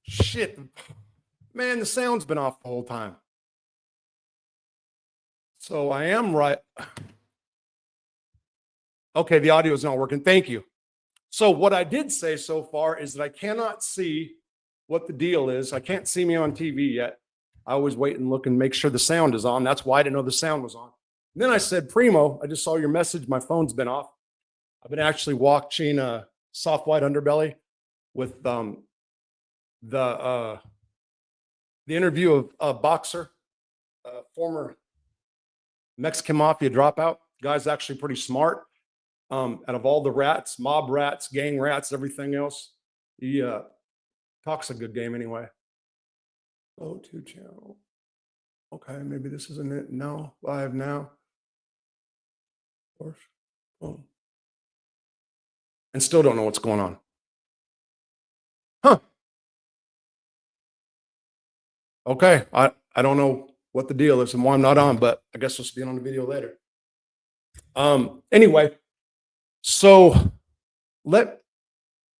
Shit. Man, the sound's been off the whole time. So I am right. Okay, the audio is not working. Thank you. So what I did say so far is that I cannot see what the deal is. I can't see me on TV yet. I always wait and look and make sure the sound is on. That's why I didn't know the sound was on. And then I said, Primo, I just saw your message. My phone's been off. I've been actually watching Soft White Underbelly with the interview of a boxer, former Mexican mafia dropout. Guy's actually pretty smart. Out of all the rats, mob rats, gang rats, everything else, he talks a good game anyway. Oh, 2 channel. Okay, maybe this isn't it. No, live now. Of course. Boom. And still don't know what's going on. Huh. Okay, I don't know what the deal is and why I'm not on, but I guess we'll be on the video later. Anyway, so let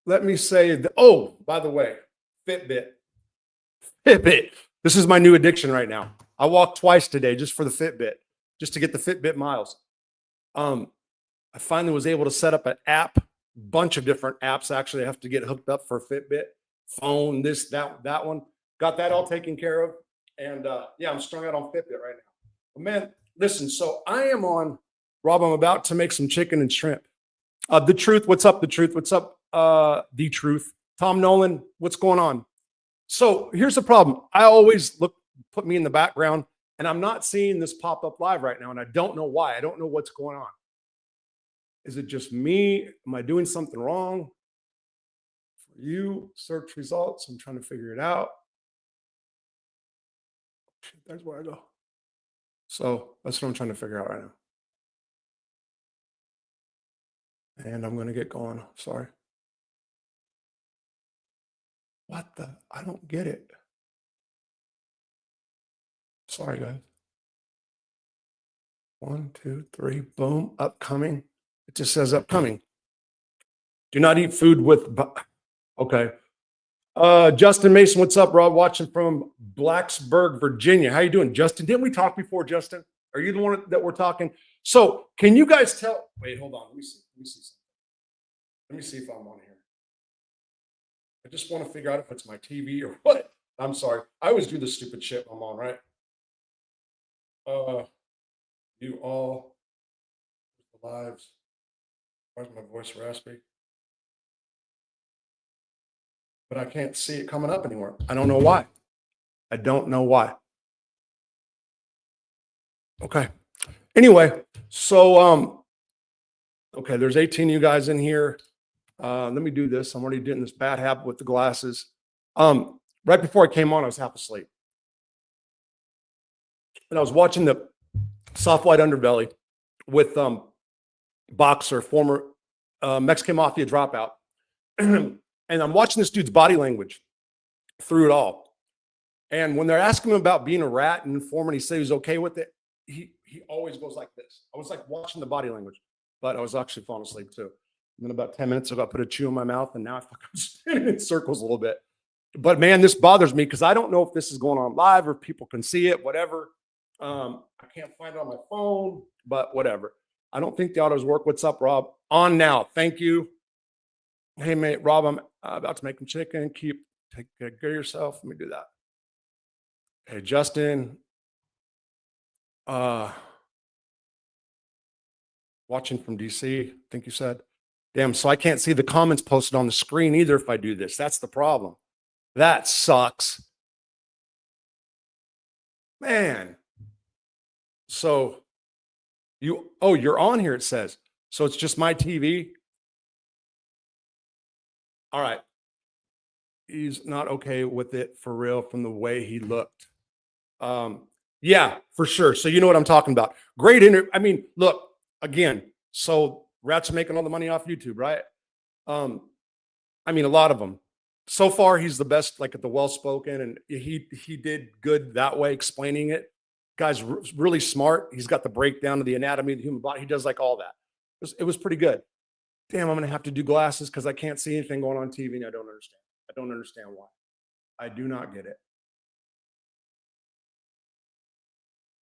me say that, oh, by the way, Fitbit. This is my new addiction right now. I walked twice today just for the Fitbit, just to get the Fitbit miles. I finally was able to set up an app, bunch of different apps. Actually, I have to get hooked up for Fitbit, phone, this, that one. Got that all taken care of. And yeah, I'm strung out on Fitbit right now. But man, listen, so I am on, Rob, I'm about to make some chicken and shrimp. The Truth, what's up, The Truth? What's up, The Truth? Tom Nolan, what's going on? So here's the problem. I always put me in the background, and I'm not seeing this pop up live right now, and I don't know why. I don't know what's going on. Is it just me? Am I doing something wrong? For you, search results. I'm trying to figure it out. There's where I go. So that's what I'm trying to figure out right now. And I'm going to get going. Sorry. What the? I don't get it. Sorry, guys. 1, 2, 3, boom, upcoming. It just says upcoming. Do not eat food with, okay. Justin Mason, what's up, Rob? Watching from Blacksburg, Virginia. How you doing, Justin? Didn't we talk before, Justin? Are you the one that we're talking? So can you guys tell? Wait, hold on. Let me see something. Let me see if I'm on here. I just want to figure out if it's my TV or what. I'm sorry. I always do this stupid shit I'm on, right? You all the lives. Why is my voice raspy? But I can't see it coming up anymore. I don't know why. I don't know why. Okay. Anyway, so okay, there's 18 of you guys in here. Let me do this. I'm already doing this bad habit with the glasses. Right before I came on, I was half asleep. And I was watching the Soft White Underbelly with boxer, former Mexican mafia dropout. And I'm watching this dude's body language through it all. And when they're asking him about being a rat and informant, he said he's okay with it. He always goes like this. I was like watching the body language, but I was actually falling asleep too. And then about 10 minutes ago, I put a chew in my mouth, and now I fucking spinning in circles a little bit. But man, this bothers me because I don't know if this is going on live or if people can see it, whatever. I can't find it on my phone, but whatever. I don't think the autos work. What's up, Rob? On now. Thank you. Hey, mate, Rob, I'm about to make some chicken. Take care of yourself. Let me do that. Hey, Justin. Watching from DC, I think you said. Damn, so I can't see the comments posted on the screen either if I do this. That's the problem. That sucks. Man. So you're on here, it says. So it's just my TV. All right. He's not okay with it for real from the way he looked. Yeah, for sure. So you know what I'm talking about. Great interview. I mean, look, again, so rats are making all the money off YouTube, right? I mean, a lot of them. So far, he's the best, like at the well-spoken, and he did good that way, explaining it. Guy's really smart. He's got the breakdown of the anatomy of the human body. He does like all that. It was pretty good. Damn, I'm gonna have to do glasses because I can't see anything going on TV, and I don't understand. I don't understand why. I do not get it.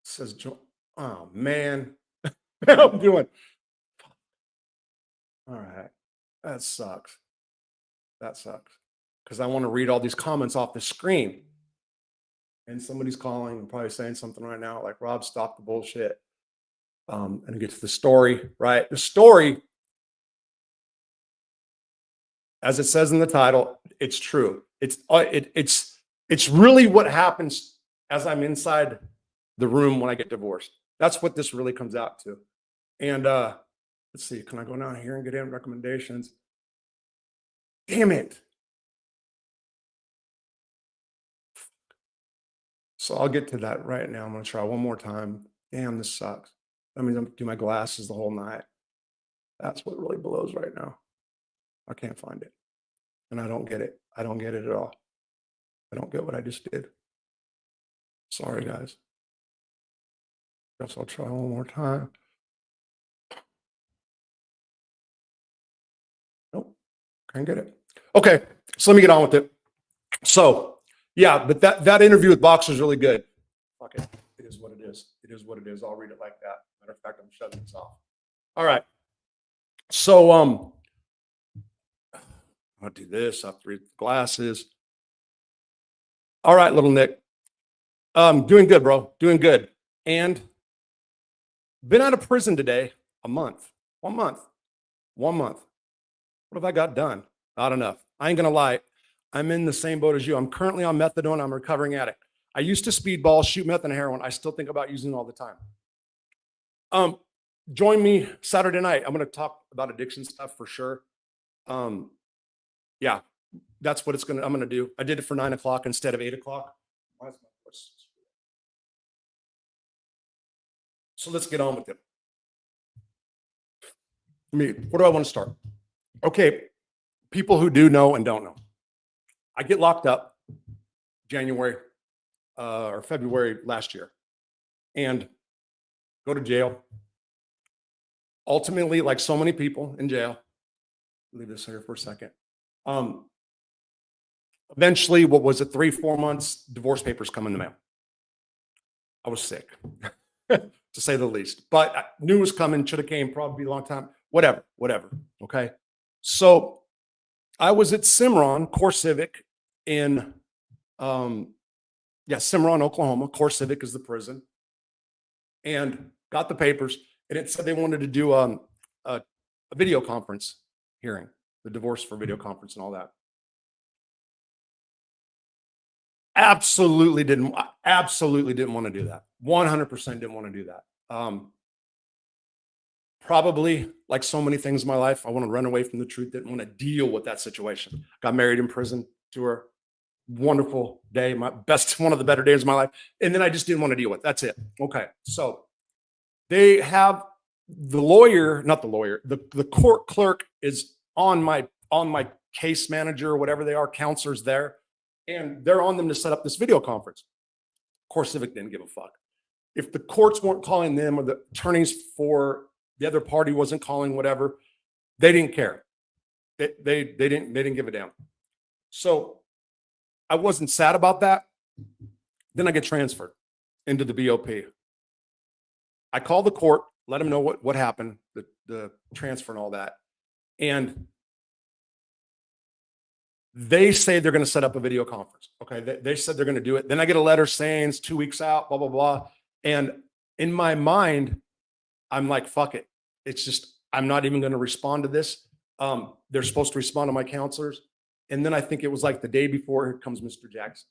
Says, oh man, I'm doing. All right, that sucks. That sucks because I want to read all these comments off the screen. And somebody's calling and probably saying something right now, like, Rob, stop the bullshit. And get to the story, right? The story, as it says in the title, it's true. It's really what happens as I'm inside the room when I get divorced. That's what this really comes out to. And let's see, can I go down here and get in recommendations? Damn it. So I'll get to that right now. I'm going to try one more time. Damn, this sucks. That means I'm doing my glasses the whole night. That's what really blows right now. I can't find it. And I don't get it. I don't get it at all. I don't get what I just did. Sorry, guys. Guess I'll try one more time. Nope, can't get it. Okay, so let me get on with it. So, yeah, but that interview with Boxer is really good. Fuck it. It is what it is. It is what it is. I'll read it like that. Matter of fact, I'm shutting this off. All right. So, I'll do this. I'll read the glasses. All right, little Nick. Doing good, bro. Doing good. And been out of prison today a month. 1 month. 1 month. What have I got done? Not enough. I ain't gonna lie. I'm in the same boat as you. I'm currently on methadone. I'm a recovering addict. I used to speedball, shoot meth and heroin. I still think about using it all the time. Join me Saturday night. I'm going to talk about addiction stuff for sure. Yeah, that's what I'm going to do. I did it for 9 o'clock instead of 8 o'clock. So let's get on with it. Where do I want to start? Okay, people who do know and don't know. I get locked up January or February last year and go to jail. Ultimately, like so many people in jail, leave this here for a second. Eventually, what was it, 3-4 months, divorce papers come in the mail. I was sick, to say the least. But I knew it was coming, should have came, probably a long time, whatever. Okay. So I was at Cimarron Core Civic in Cimarron, Oklahoma. Core Civic is the prison. And got the papers, and it said they wanted to do a video conference hearing, the divorce for video conference and all that. Absolutely didn't want to do that. 100% didn't want to do that. Probably like so many things in my life, I want to run away from the truth, didn't want to deal with that situation. Got married in prison to her. Wonderful day, one of the better days of my life. And then I just didn't want to deal with it. That's it. Okay. So they have the court clerk is on my case manager or whatever they are, counselors there. And they're on them to set up this video conference. Core Civic didn't give a fuck. If the courts weren't calling them or the attorneys for the other party wasn't calling, whatever, they didn't care. They didn't give a damn. So I wasn't sad about that. Then I get transferred into the BOP. I call the court, let them know what happened, the transfer and all that. And they say they're going to set up a video conference. Okay. They said they're going to do it. Then I get a letter saying it's 2 weeks out, blah, blah, blah. And in my mind, I'm like, fuck it. It's just, I'm not even going to respond to this. They're supposed to respond to my counselors. And then I think it was like the day before, here comes Mr. Jackson,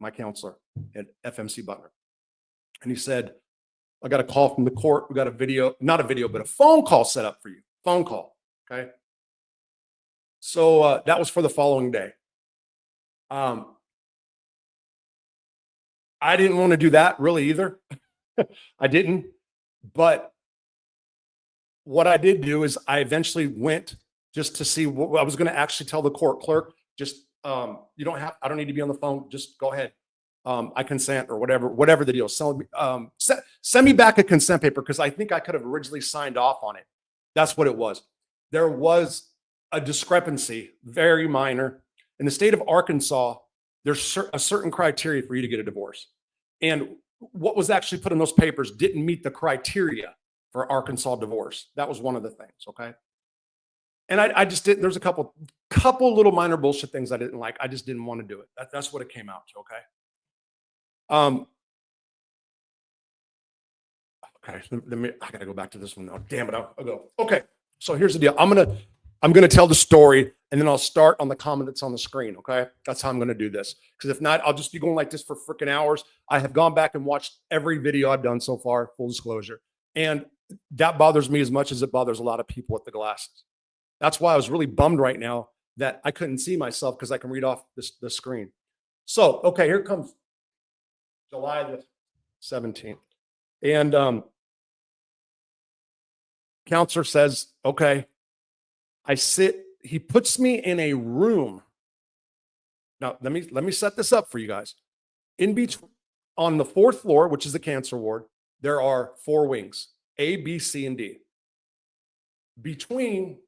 my counselor at FMC Butner. And he said, I got a call from the court. We got not a video, but a phone call set up for you. Phone call. Okay. So that was for the following day. I didn't want to do that really either. I didn't. But what I did do is I eventually went just to see what I was going to actually tell the court clerk. Just I don't need to be on the phone. Just go ahead. I consent or whatever the deal. Send me back a consent paper because I think I could have originally signed off on it. That's what it was. There was a discrepancy, very minor. In the state of Arkansas, there's a certain criteria for you to get a divorce. And what was actually put in those papers didn't meet the criteria for Arkansas divorce. That was one of the things, okay? And I just didn't, there's a couple little minor bullshit things I didn't like. I just didn't want to do it. That's what it came out to, okay? Okay, I gotta go back to this one now. Damn it, I'll go. Okay, so here's the deal. I'm gonna tell the story, and then I'll start on the comment that's on the screen. Okay, that's how I'm gonna do this. Because if not, I'll just be going like this for freaking hours. I have gone back and watched every video I've done so far. Full disclosure, and that bothers me as much as it bothers a lot of people with the glasses. That's why I was really bummed right now that I couldn't see myself because I can read off the screen. So, okay, here comes July the 17th, and counselor says, okay, he puts me in a room. Now, let me set this up for you guys. In between, on the 4th floor, which is the cancer ward, there are 4 wings, A, B, C, and D. Between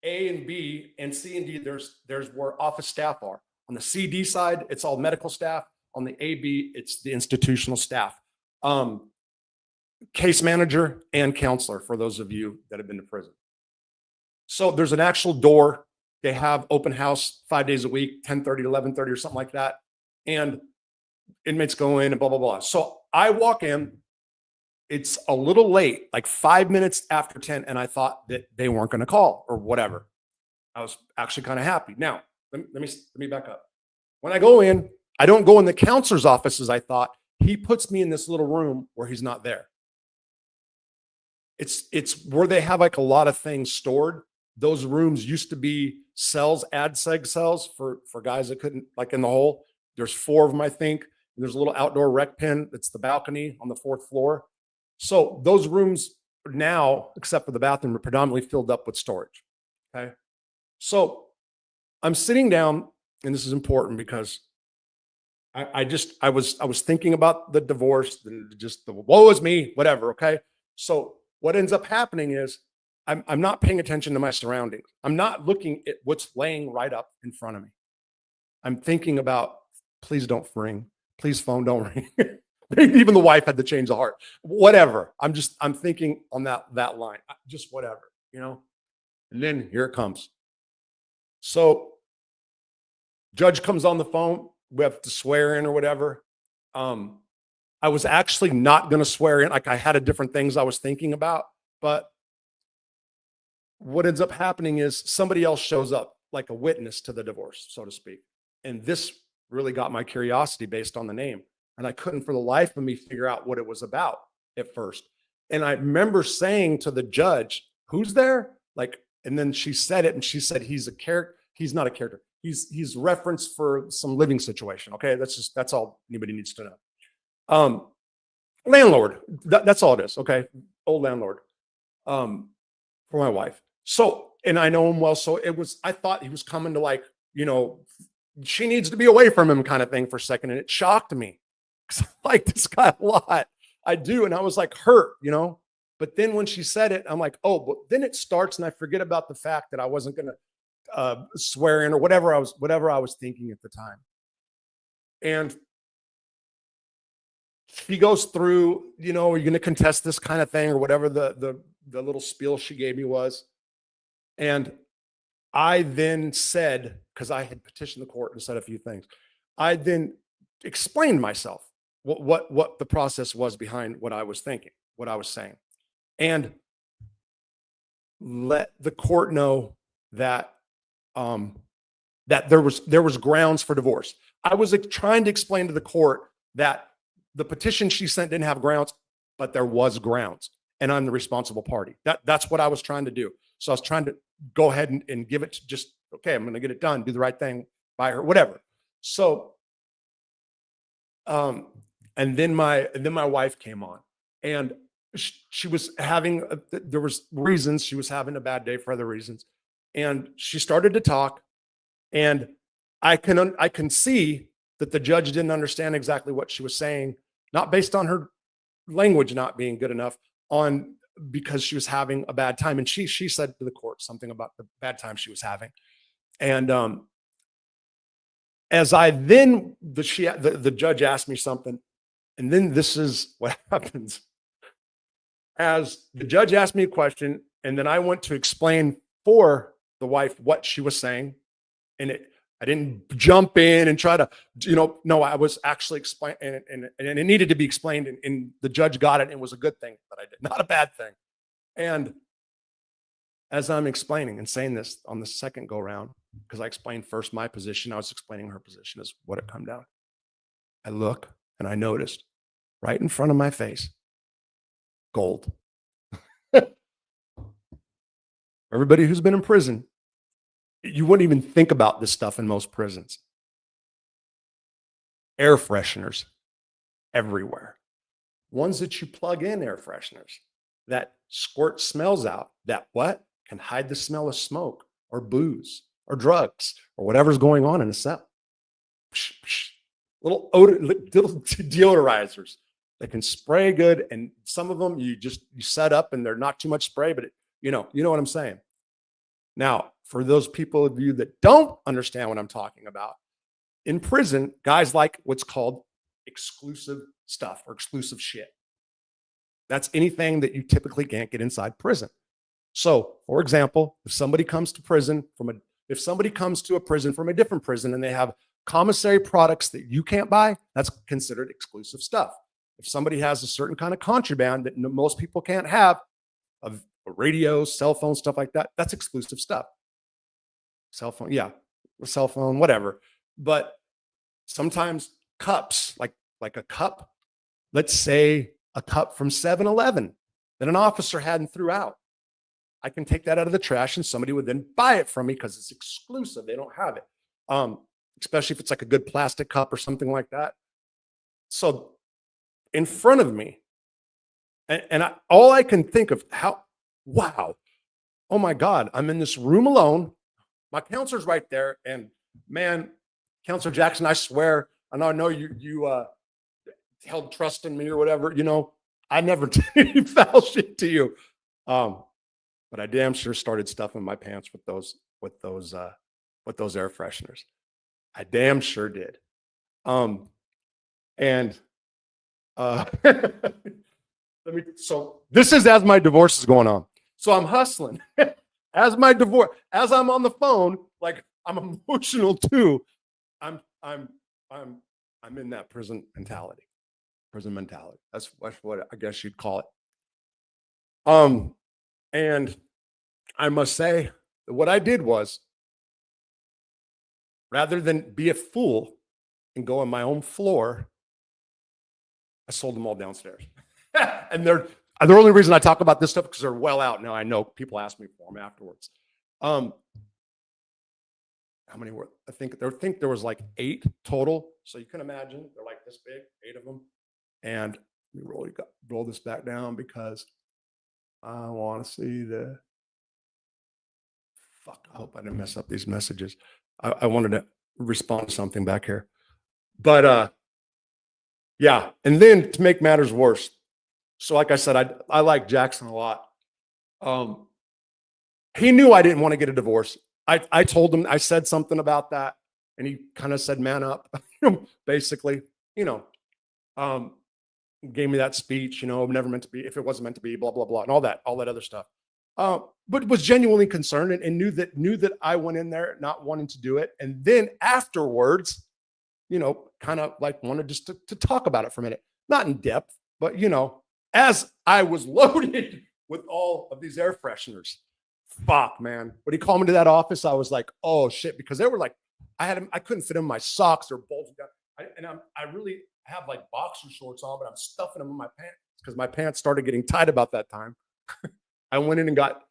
A and B and C and D, there's where office staff are. On the CD side, it's all medical staff. On the AB, it's the institutional staff. Case manager and counselor for those of you that have been to prison. So there's an actual door. They have open house 5 days a week, 10:30 to 11:30 or something like that. And inmates go in and blah, blah, blah. So I walk in. It's a little late, like 5 minutes after 10, and I thought that they weren't going to call or whatever. I was actually kind of happy. Now, let me back up. When I go in, I don't go in the counselor's office as I thought. He puts me in this little room where he's not there. It's where they have like a lot of things stored. Those rooms used to be cells, ad seg cells for guys that couldn't, like in the hole. There's 4 of them, I think. There's a little outdoor rec pen. That's the balcony on the 4th floor. So those rooms now, except for the bathroom, are predominantly filled up with storage. Okay. So I'm sitting down, and this is important because I was thinking about the divorce, and just the woe is me, whatever. Okay. So what ends up happening is I'm not paying attention to my surroundings. I'm not looking at what's laying right up in front of me. I'm thinking about, please don't ring. Please phone don't ring. Even the wife had to change the heart. Whatever. I'm thinking on that line. Just whatever, you know? And then here it comes. So judge comes on the phone. We have to swear in or whatever. I was actually not going to swear in. Like I had a different things I was thinking about, but what ends up happening is somebody else shows up like a witness to the divorce, so to speak. And this really got my curiosity based on the name. And I couldn't for the life of me figure out what it was about at first. And I remember saying to the judge, who's there? Like, and then she said it, and she said, he's a character. He's not a character. He's referenced for some living situation. Okay. That's all anybody needs to know. Landlord, that's all it is. Okay. Old landlord, for my wife. So, and I know him well. So I thought he was coming to like, you know, she needs to be away from him kind of thing for a second. And it shocked me because I like this guy a lot. I do. And I was like hurt, you know, but then when she said it, I'm like, oh, but then it starts and I forget about the fact that I wasn't going to swear in or whatever I was thinking at the time. And he goes through, you know, are you going to contest this kind of thing or whatever the little spiel she gave me was. And I then said, because I had petitioned the court and said a few things, I then explained myself what the process was behind what I was thinking, what I was saying, and let the court know that that there was grounds for divorce. I was trying to explain to the court that the petition she sent didn't have grounds, but there was grounds, and I'm the responsible party. That's what I was trying to do. So I was trying to go ahead and give it to just, okay, I'm going to get it done, do the right thing by her, whatever. So, and then my wife came on, and she was having, there was reasons she was having a bad day for other reasons. And she started to talk, and I can see that the judge didn't understand exactly what she was saying, not based on her language not being good enough, because she was having a bad time. And she said to the court something about the bad time she was having. And As I then, the judge asked me something, and then this is what happens. As the judge asked me a question, and then I went to explain for the wife what she was saying, and I didn't jump in and try to, no, I was actually explaining, and it needed to be explained, and the judge got it, and it was a good thing that I did, not a bad thing. And as I'm explaining and saying this on the second go round, because I explained first my position, I was explaining her position as what it come down. I look and I noticed right in front of my face, gold. Everybody who's been in prison, you wouldn't even think about this stuff in most prisons. Air fresheners everywhere. Ones that you plug in, air fresheners that squirt smells out, that what? Can hide the smell of smoke or booze or drugs or whatever's going on in a cell. Psh, psh. Little deodorizers that can spray good, and some of them you set up and they're not too much spray, but you know what I'm saying. Now, for those people of you that don't understand what I'm talking about, in prison, guys like what's called exclusive stuff or exclusive shit. That's anything that you typically can't get inside prison. So, for example, if somebody comes to a prison from a different prison and they have commissary products that you can't buy, that's considered exclusive stuff. If somebody has a certain kind of contraband that most people can't have, of radios, cell phones, stuff like that, that's exclusive stuff. Cell phone, yeah, cell phone, whatever. But sometimes cups, like a cup, let's say a cup from 7-Eleven that an officer had and threw out. I can take that out of the trash and somebody would then buy it from me because it's exclusive. They don't have it. Especially if it's like a good plastic cup or something like that. So in front of me, and all I can think of, wow, oh my God, I'm in this room alone. My counselor's right there. And man, Counselor Jackson, I swear, and I know you held trust in me or whatever, I never did any foul shit to you. But I damn sure started stuffing my pants with those air fresheners. I damn sure did. So this is as my divorce is going on. So I'm hustling as I'm on the phone, like I'm emotional too. I'm in that prison mentality. That's what I guess you'd call it. And I must say that what I did was, rather than be a fool and go on my own floor, I sold them all downstairs. And they're the only reason I talk about this stuff because they're well out now. I know people ask me for them afterwards. How many were? I think there was like 8 total. So you can imagine they're like this big, 8 of them. And let me roll this back down because I want to see the. Fuck! I hope I didn't mess up these messages. I wanted to respond to something back here, but yeah. And then to make matters worse, so like I said, I like Jackson a lot. He knew I didn't want to get a divorce. I told him, I said something about that, and he kind of said, "Man up," basically. Gave me that speech. Never meant to be. If it wasn't meant to be, blah blah blah, and all that other stuff. But was genuinely concerned and knew that I went in there not wanting to do it. And then afterwards, kind of like wanted just to talk about it for a minute, not in depth, but as I was loaded with all of these air fresheners, fuck, man. When he called me to that office, I was like, oh shit, because they were like, I couldn't fit in my socks. They're bulging down. I really have like boxer shorts on, but I'm stuffing them in my pants because my pants started getting tight about that time. I went in and got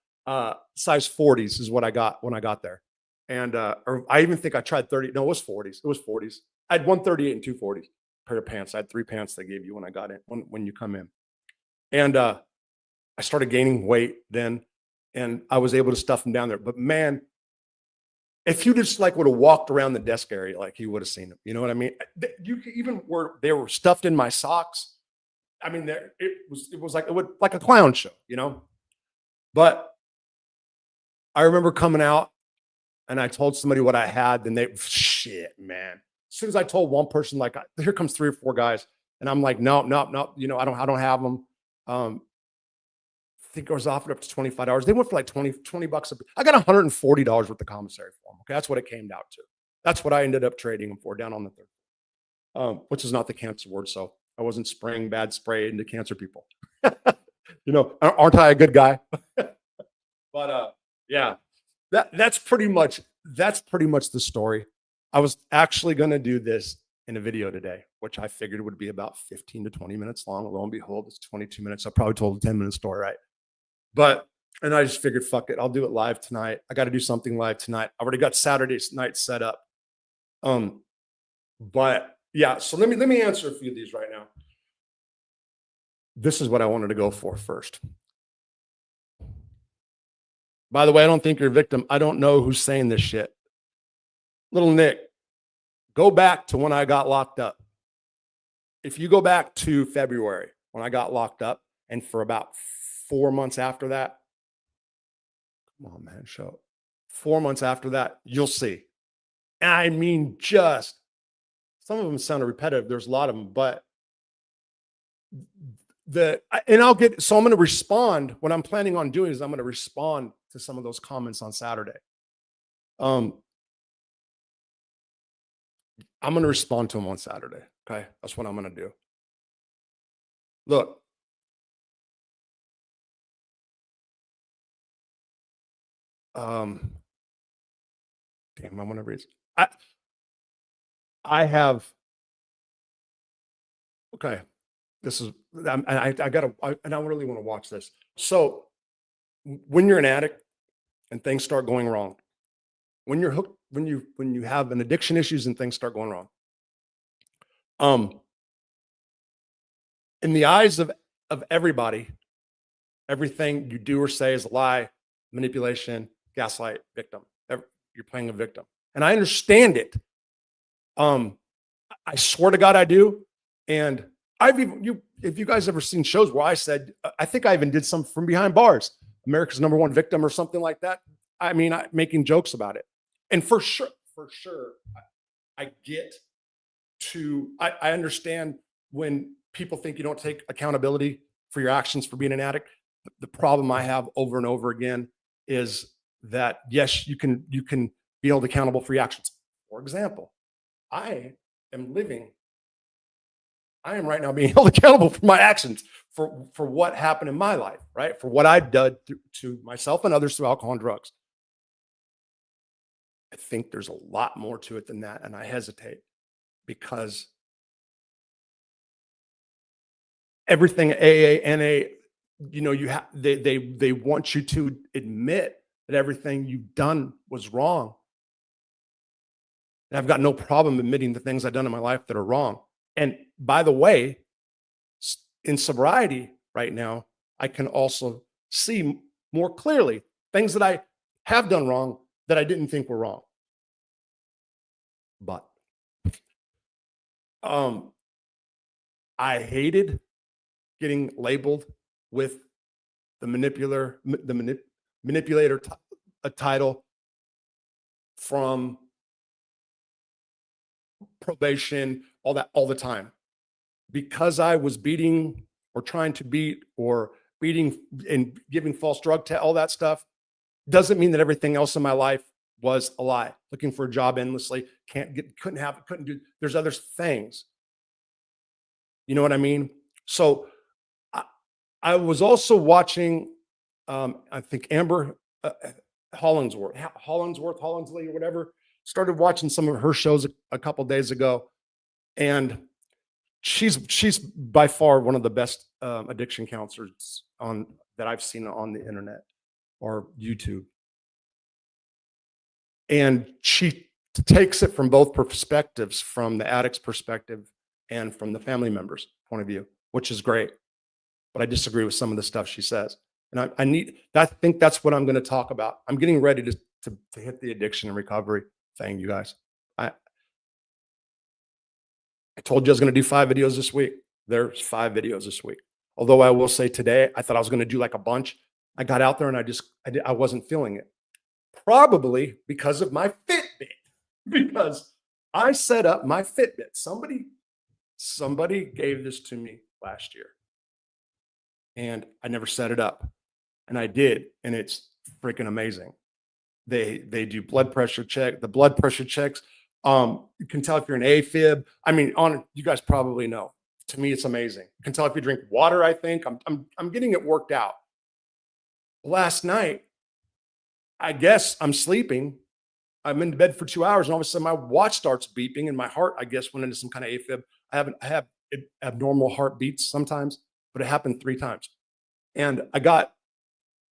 size 40s is what I got when I got there. And or I even think I tried 30. No, it was 40s. It was 40s. I had 138 and 240 pair of pants. I had 3 pants they gave you when I got in, when you come in. And I started gaining weight then, and I was able to stuff them down there. But man, if you just would have walked around the desk area, you would have seen them. You know what I mean? They were stuffed in my socks. I mean, it was like a clown show, But I remember coming out and I told somebody what I had, and shit, man. soon as I told one person, like, here comes 3 or 4 guys, and I'm like, no, no, no, I don't have them. I think I was offered up to $25. They went for like 20 bucks. I got $140 worth of commissary for them. Okay. That's what it came down to. That's what I ended up trading them for down on the third, which is not the cancer word. So I wasn't spraying bad spray into cancer people. Aren't I a good guy? But yeah, that's pretty much the story. I was actually going to do this in a video today, which I figured would be about 15 to 20 minutes long. Lo and behold, it's 22 minutes. I probably told a 10-minute story, right? And I just figured, fuck it, I'll do it live tonight. I got to do something live tonight. I already got Saturday night set up. But yeah, so let me answer a few of these right now. This is what I wanted to go for first. By the way, I don't think you're a victim. I don't know who's saying this shit. Little Nick, go back to when I got locked up. If you go back to February when I got locked up, and for about 4 months after that, come on, man, show. 4 months after that, you'll see. I mean, just some of them sound repetitive. There's a lot of them, but I'm going to respond. What I'm planning on doing is I'm going to respond to some of those comments on Saturday. I'm going to respond to them on Saturday. Okay. That's what I'm going to do. Look, damn, I want to read. I have, okay. This is, I really want to watch this. So when you're an addict and things start going wrong, when you're hooked, when you have an addiction issues and things start going wrong, in the eyes of everybody, everything you do or say is a lie, manipulation, gaslight, victim. You're playing a victim. And I understand it. I swear to God, I do. And if you guys ever seen shows where I said, I think I even did some from behind bars, America's #1 victim or something like that. I mean, making jokes about it. And for sure, I understand when people think you don't take accountability for your actions for being an addict. The problem I have over and over again is that, yes, you can be held accountable for your actions. For example, I am right now being held accountable for my actions, for what happened in my life, right? For what I've done to myself and others through alcohol and drugs. I think there's a lot more to it than that, and I hesitate because everything AA, NA, they want you to admit that everything you've done was wrong. And I've got no problem admitting the things I've done in my life that are wrong. And by the way, in sobriety right now, I can also see more clearly things that I have done wrong that I didn't think were wrong. But I hated getting labeled with the manipulator title from probation, all that, all the time, because I was beating or trying to beat or beating and giving false drug tests, all that stuff doesn't mean that everything else in my life was a lie. Looking for a job endlessly, couldn't do. There's other things. You know what I mean? So I was also watching, I think Amber Hollingsworth, or whatever, started watching some of her shows a couple days ago. And she's by far one of the best addiction counselors that I've seen on the internet or YouTube. And she takes it from both perspectives, from the addict's perspective and from the family member's point of view, which is great. But I disagree with some of the stuff she says. And I think that's what I'm going to talk about. I'm getting ready to hit the addiction and recovery thing, you guys. I told you I was going to do 5 videos this week. There's 5 videos this week. Although I will say today, I thought I was going to do like a bunch. I got out there and I wasn't feeling it. Probably because of my Fitbit. Because I set up my Fitbit. Somebody gave this to me last year, and I never set it up, and I did, and it's freaking amazing. They do blood pressure check. The blood pressure checks. You can tell if you're an AFib. I mean, on you guys probably know. To me, it's amazing. You can tell if you drink water. I think I'm getting it worked out. Last night, I guess I'm sleeping. I'm in bed for 2 hours, and all of a sudden my watch starts beeping, and my heart, I guess, went into some kind of AFib. I have abnormal heartbeats sometimes, but it happened 3 times. And I got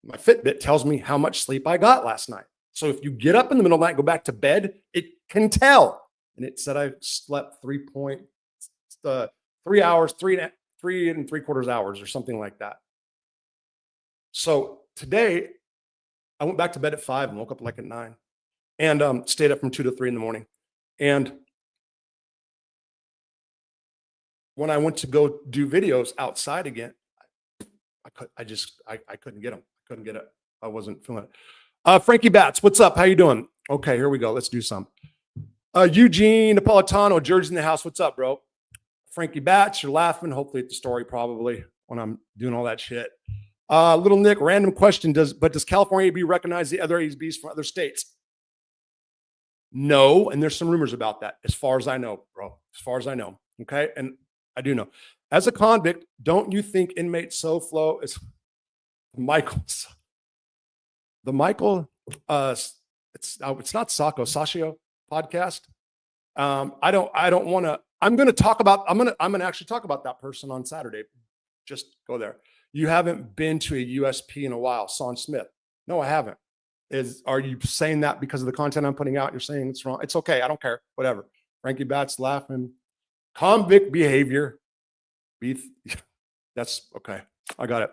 my Fitbit tells me how much sleep I got last night. So if you get up in the middle of the night, go back to bed, it can tell. And it said I slept 3 hours, 3 and 3/4 hours, or something like that. So today I went back to bed at 5 and woke up like at 9, and stayed up from 2 to 3 in the morning. And when I went to go do videos outside again, I couldn't get them. I couldn't get it. I wasn't feeling it. Frankie Bats, what's up? How you doing? Okay, here we go. Let's do some. Eugene Napolitano, George in the house. What's up, bro? Frankie Bats, you're laughing. Hopefully at the story, probably when I'm doing all that shit. Little Nick, random question. Does California AB recognize the other ABs from other states? No, and there's some rumors about that, as far as I know, bro. As far as I know. Okay, and I do know. As a convict, don't you think inmate flow is Michael's? The Michael, it's not Sashio podcast. I don't want to. I'm going to actually talk about that person on Saturday. Just go there. You haven't been to a USP in a while, Son Smith. No, I haven't. Are you saying that because of the content I'm putting out? You're saying it's wrong. It's okay. I don't care. Whatever. Frankie Bats laughing. Convict behavior. That's okay. I got it.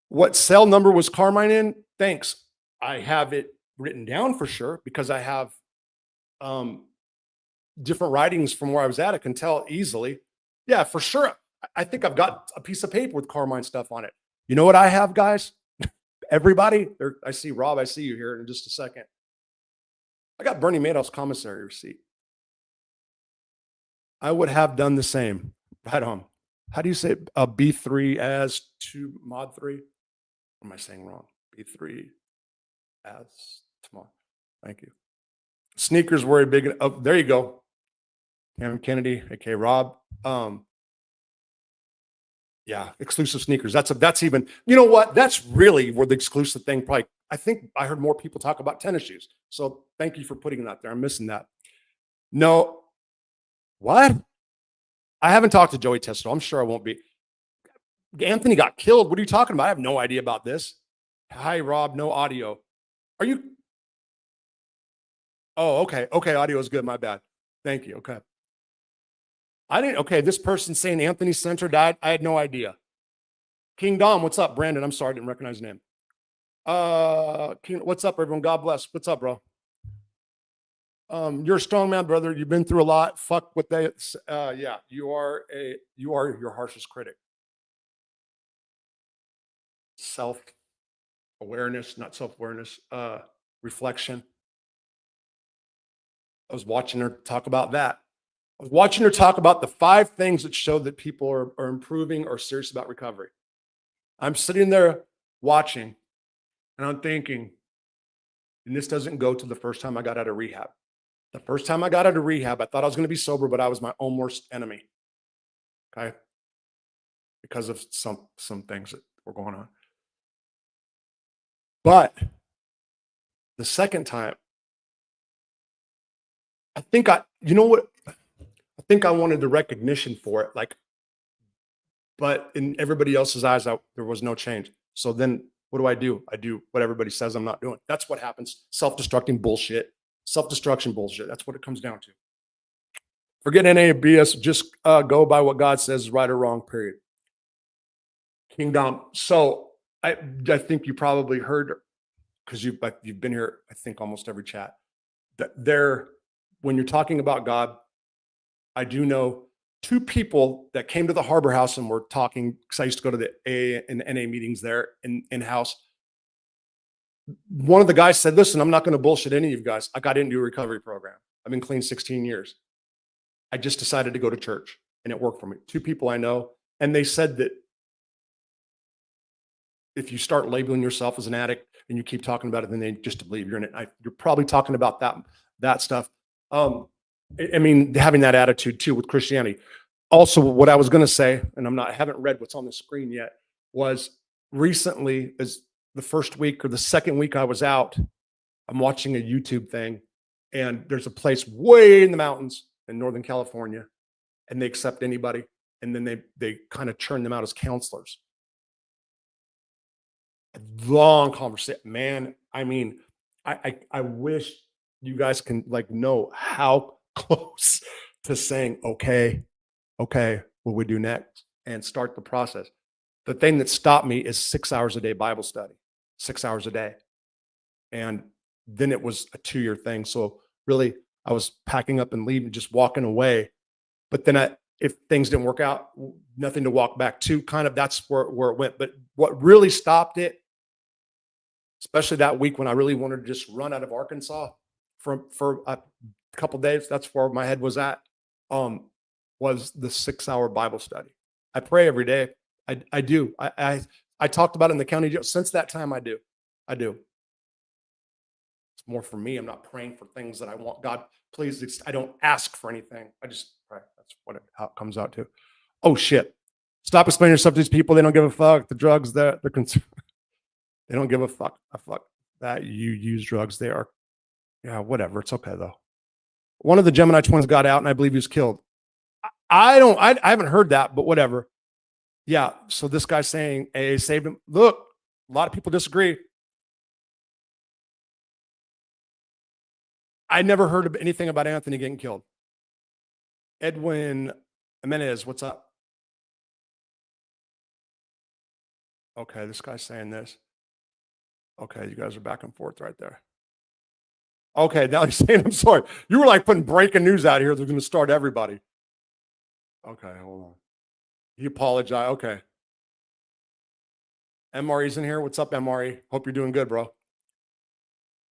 What cell number was Carmine in? Thanks. I have it written down for sure because I have different writings from where I was at. I can tell easily. Yeah, for sure. I think I've got a piece of paper with Carmine stuff on it. You know what I have, guys? Everybody, I see Rob. I see you here in just a second. I got Bernie Madoff's commissary receipt. I would have done the same. Right on. How do you say B3 as 2 mod 3? What am I saying wrong? B3 as tomorrow. Thank you. Sneakers were a big. Oh, there you go. Cam Kennedy, aka Rob. Yeah, exclusive sneakers. That's even. You know what? That's really where the exclusive thing. Probably. I think I heard more people talk about tennis shoes. So thank you for putting that there. I'm missing that. No. What? I haven't talked to Joey Testo. I'm sure I won't be. Anthony got killed. What are you talking about? I have no idea about this. Hi, Rob. No audio. Are you? Oh, okay. Okay. Audio is good. My bad. Thank you. Okay. I didn't. Okay. This person saying Anthony Center died. I had no idea. King Dom. What's up, Brandon? I'm sorry. I didn't recognize your name. King, what's up, everyone? God bless. What's up, bro? You're a strong man, brother. You've been through a lot. Fuck what they. Yeah. You are your harshest critic. Self-awareness, not self-awareness, reflection. I was watching her talk about that. I was watching her talk about the 5 things that show that people are improving or serious about recovery. I'm sitting there watching, and I'm thinking, and this doesn't go to the first time I got out of rehab. The first time I got out of rehab, I thought I was going to be sober, but I was my own worst enemy. Okay? Because of some things that were going on. But the second time, I think you know what? I think I wanted the recognition for it. Like, but in everybody else's eyes, there was no change. So then what do? I do what everybody says I'm not doing. That's what happens. Self-destructing bullshit. Self-destruction bullshit. That's what it comes down to. Forget NABS. Just go by what God says is right or wrong, period. Kingdom. So I think you probably heard, because you've been here, I think, almost every chat, that when you're talking about God, I do know 2 people that came to the Harbor House and were talking, because I used to go to the AA and NA meetings there in-house. One of the guys said, listen, I'm not going to bullshit any of you guys. I got into a recovery program. I've been clean 16 years. I just decided to go to church and it worked for me. 2 people I know, and they said that if you start labeling yourself as an addict and you keep talking about it, then they just believe you're in it. You're probably talking about that stuff. I mean, having that attitude too with Christianity. Also, what I was going to say, and I haven't read what's on the screen yet, was recently, as the first week or the second week I was out, I'm watching a YouTube thing, and there's a place way in the mountains in Northern California, and they accept anybody, and then they kind of churn them out as counselors. A long conversation, man. I mean, I wish you guys can like know how close to saying, okay, what we do next and start the process. The thing that stopped me is 6 hours a day Bible study, 6 hours a day. And then it was a 2-year thing. So really, I was packing up and leaving, just walking away. But then if things didn't work out, nothing to walk back to, kind of that's where it went. But what really stopped it, especially that week when I really wanted to just run out of Arkansas for a couple of days, that's where my head was at, was the 6-hour Bible study. I pray every day. I do. I talked about it in the county jail. Since that time, I do. It's more for me. I'm not praying for things that I want. God, please, I don't ask for anything. I just pray. That's how it comes out to. Oh, shit. Stop explaining yourself to these people. They don't give a fuck. The drugs, they're concerned. They don't give a fuck. That you use drugs. They are, yeah, whatever. It's okay, though. One of the Gemini twins got out, and I believe he was killed. I haven't heard that, but whatever. Yeah, so this guy's saying AA saved him. Look, a lot of people disagree. I never heard of anything about Anthony getting killed. Edwin Jimenez, what's up? Okay, this guy's saying this. Okay, you guys are back and forth right there. Okay, now you're saying, I'm sorry. You were like putting breaking news out here. They're going to start everybody. Okay, hold on. He apologized. Okay. MRE's in here. What's up, MRE? Hope you're doing good, bro.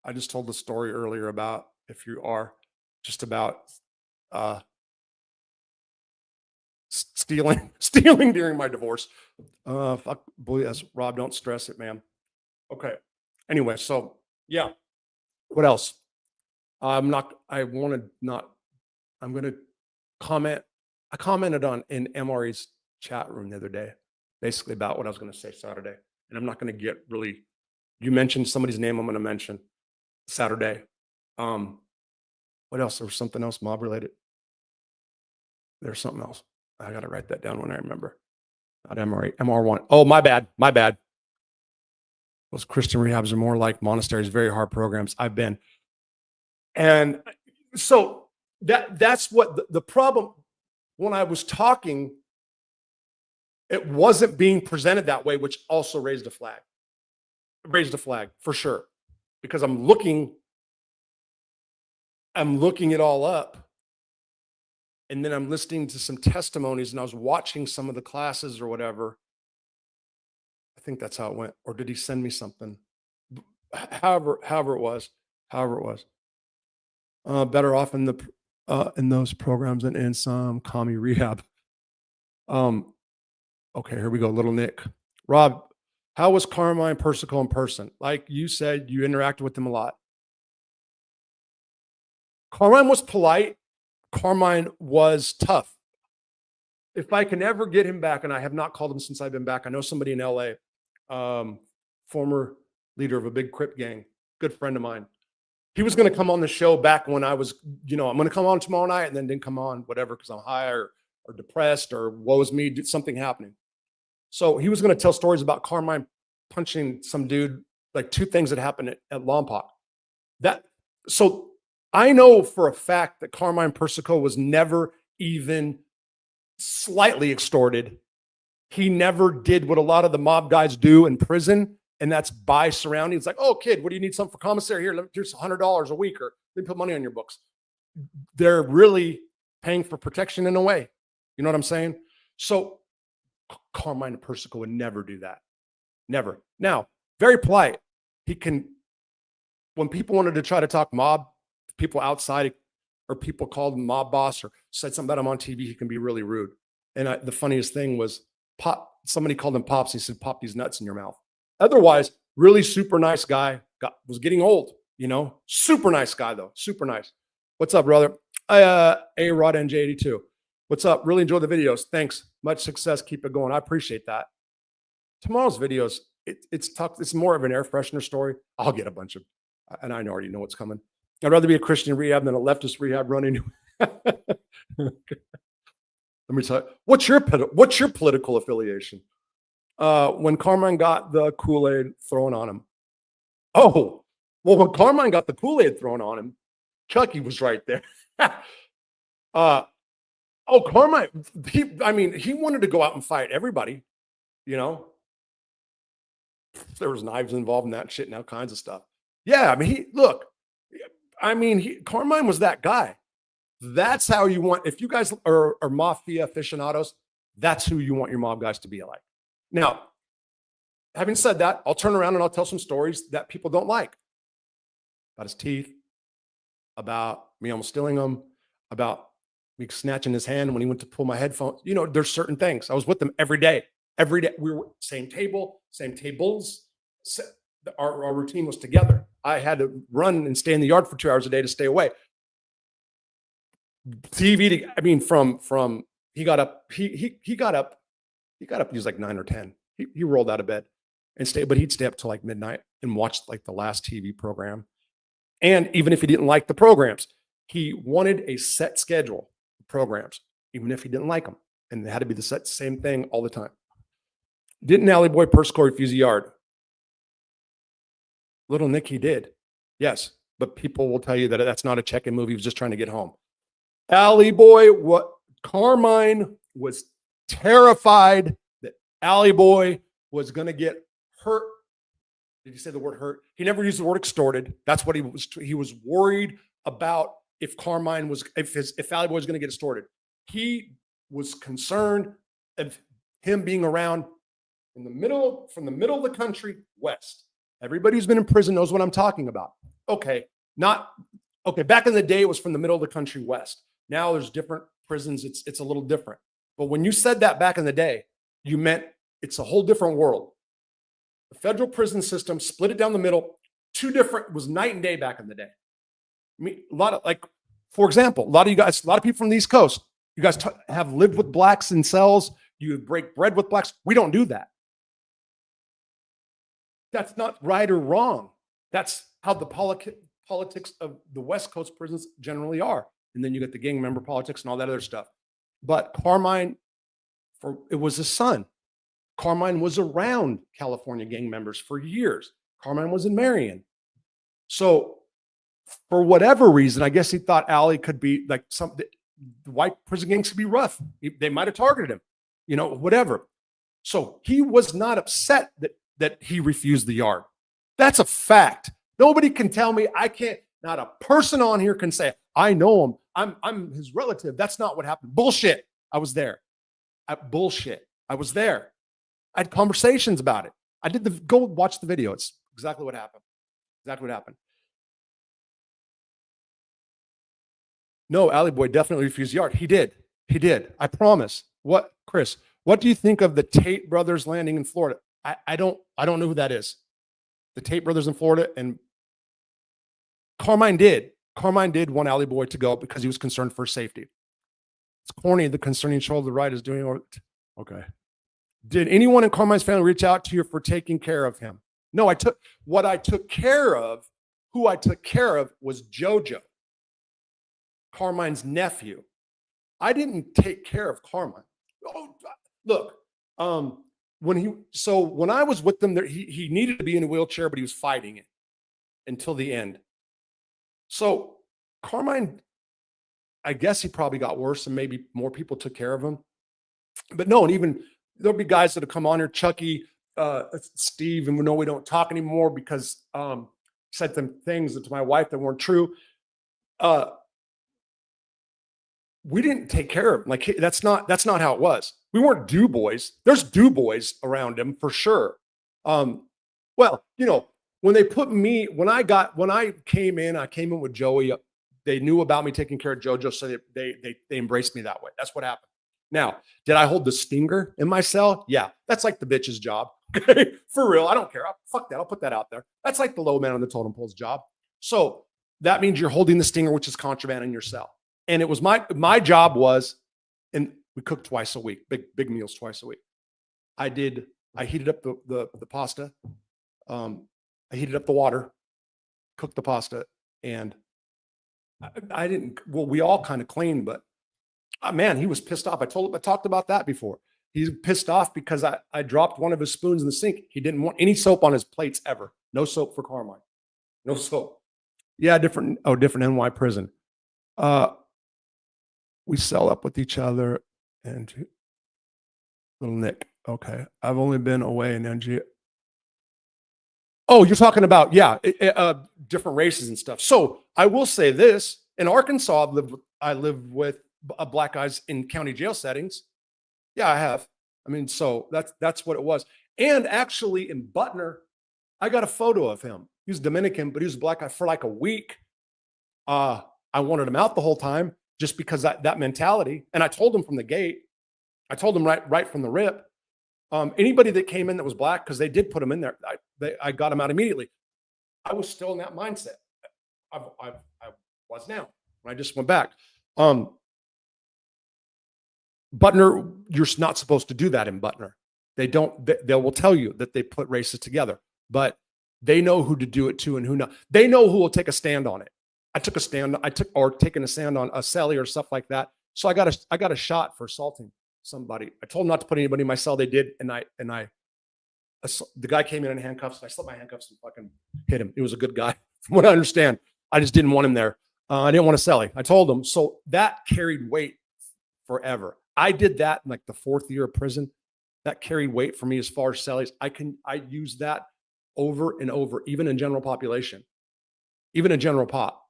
I just told the story earlier about, if you are, just about stealing during my divorce. Fuck, boy, yes, Rob, don't stress it, man. Okay. Anyway, so yeah. What else? I'm going to comment. I commented in MRE's chat room the other day, basically about what I was going to say Saturday. And I'm not going to get really, you mentioned somebody's name I'm going to mention Saturday. What else? There was something else mob related. There's something else. I got to write that down when I remember. Not MRE, MR1. Oh, my bad. Those Christian rehabs are more like monasteries, very hard programs. I've been. And so that's what the problem, when I was talking, it wasn't being presented that way, which also raised a flag. For sure. Because I'm looking it all up. And then I'm listening to some testimonies, and I was watching some of the classes or whatever. I think that's how it went. Or did he send me something? However it was. Better off in those programs than in some commie rehab. Okay, here we go. Little Nick. Rob, how was Carmine Persico in person? Like you said, you interacted with him a lot. Carmine was polite. Carmine was tough. If I can ever get him back, and I have not called him since I've been back. I know somebody in LA, former leader of a big Crip gang, good friend of mine. He was going to come on the show back when I was, I'm going to come on tomorrow night, and then didn't come on, whatever, because I'm high or depressed or woes me, something happening. So he was going to tell stories about Carmine punching some dude, like 2 things that happened at Lompoc. So I know for a fact that Carmine Persico was never even slightly extorted. He never did what a lot of the mob guys do in prison, and that's buy surroundings. Like, oh, kid, what do you need? Something for commissary? Here's $100 a week, or they put money on your books. They're really paying for protection in a way. You know what I'm saying? So Carmine Persico would never do that. Never. Now, very polite. When people wanted to try to talk mob, people outside, or people called him mob boss or said something about him on TV, he can be really rude. And the funniest thing was somebody called him Pops. He said, "Pop these nuts in your mouth." Otherwise, really super nice guy. Was getting old, super nice guy though. Super nice. What's up, brother? A-Rod NJ82. What's up? Really enjoy the videos. Thanks. Much success. Keep it going. I appreciate that. Tomorrow's videos, it's tough. It's more of an air freshener story. I'll get a bunch of, and I already know what's coming. I'd rather be a Christian rehab than a leftist rehab running. Let me tell you, what's your political affiliation? When Carmine got the Kool-Aid thrown on him. Oh, well, when Carmine got the Kool-Aid thrown on him, Chucky was right there. Carmine, he wanted to go out and fight everybody, There was knives involved in that shit and all kinds of stuff. Yeah, Carmine was that guy. That's how you want, if you guys are mafia aficionados, that's who you want your mob guys to be like. Now, having said that, I'll turn around and I'll tell some stories that people don't like. About his teeth, about me almost stealing them, about me snatching his hand when he went to pull my headphones. There's certain things. I was with them every day. Every day. We were same table, same tables. Our routine was together. I had to run and stay in the yard for 2 hours a day to stay away. From he got up, he got up, he was like 9 or 10. He rolled out of bed and stayed, but he'd stay up till like midnight and watch like the last TV program. And even if he didn't like the programs, he wanted a set schedule of programs, even if he didn't like them. And it had to be the same thing all the time. Didn't Alley Boy Persico refuse a yard? Little Nick, he did. Yes. But people will tell you that that's not a check-in movie. He was just trying to get home. Alley Boy, Carmine was terrified that Alley Boy was going to get hurt. Did you say the word hurt? He never used the word extorted. That's what he was worried about. If Alley Boy was going to get extorted, he was concerned of him being around from the middle of the country west. Everybody who's been in prison knows what I'm talking about. Back in the day, it was from the middle of the country west. Now there's different prisons. It's a little different. But when you said that back in the day, you meant it's a whole different world. The federal prison system split it down the middle. Was night and day back in the day. For example, a lot of people from the East Coast, you guys have lived with blacks in cells. You break bread with blacks. We don't do that. That's not right or wrong. That's how the politics of the West Coast prisons generally are. And then you get the gang member politics and all that other stuff. But Carmine, it was his son. Carmine was around California gang members for years. Carmine was in Marion. So for whatever reason, I guess he thought Allie could be like the white prison gangs could be rough. They might have targeted him, whatever. So he was not upset that he refused the yard. That's a fact. Nobody can tell me not a person on here can say, I know him. I'm his relative. That's not what happened. Bullshit. I was there. Bullshit. I was there. I had conversations about it. Go watch the video. It's exactly what happened. Exactly what happened. No, Alley Boy definitely refused yard. He did. I promise. Chris, what do you think of the Tate brothers landing in Florida? I don't know who that is. The Tate brothers in Florida, and Carmine did want Alley Boy to go because he was concerned for safety. It's corny. The concerning shoulder right is doing okay. Did anyone in Carmine's family reach out to you for taking care of him? No, who I took care of was JoJo, Carmine's nephew. I didn't take care of Carmine. Oh, look, when I was with them, he needed to be in a wheelchair, but he was fighting it until the end. So Carmine, I guess he probably got worse and maybe more people took care of him. But no, and even there'll be guys that have come on here, Chucky, Steve, and we know we don't talk anymore because said some things to my wife that weren't true. We didn't take care of him. Like that's not how it was. We weren't do boys. There's do boys around him for sure. Well, when they put me, when I came in with Joey they knew about me taking care of JoJo, so they embraced me that way. That's what happened. Now, did I hold the stinger in my cell? Yeah, that's like the bitch's job. Okay, for real. I don't care. Fuck that. I'll put that out there. That's like the low man on the totem pole's job. So that means you're holding the stinger, which is contraband in your cell. And it was my job was, and we cooked twice a week, big meals twice a week. I heated up the pasta. I heated up the water, cooked the pasta, and I didn't. Well, we all kind of cleaned, but man, he was pissed off. I talked about that before. He's pissed off because I dropped one of his spoons in the sink. He didn't want any soap on his plates ever. No soap for Carmine. No soap. Yeah, different NY prison. We cell up with each other, and little Nick. Okay, I've only been away in NG. Oh, you're talking about, yeah, different races and stuff. So I will say this: in Arkansas, I lived with black guys in county jail settings. Yeah, I have. I mean, so that's what it was. And actually, in Butner, I got a photo of him. He was Dominican, but he was a black guy for like a week. I wanted him out the whole time just because that mentality. And I told him from the gate. I told him right from the rip. Anybody that came in that was black, because they did put him in there, I got him out immediately. I was still in that mindset. I was now. I just went back. Butner, you're not supposed to do that in Butner. They will tell you that they put races together, but they know who to do it to and who not. They know who will take a stand on it. Taking a stand on a celly or stuff like that. So I got a shot for assaulting somebody. I told them not to put anybody in my cell. They did, and the guy came in handcuffs. I slipped my handcuffs and fucking hit him. He was a good guy, from what I understand. I just didn't want him there. I didn't want to celly. I told him. So that carried weight forever. I did that in like the 4th year of prison. That carried weight for me as far as cellies. I use that over and over, even in general population, even in general pop.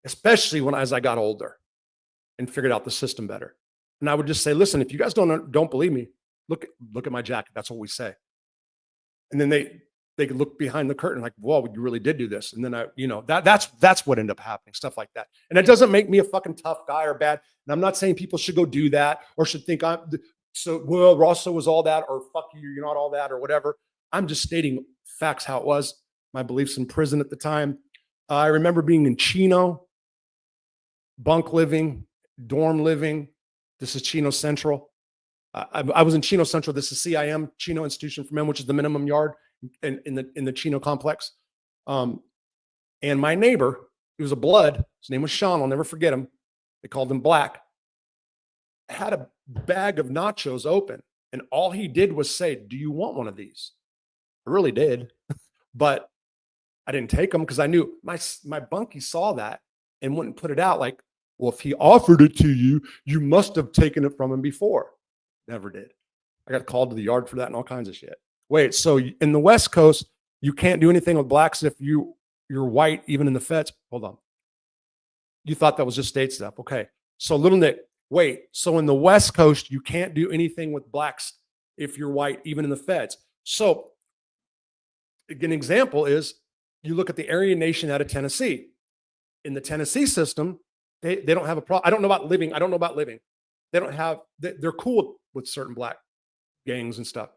Especially as I got older and figured out the system better. And I would just say, listen, if you guys don't believe me, look at my jacket. That's what we say. And then they could look behind the curtain like, whoa, you really did do this. And then that's what ended up happening, stuff like that. And it doesn't make me a fucking tough guy or bad. And I'm not saying people should go do that or should think Rosso was all that, or fuck you, you're not all that, or whatever. I'm just stating facts, how it was, my beliefs in prison at the time. I remember being in Chino, bunk living, dorm living. This is Chino Central. I was in Chino Central. This is CIM, Chino Institution for Men, which is the minimum yard in the Chino complex. And my neighbor, he was a blood. His name was Sean. I'll never forget him. They called him Black. Had a bag of nachos open, and all he did was say, "Do you want one of these?" I really did, but I didn't take them because I knew my bunkie saw that and wouldn't put it out. Like, well, if he offered it to you, you must have taken it from him before. Never did. I got called to the yard for that and all kinds of shit. Wait, so in the West Coast, you can't do anything with blacks if you're white, even in the feds? Hold on. You thought that was just state stuff. Okay. So little Nick, wait. So in the West Coast, you can't do anything with blacks if you're white, even in the feds. So an example is you look at the Aryan Nation out of Tennessee. In the Tennessee system, they don't have a problem. I don't know about living. They're cool with certain black gangs and stuff.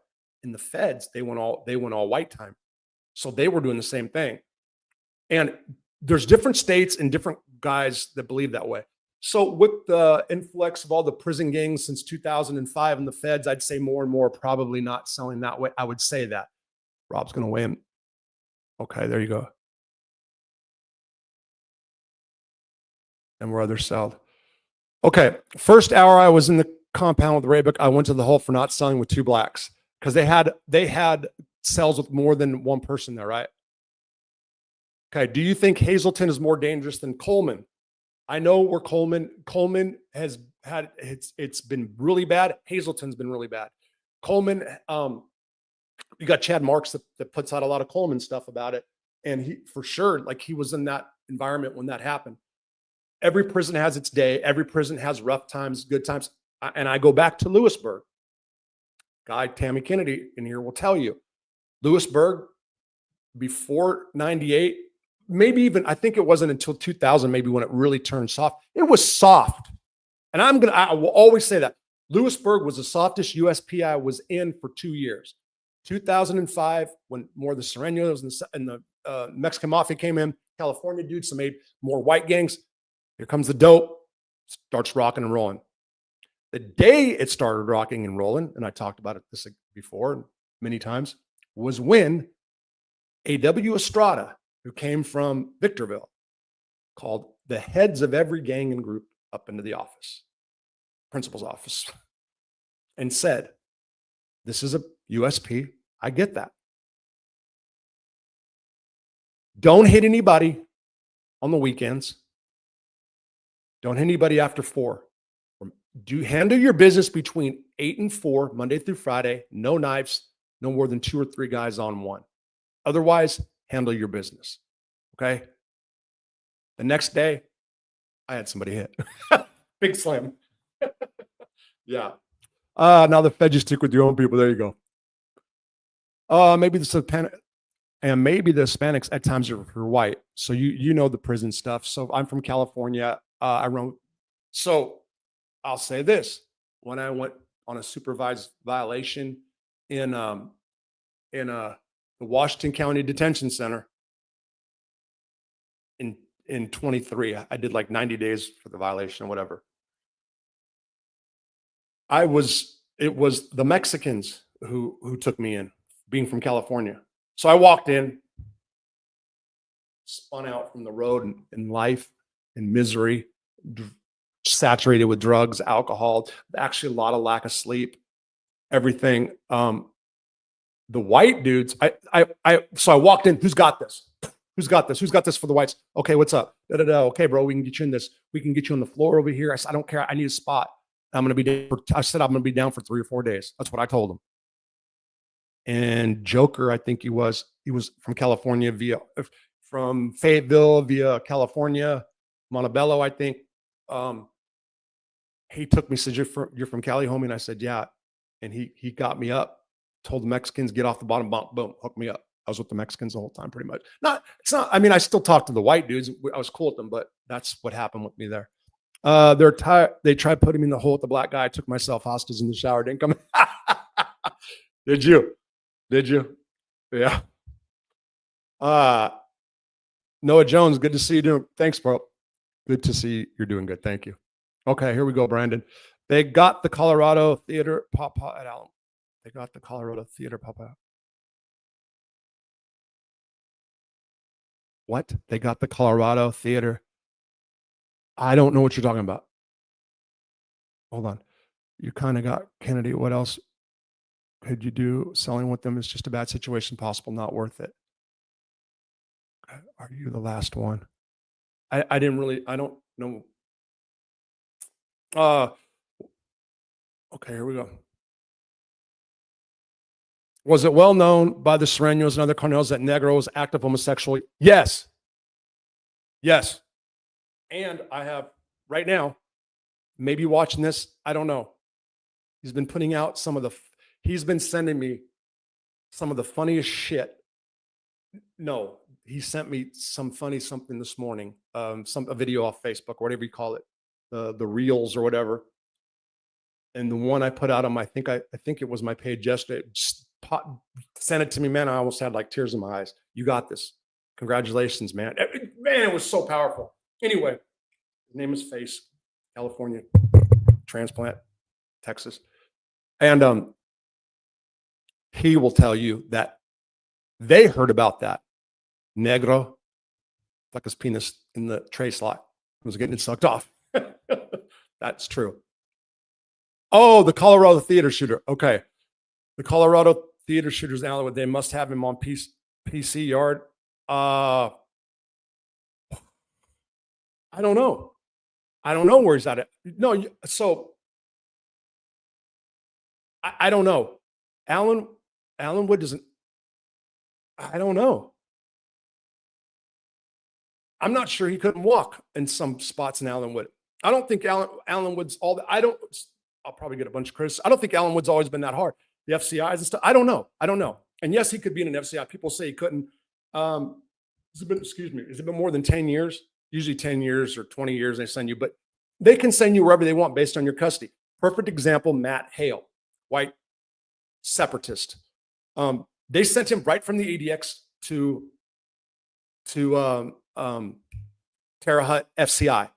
In the feds, they went all white time. So they were doing the same thing. And there's different states and different guys that believe that way. So with the influx of all the prison gangs since 2005 in the feds, I'd say more and more probably not selling that way. I would say that. Rob's going to weigh him. Okay, there you go. And where others sold. Okay, first hour I was in the compound with Raybuck, I went to the hole for not selling with 2 blacks because they had cells with more than one person there, right? Okay, do you think Hazleton is more dangerous than Coleman? I know where Coleman has had it's been really bad. Hazleton's been really bad. Coleman, you got Chad Marks that puts out a lot of Coleman stuff about it, and he for sure, like, he was in that environment when that happened. Every prison has its day. Every prison has rough times, good times. And I go back to Lewisburg. Guy Tammy Kennedy in here will tell you, Lewisburg before 98, maybe even, I think it wasn't until 2000, maybe when it really turned soft. It was soft. And I will always say that. Lewisburg was the softest USP I was in for 2 years. 2005, when more of the Serenos and the Mexican Mafia came in, California dudes, so made more white gangs. Here comes the dope, starts rocking and rolling. The day it started rocking and rolling, and I talked about it this before many times, was when A.W. Estrada, who came from Victorville, called the heads of every gang and group up into the office, principal's office, and said, this is a USP. I get that. Don't hit anybody on the weekends. Don't hit anybody after 4. Do handle your business between 8 and 4, Monday through Friday. No knives, no more than 2 or 3 guys on one. Otherwise, handle your business. Okay. The next day, I had somebody hit. Big slam. Yeah. Now the Fed, you stick with your own people. There you go. Maybe the Hispanics at times are white. So you know the prison stuff. So I'm from California. So I'll say this: when I went on a supervised violation in the Washington County Detention Center in 23, I did like 90 days for the violation or whatever. It was the Mexicans who took me in, being from California. So I walked in, spun out from the road in life, in misery, saturated with drugs, alcohol, actually a lot of lack of sleep, everything. The white dudes, so I walked in, who's got this? Who's got this? Who's got this for the whites? Okay, what's up? Okay, bro, we can get you in this. We can get you on the floor over here. I said, I don't care. I need a spot. I'm going to be down I said, I'm going to be down for 3 or 4 days. That's what I told him. And Joker, I think he was from California from Fayetteville via California, Montebello, I think. He took me, said, you're from Cali, homie? And I said, yeah. And he got me up, told the Mexicans, get off the bottom, boom, hooked me up. I was with the Mexicans the whole time, pretty much. I mean, I still talk to the white dudes. I was cool with them, but that's what happened with me there. They tried putting me in the hole with the black guy. I took myself hostage in the shower. Didn't come. Did you? Yeah. Noah Jones, good to see you doing. Thanks, bro. Good to see you're doing good. Thank you. Okay, here we go, Brandon. They got the Colorado Theater Papa at Allen. They got the Colorado Theater Papa. What? They got the Colorado Theater. I don't know what you're talking about. Hold on. You kind of got Kennedy. What else could you do? Selling with them is just a bad situation. Possible, not worth it. Are you the last one? I don't know. Okay, here we go. Was it well known by the Serenos and other carnels that Negro was active homosexually? Yes. Yes. And I have right now, maybe watching this, I don't know. He's been putting out he's been sending me some of the funniest shit. No, he sent me some funny something this morning, a video off Facebook, or whatever you call it, the reels or whatever. And the one I put out on I think it was my page yesterday. Sent it to me, man. I almost had like tears in my eyes. You got this. Congratulations, man. Man, it was so powerful. Anyway, his name is Face, California, transplant, Texas. And he will tell you that they heard about that. Negro, like his penis in the tray slot, was getting it sucked off. That's true. Oh, the Colorado theater shooter. Okay. The Colorado theater shooters, now they must have him on PC yard. I don't know. I don't know where he's at. No, so I don't know. Alan Wood doesn't. I don't know. I'm not sure he couldn't walk in some spots in Alan Wood. I don't think Alan Wood's all that. I'll probably get a bunch of criticism. I don't think Alan Wood's always been that hard. The FCIs and stuff. I don't know. And yes, he could be in an FCI. People say he couldn't. has it been more than 10 years? Usually 10 years or 20 years they send you, but they can send you wherever they want based on your custody. Perfect example, Matt Hale, white separatist. They sent him right from the ADX to Terre Haute FCI.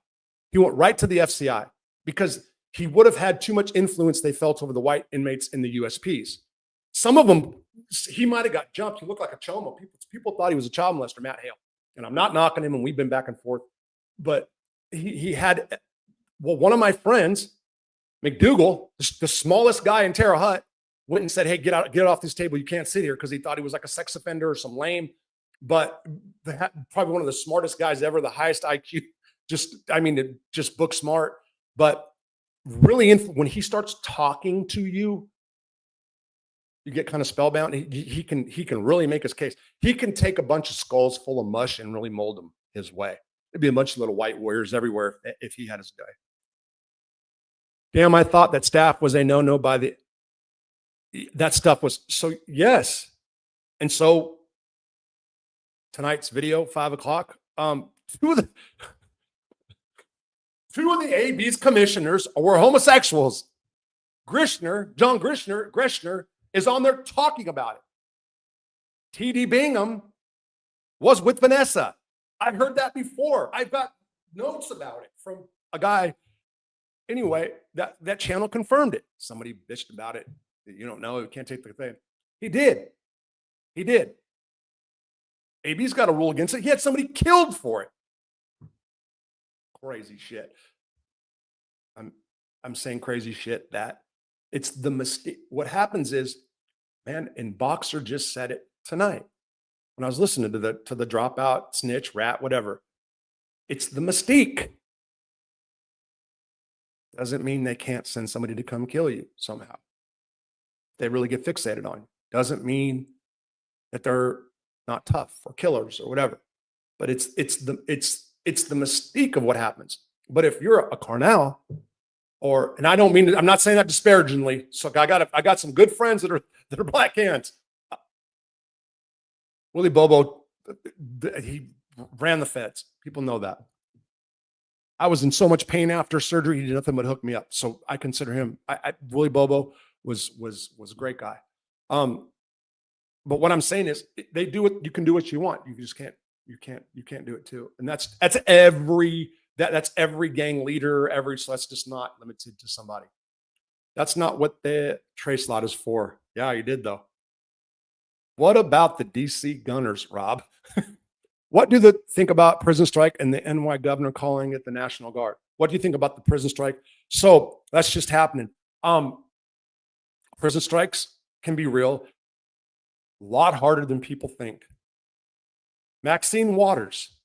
He went right to the FCI because he would have had too much influence, they felt, over the white inmates in the USPs. Some of them, he might have got jumped. He looked like a choma. People thought he was a child molester, Matt Hale. And I'm not knocking him, and we've been back and forth. But he had, well, one of my friends, McDougal, the smallest guy in Terre Haute, went and said, hey, get off this table. You can't sit here, because he thought he was like a sex offender or some lame. But probably one of the smartest guys ever, the highest IQ, just book smart. But really, when he starts talking to you, you get kind of spellbound. He can really make his case. He can take a bunch of skulls full of mush and really mold them his way. There'd be a bunch of little white warriors everywhere if he had his day. Damn, I thought that staff was a no-no by the, that stuff was, so yes. And so tonight's video, 5 o'clock, two of the AB's commissioners were homosexuals. John Grishner is on there talking about it. T.D. Bingham was with Vanessa. I've heard that before. I've got notes about it from a guy. Anyway, that channel confirmed it. Somebody bitched about it. You don't know, you can't take the thing. He did. AB's got a rule against it. He had somebody killed for it. Crazy shit. I'm saying crazy shit that it's the mistake. What happens is, man, and Boxer just said it tonight when I was listening to the dropout, snitch, rat, whatever. It's the mystique. Doesn't mean they can't send somebody to come kill you somehow. They really get fixated on you. Doesn't mean that they're not tough or killers or whatever. But it's the mystique of what happens. But if you're a Carnal, and I don't mean to, I'm not saying that disparagingly. So I got some good friends that are black hands. Willie Bobo, he ran the feds. People know that. I was in so much pain after surgery. He did nothing but hook me up. So I consider him. Willie Bobo was a great guy. But what I'm saying is, they do it. You can do what you want. You just can't. You can't do it too. And that's every gang leader. So that's just not limited to somebody. That's not what the trace lot is for. Yeah, you did though. What about the DC gunners, Rob? What do they think about prison strike and the NY governor calling it the National Guard? What do you think about the prison strike? So that's just happening. Prison strikes can be real, a lot harder than people think. Maxine Waters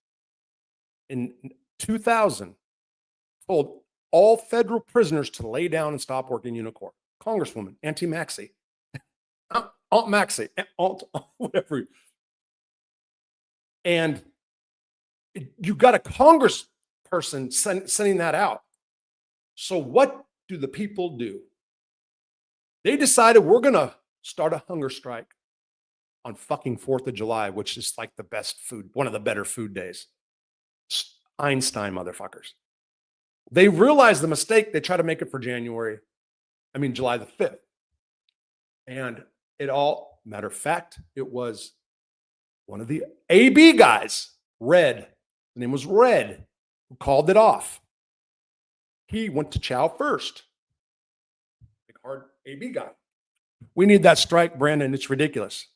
in 2000 told all federal prisoners to lay down and stop working Unicorn. Congresswoman, Auntie Maxie, Aunt Maxie, Aunt whatever. And you got a congressperson sending that out. So what do the people do? They decided, we're going to start a hunger strike on fucking 4th of July, which is like the best food, one of the better food days. Einstein motherfuckers. They realized the mistake. They try to make it for July the 5th. And matter of fact, it was one of the AB guys, Red, the name was Red, who called it off. He went to chow first. Big hard AB guy. We need that strike, Brandon. It's ridiculous.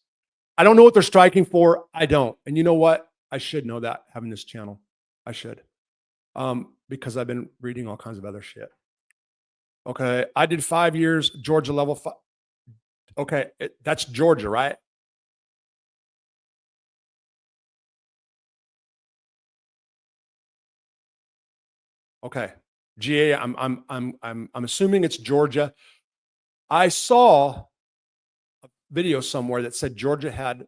I don't know what they're striking for. I don't. And you know what? I should know that, having this channel. I should. Because I've been reading all kinds of other shit. Okay. I did 5 years, Georgia level 5. Okay. That's Georgia, right? Okay. GA, I'm assuming it's Georgia. I saw a video somewhere that said Georgia had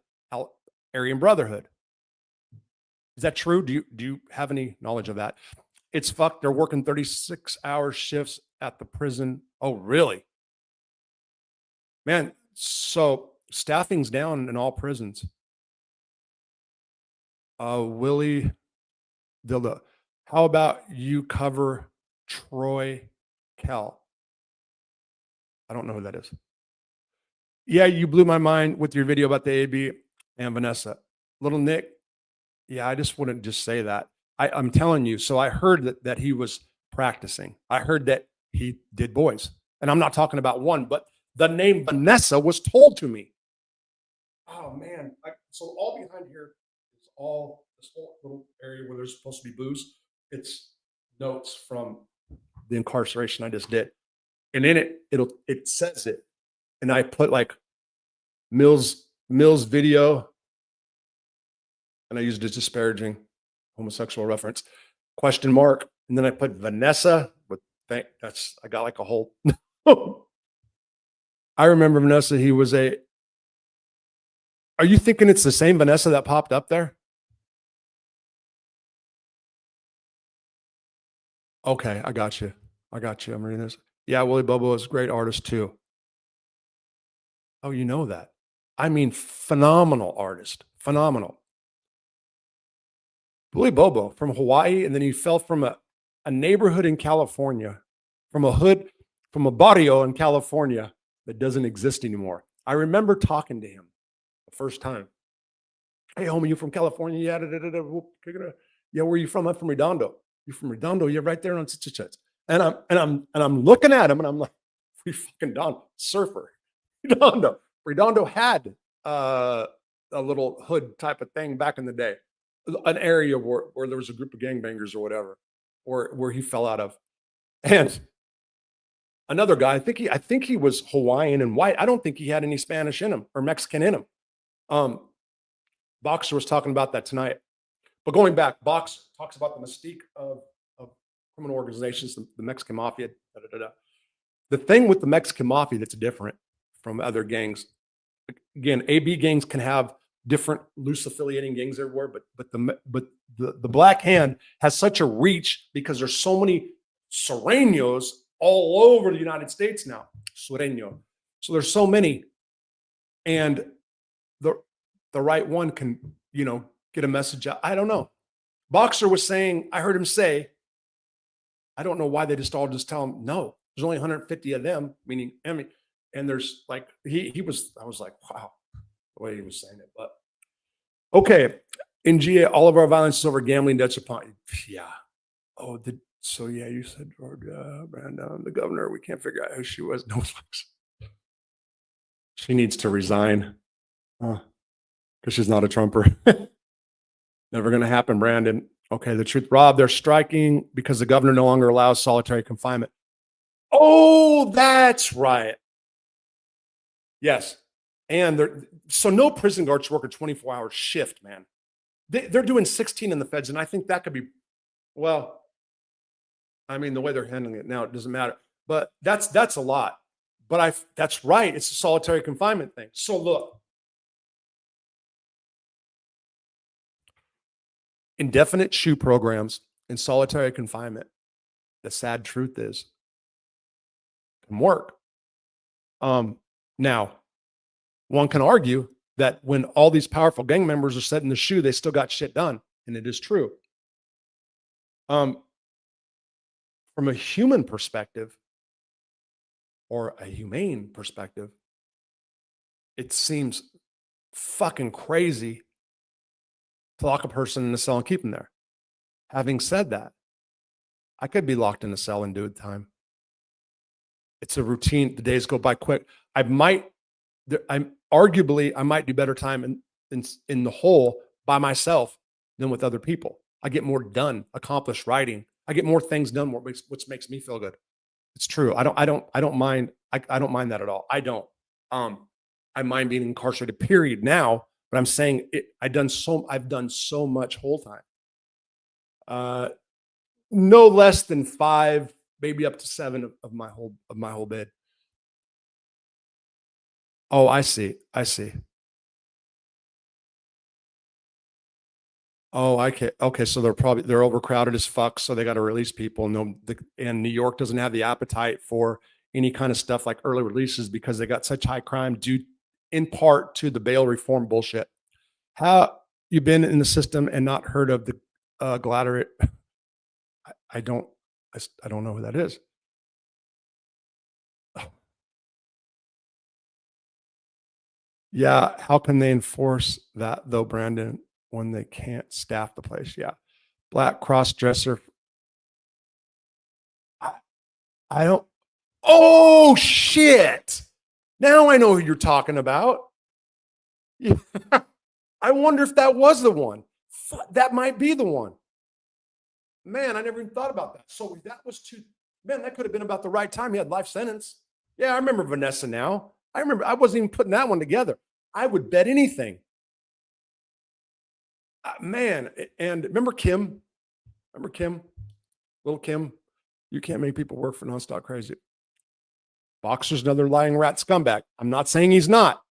Aryan Brotherhood. Is that true? Do you have any knowledge of that? It's fucked. They're working 36-hour shifts at the prison. Oh, really? Man, so staffing's down in all prisons. Willie Dildo. How about you cover Troy Kell? I don't know who that is. Yeah, you blew my mind with your video about the AB and Vanessa. Little Nick, yeah, I just wouldn't just say that. I'm telling you. So I heard that he was practicing. I heard that he did boys. And I'm not talking about one, but the name Vanessa was told to me. Oh man. So all behind here is all this whole little area where there's supposed to be booze. It's notes from the incarceration I just did. And in it says it. And I put like Mills video, and I used a disparaging homosexual reference, question mark, and then I put Vanessa with I got like a whole. I remember Vanessa. He was a. Are you thinking it's the same Vanessa that popped up there? Okay, I got you. I'm reading this. Yeah, Willie Bobo is a great artist too. Oh, you know that. I mean, phenomenal artist. Phenomenal. Willie Bobo from Hawaii, and then he fell from a neighborhood in California, from a barrio in California that doesn't exist anymore. I remember talking to him the first time. Hey, homie, you from California? Yeah, yeah. Where are you from? I'm from Redondo. You from Redondo? You're right there on such. And I'm looking at him, and I'm like, we fucking Don surfer. Redondo had a little hood type of thing back in the day, an area where there was a group of gangbangers or whatever, or where he fell out of. And another guy, I think he was Hawaiian and white. I don't think he had any Spanish in him or Mexican in him. Boxer was talking about that tonight. But going back, Boxer talks about the mystique of criminal organizations, the Mexican mafia. The thing with the Mexican mafia that's different from other gangs, again, AB gangs can have different loose affiliating gangs everywhere, but the Black Hand has such a reach because there's so many Sureños all over the United States now. Sureño. So there's so many, and the right one can, get a message out. I don't know. Boxer was saying, I heard him say, I don't know why they just tell him, no, there's only 150 of them, meaning, and there's like, I was like, wow, the way he was saying it. But okay, in GA, all of our violence is over gambling debts upon, yeah. Oh, so yeah, you said Georgia, Brandon, the governor, we can't figure out who she was. No, she needs to resign because she's not a Trumper. Never going to happen, Brandon. Okay, the truth, Rob, they're striking because the governor no longer allows solitary confinement. Oh, that's right. Yes. And so no prison guards work a 24-hour shift, man. They're doing 16 in the feds, and I think that could be, well, I mean, the way they're handling it now, it doesn't matter. But that's a lot. But that's right. It's a solitary confinement thing. So look, indefinite SHU programs and solitary confinement, the sad truth is, can work. Now, one can argue that when all these powerful gang members are set in the SHU, they still got shit done, and it is true. From a human perspective, or a humane perspective, it seems fucking crazy to lock a person in a cell and keep them there. Having said that, I could be locked in a cell and do time. It's a routine. The days go by quick. I might do better time in the whole by myself than with other people. I get more done, accomplished writing. I get more things done, which makes me feel good. It's true. I don't mind. I don't mind that at all. I don't. I mind being incarcerated, period, now, but I'm saying I've done so much whole time. No less than 5, maybe up to 7 of my whole bid. Oh, I see. Oh, okay. So they're overcrowded as fuck. So they got to release people. And New York doesn't have the appetite for any kind of stuff like early releases because they got such high crime due in part to the bail reform bullshit. you've been in the system and not heard of the Gladder? I don't know who that is. Yeah, how can they enforce that though, Brandon, when they can't staff the place? Yeah. Black cross dresser. I, I don't. Oh shit! Now I know who you're talking about. Yeah. I wonder if that was the one. That might be the one. Man, I never even thought about that. So that was too. Man, that could have been about the right time. He had life sentence. Yeah, I remember Vanessa now. I remember. I wasn't even putting that one together. I would bet anything. Man, and remember Kim? Remember Kim? Little Kim? You can't make people work for nonstop crazy. Boxer's another lying rat scumbag. I'm not saying he's not.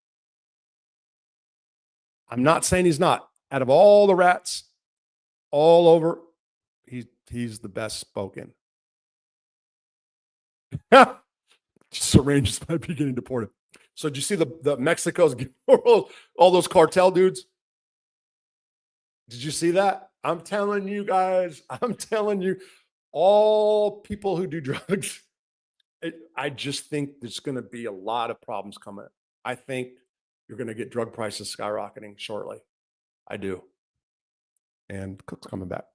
I'm not saying he's not. Out of all the rats all over, he's the best spoken. Syringes might be getting deported. So did you see the Mexico's all those cartel dudes? Did you see that? I'm telling you guys, I'm telling you, all people who do drugs, I just think there's going to be a lot of problems coming. I think you're going to get drug prices skyrocketing shortly. I do. And Cook's coming back.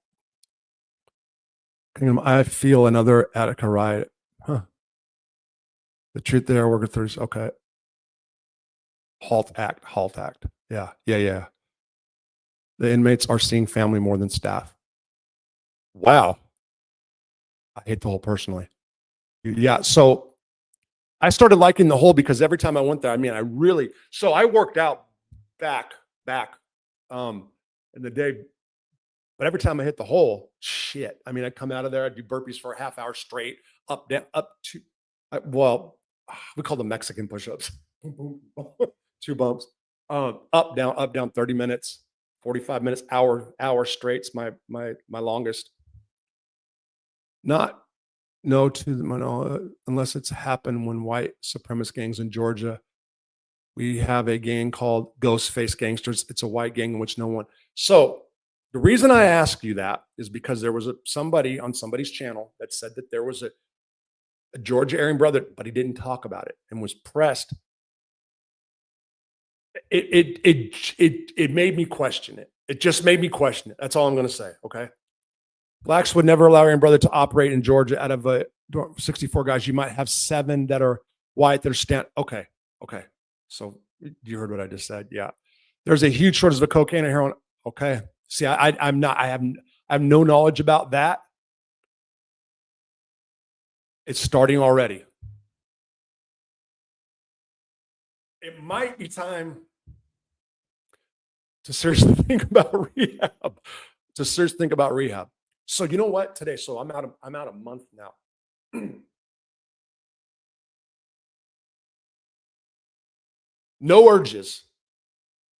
I feel another Attica riot. Huh. The truth there, worker 30. Okay. Halt act. Yeah. The inmates are seeing family more than staff. Wow. I hate the hole personally. Yeah. So I started liking the hole because every time I went there, I worked out back in the day, but every time I hit the hole, shit. I'd come out of there, I'd do burpees for a half hour straight, up, down, we call them Mexican push-ups. 2 bumps, up, down, 30 minutes, 45 minutes, hour straight's my longest. Not no to the unless it's happened when white supremacist gangs in Georgia. We have a gang called Ghostface Gangsters. It's a white gang in which no one. So the reason I ask you that is because there was somebody on somebody's channel that said that there was a Georgia Aryan brother, but he didn't talk about it and was pressed. It made me question it. It just made me question it. That's all I'm going to say. Okay. Blacks would never allow Aryan brother to operate in Georgia. Out of 64 guys, you might have 7 that are white that are Okay. So you heard what I just said. Yeah. There's a huge shortage of cocaine and heroin. Okay. See, I have no knowledge about that. It's starting already. It might be time to seriously think about rehab. So you know what? Today, so I'm out a month now. No urges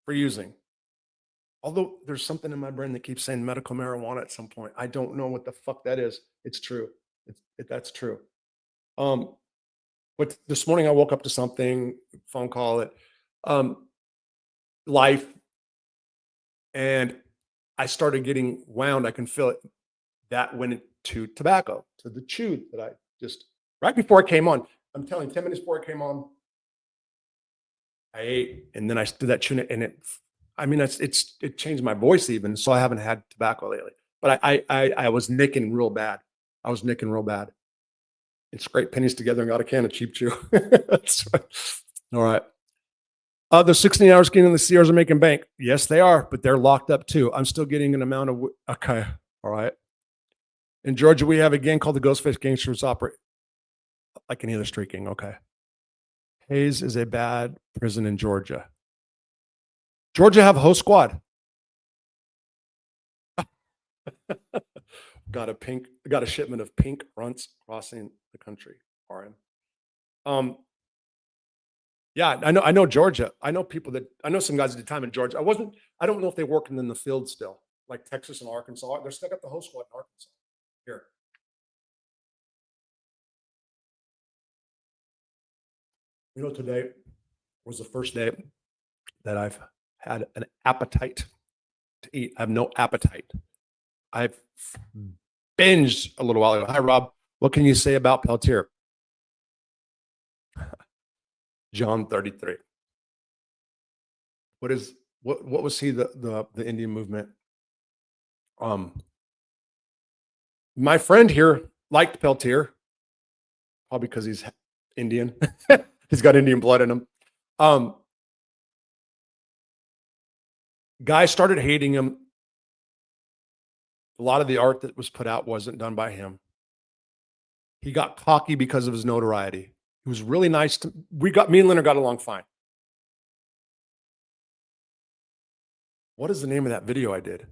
for using. Although there's something in my brain that keeps saying medical marijuana at some point. I don't know what the fuck that is. It's true. That's true. But this morning I woke up to something, phone call, life, and I started getting wound. I can feel it. That went into tobacco, to the chew that I just, right before I came on, I'm telling you, 10 minutes before I came on, I ate, and then I did that chew, and it changed my voice even. So I haven't had tobacco lately, but I was nicking real bad. And scraped pennies together and got a can of cheap chew. That's right. All right. The 16 hours getting in the CRs are making bank. Yes, they are, but they're locked up too. I'm still getting an amount of. Okay. All right. In Georgia, we have a gang called the Ghostface Gangsters operate like any other street gang. Okay. Hayes is a bad prison in Georgia. Georgia have a host squad. Got a shipment of pink runts crossing the country. RM. Yeah, I know Georgia. I know some guys at the time in Georgia. I don't know if they're working in the field still, like Texas and Arkansas. They're stuck at the host squad in Arkansas. Here. Today was the first day that I've had an appetite to eat. I have no appetite. I've binged a little while ago. Hi, Rob. What can you say about Peltier? John 33. What was he, the Indian movement? My friend here liked Peltier, probably because he's Indian. He's got Indian blood in him. Guys started hating him. A lot of the art that was put out wasn't done by him. He got cocky because of his notoriety. He was really nice to me and Leonard got along fine. What is the name of that video I did?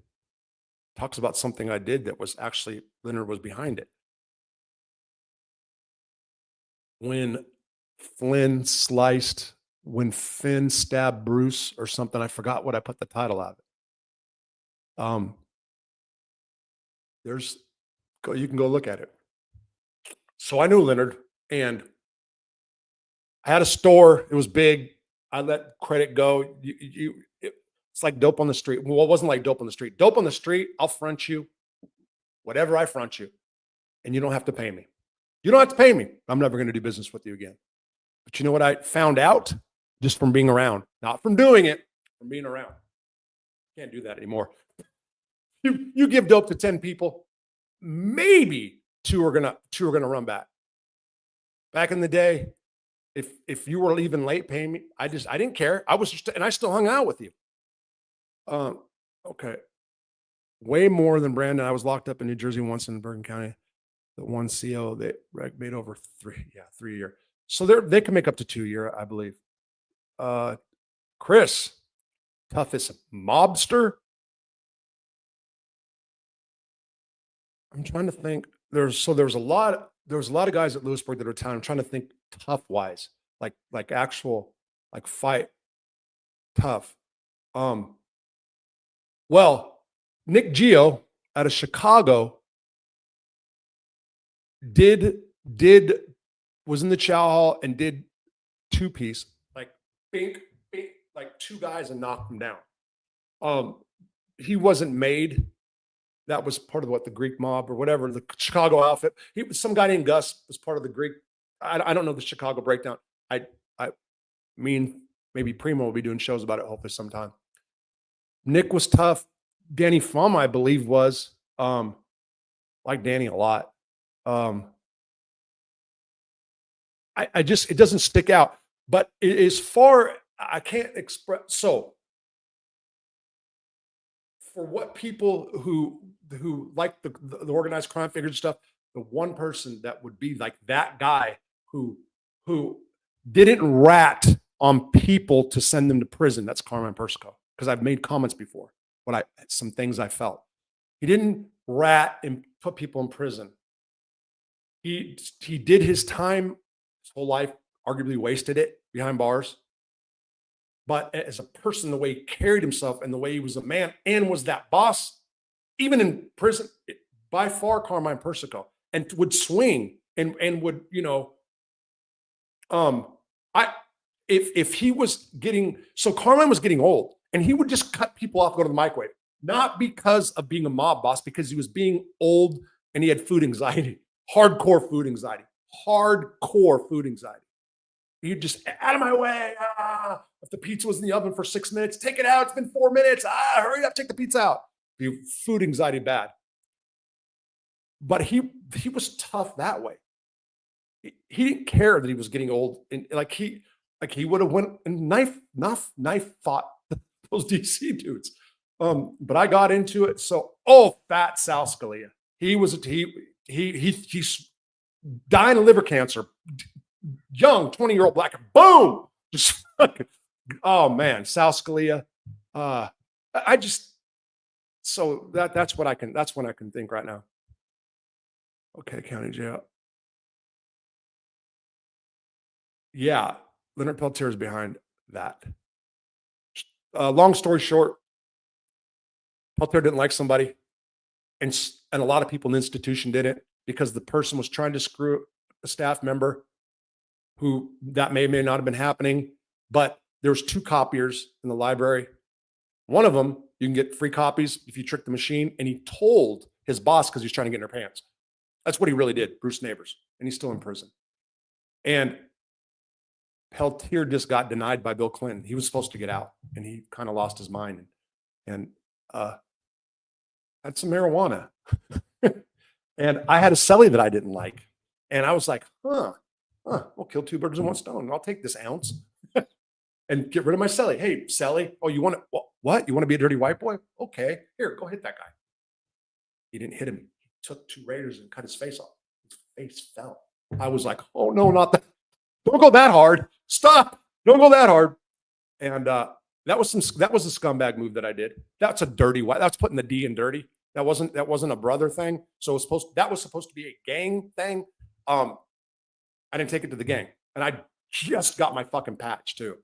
Talks about something I did that was actually Leonard was behind it. When Finn stabbed Bruce or something, I forgot what I put the title of it. You can go look at it. So I knew Leonard, and I had a store. It was big. I let credit go. It's like dope on the street. Well, it wasn't like dope on the street. Dope on the street, I'll front you, whatever I front you, and you don't have to pay me. You don't have to pay me. I'm never going to do business with you again. But you know what I found out just from being around, not from doing it, from being around. Can't do that anymore. You give dope to 10 people, maybe two are gonna run back. Back in the day, if you were leaving late paying me, I didn't care. And I still hung out with you. Okay. Way more than Brandon. I was locked up in New Jersey once in Bergen County. The one CO that made over 3 a year. So they can make up to 2 a year, I believe. Chris, toughest mobster. I'm trying to think. There was a lot of guys at Lewisburg that are Italian. I'm trying to think tough wise, like actual fight tough. Well, Nick Gio out of Chicago was in the chow hall and did 2-piece, like bink, like 2 guys and knocked them down. He wasn't made. That was part of the Greek mob or whatever, the Chicago outfit. He was some guy named Gus was part of the Greek. I don't know the Chicago breakdown. I mean, maybe Primo will be doing shows about it hopefully sometime. Nick was tough. Danny Fum, I believe, was like Danny a lot. It doesn't stick out, but as far I can't express. So for what people who like the organized crime figures and stuff, the one person that would be like that guy who didn't rat on people to send them to prison, that's Carmine Persico. Because I've made comments before, some things I felt. He didn't rat and put people in prison. He did his time, his whole life, arguably wasted it behind bars. But as a person, the way he carried himself and the way he was a man and was that boss, even in prison, by far Carmine Persico, and would swing and would, if he was getting, so Carmine was getting old and he would just cut people off, go to the microwave, not because of being a mob boss, because he was being old and he had food anxiety, hardcore food anxiety. He'd just, out of my way. If the pizza was in the oven for 6 minutes, take it out. It's been 4 minutes. Hurry up, take the pizza out. Food anxiety bad. But he was tough that way. He didn't care that he was getting old. And he would have went and knife fought those DC dudes. But I got into it. So, fat Sal Scalia. He's dying of liver cancer. Young 20-year-old black, boom, just fucking, oh man, Sal Scalia. So that's what I can think right now. Okay, county jail. Yeah, Leonard Peltier is behind that. Long story short, Peltier didn't like somebody, and a lot of people in the institution didn't, because the person was trying to screw a staff member who that may or may not have been happening, but there was 2 copiers in the library. One of them You can get free copies if you trick the machine. And he told his boss because he's trying to get in her pants. That's what he really did, Bruce Neighbors. And he's still in prison. And Peltier just got denied by Bill Clinton. He was supposed to get out, and he kind of lost his mind and had some marijuana. And I had a cellie that I didn't like. And I was like, we'll kill two birds with one stone. I'll take this ounce and get rid of my cellie. Hey, cellie. Oh, you want to, what? You want to be a dirty white boy? Okay, here, go hit that guy. He didn't hit him. He took two razors and cut his face off. His face fell. I was like, oh no, not that. Don't go that hard. Stop. Don't go that hard. And that was a scumbag move that I did. That's a dirty white. That's putting the D in dirty. That wasn't a brother thing. So that was supposed to be a gang thing. I didn't take it to the gang, and I just got my fucking patch too.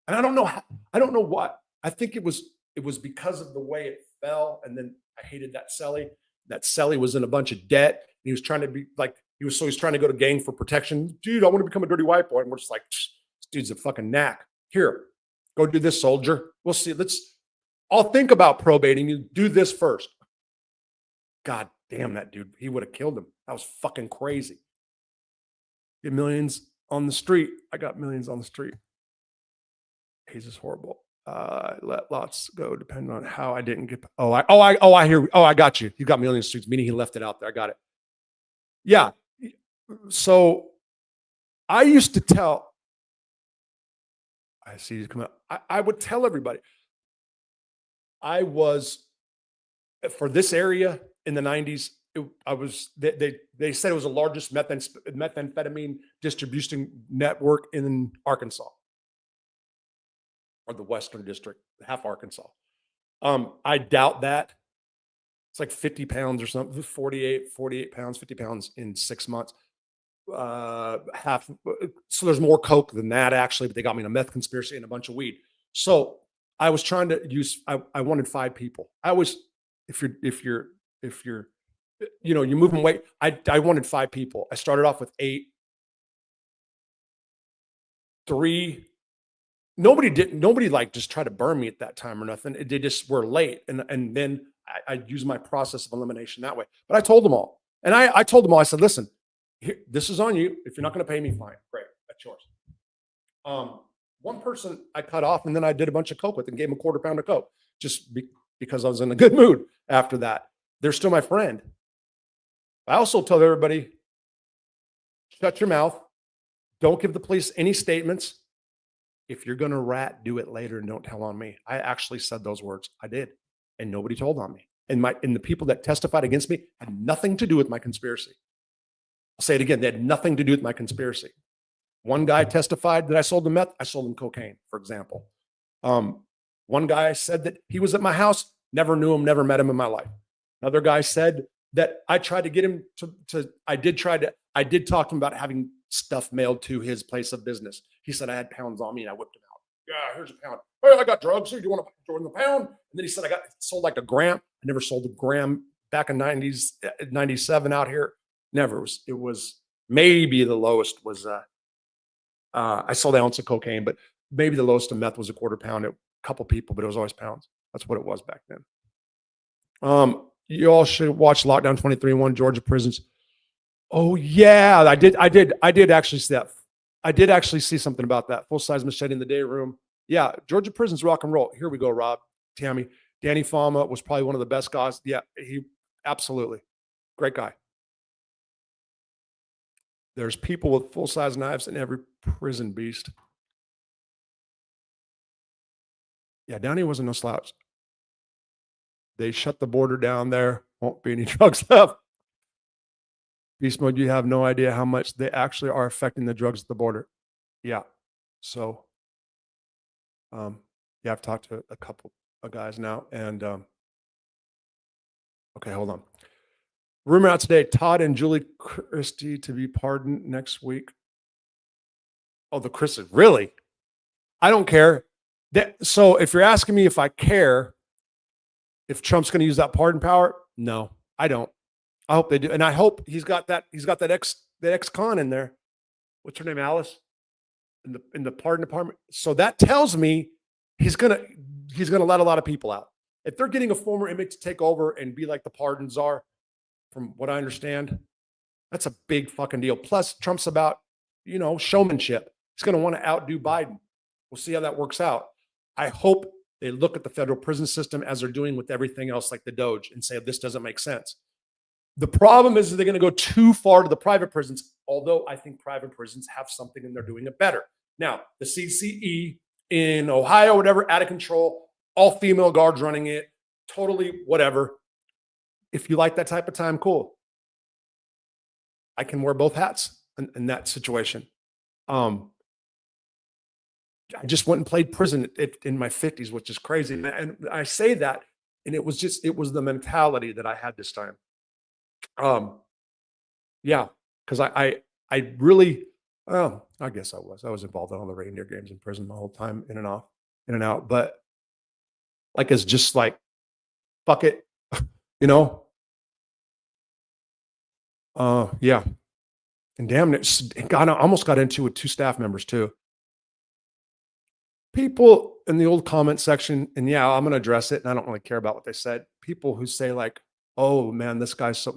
And I don't know what. I think it was because of the way it fell, and then I hated that cellie. That cellie was in a bunch of debt. He was trying to be like he's trying to go to gang for protection. Dude, I want to become a dirty white boy, and we're just like, this dude's a fucking knack. Here, go do this, soldier. We'll see. I'll think about probating you. Do this first. God damn that dude. He would have killed him. That was fucking crazy. Get millions on the street. I got millions on the street. He's just horrible. Let lots go depending on how I didn't get. I hear. Oh, I got you. You got millions of streets, meaning he left it out there. I got it. Yeah. So I used to tell. I see you come out. I would tell everybody. I was for this area in the 90s. They said it was the largest methamphetamine distribution network in Arkansas, or the Western District, half Arkansas. I doubt that. It's like 50 pounds or something, 48 pounds, 50 pounds in 6 months. Half. So there's more coke than that actually, but they got me in a meth conspiracy and a bunch of weed. So I was trying to use. I wanted 5 people. I was, if you're you're moving weight. I wanted 5 people. I started off with 8, 3. Nobody like just tried to burn me at that time or nothing. They just were late. And then I used my process of elimination that way. But I told them all. And I told them all, I said, listen, this is on you. If you're not going to pay me, fine. Great. That's yours. One person I cut off, and then I did a bunch of coke with and gave him a quarter pound of coke just because I was in a good mood after that. They're still my friend. I also tell everybody, shut your mouth. Don't give the police any statements. If you're going to rat, do it later and don't tell on me. I actually said those words. I did. And nobody told on me. And the people that testified against me had nothing to do with my conspiracy. I'll say it again. They had nothing to do with my conspiracy. One guy testified that I sold him meth. I sold him cocaine, for example. One guy said that he was at my house. Never knew him, never met him in my life. Another guy said that I tried to get him I did talk to him about having stuff mailed to his place of business. He said I had pounds on me and I whipped him out. Yeah, here's a pound. Hey, I got drugs. Here, do you want to join the pound? And then he said I got sold like a gram. I never sold a gram back in 97 out here. Never. It was maybe the lowest was I sold an ounce of cocaine, but maybe the lowest of meth was a quarter pound. A couple people, but it was always pounds. That's what it was back then. You all should watch Lockdown 23-1 Georgia prisons. Oh yeah, I did actually see that. I did actually see something about that. Full-size machete in the day room. Yeah, Georgia prisons rock and roll. Here we go, Rob, Tammy. Danny Fama was probably one of the best guys. Yeah, he absolutely great guy. There's people with full-size knives in every prison, beast. Yeah, Downey wasn't no slouch. They shut the border down there. Won't be any drugs left. Beast mode, you have no idea how much they actually are affecting the drugs at the border. Yeah. So, yeah, I've talked to a couple of guys now. And, okay, hold on. Rumor out today, Todd and Julie Christie to be pardoned next week. Oh, the Christie, really? I don't care. So if you're asking me if I care, if Trump's going to use that pardon power, no, I don't. I hope they do, and I hope he's got that ex-con in there. What's her name, Alice, in the pardon department. So that tells me he's gonna let a lot of people out, if they're getting a former inmate to take over and be like the pardon czar, from what I understand, that's a big fucking deal. Plus, Trump's about, showmanship. He's going to want to outdo Biden. We'll see how that works out. I hope they look at the federal prison system as they're doing with everything else, like the Doge, and say, this doesn't make sense. The problem is that they're going to go too far to the private prisons, although I think private prisons have something and they're doing it better. Now, the CCE in Ohio, whatever, out of control, all female guards running it, totally whatever. If you like that type of time, cool. I can wear both hats in that situation. I just went and played prison in my 50s, which is crazy. And I say that, and it was the mentality that I had this time. Yeah, because I really, I guess I was involved in all the reindeer games in prison the whole time, in and out. But like, it's just like, fuck it, yeah. And damn it, I almost got into with 2 staff members too. People in the old comment section, and yeah, I'm going to address it, and I don't really care about what they said. People who say like, oh man, this guy's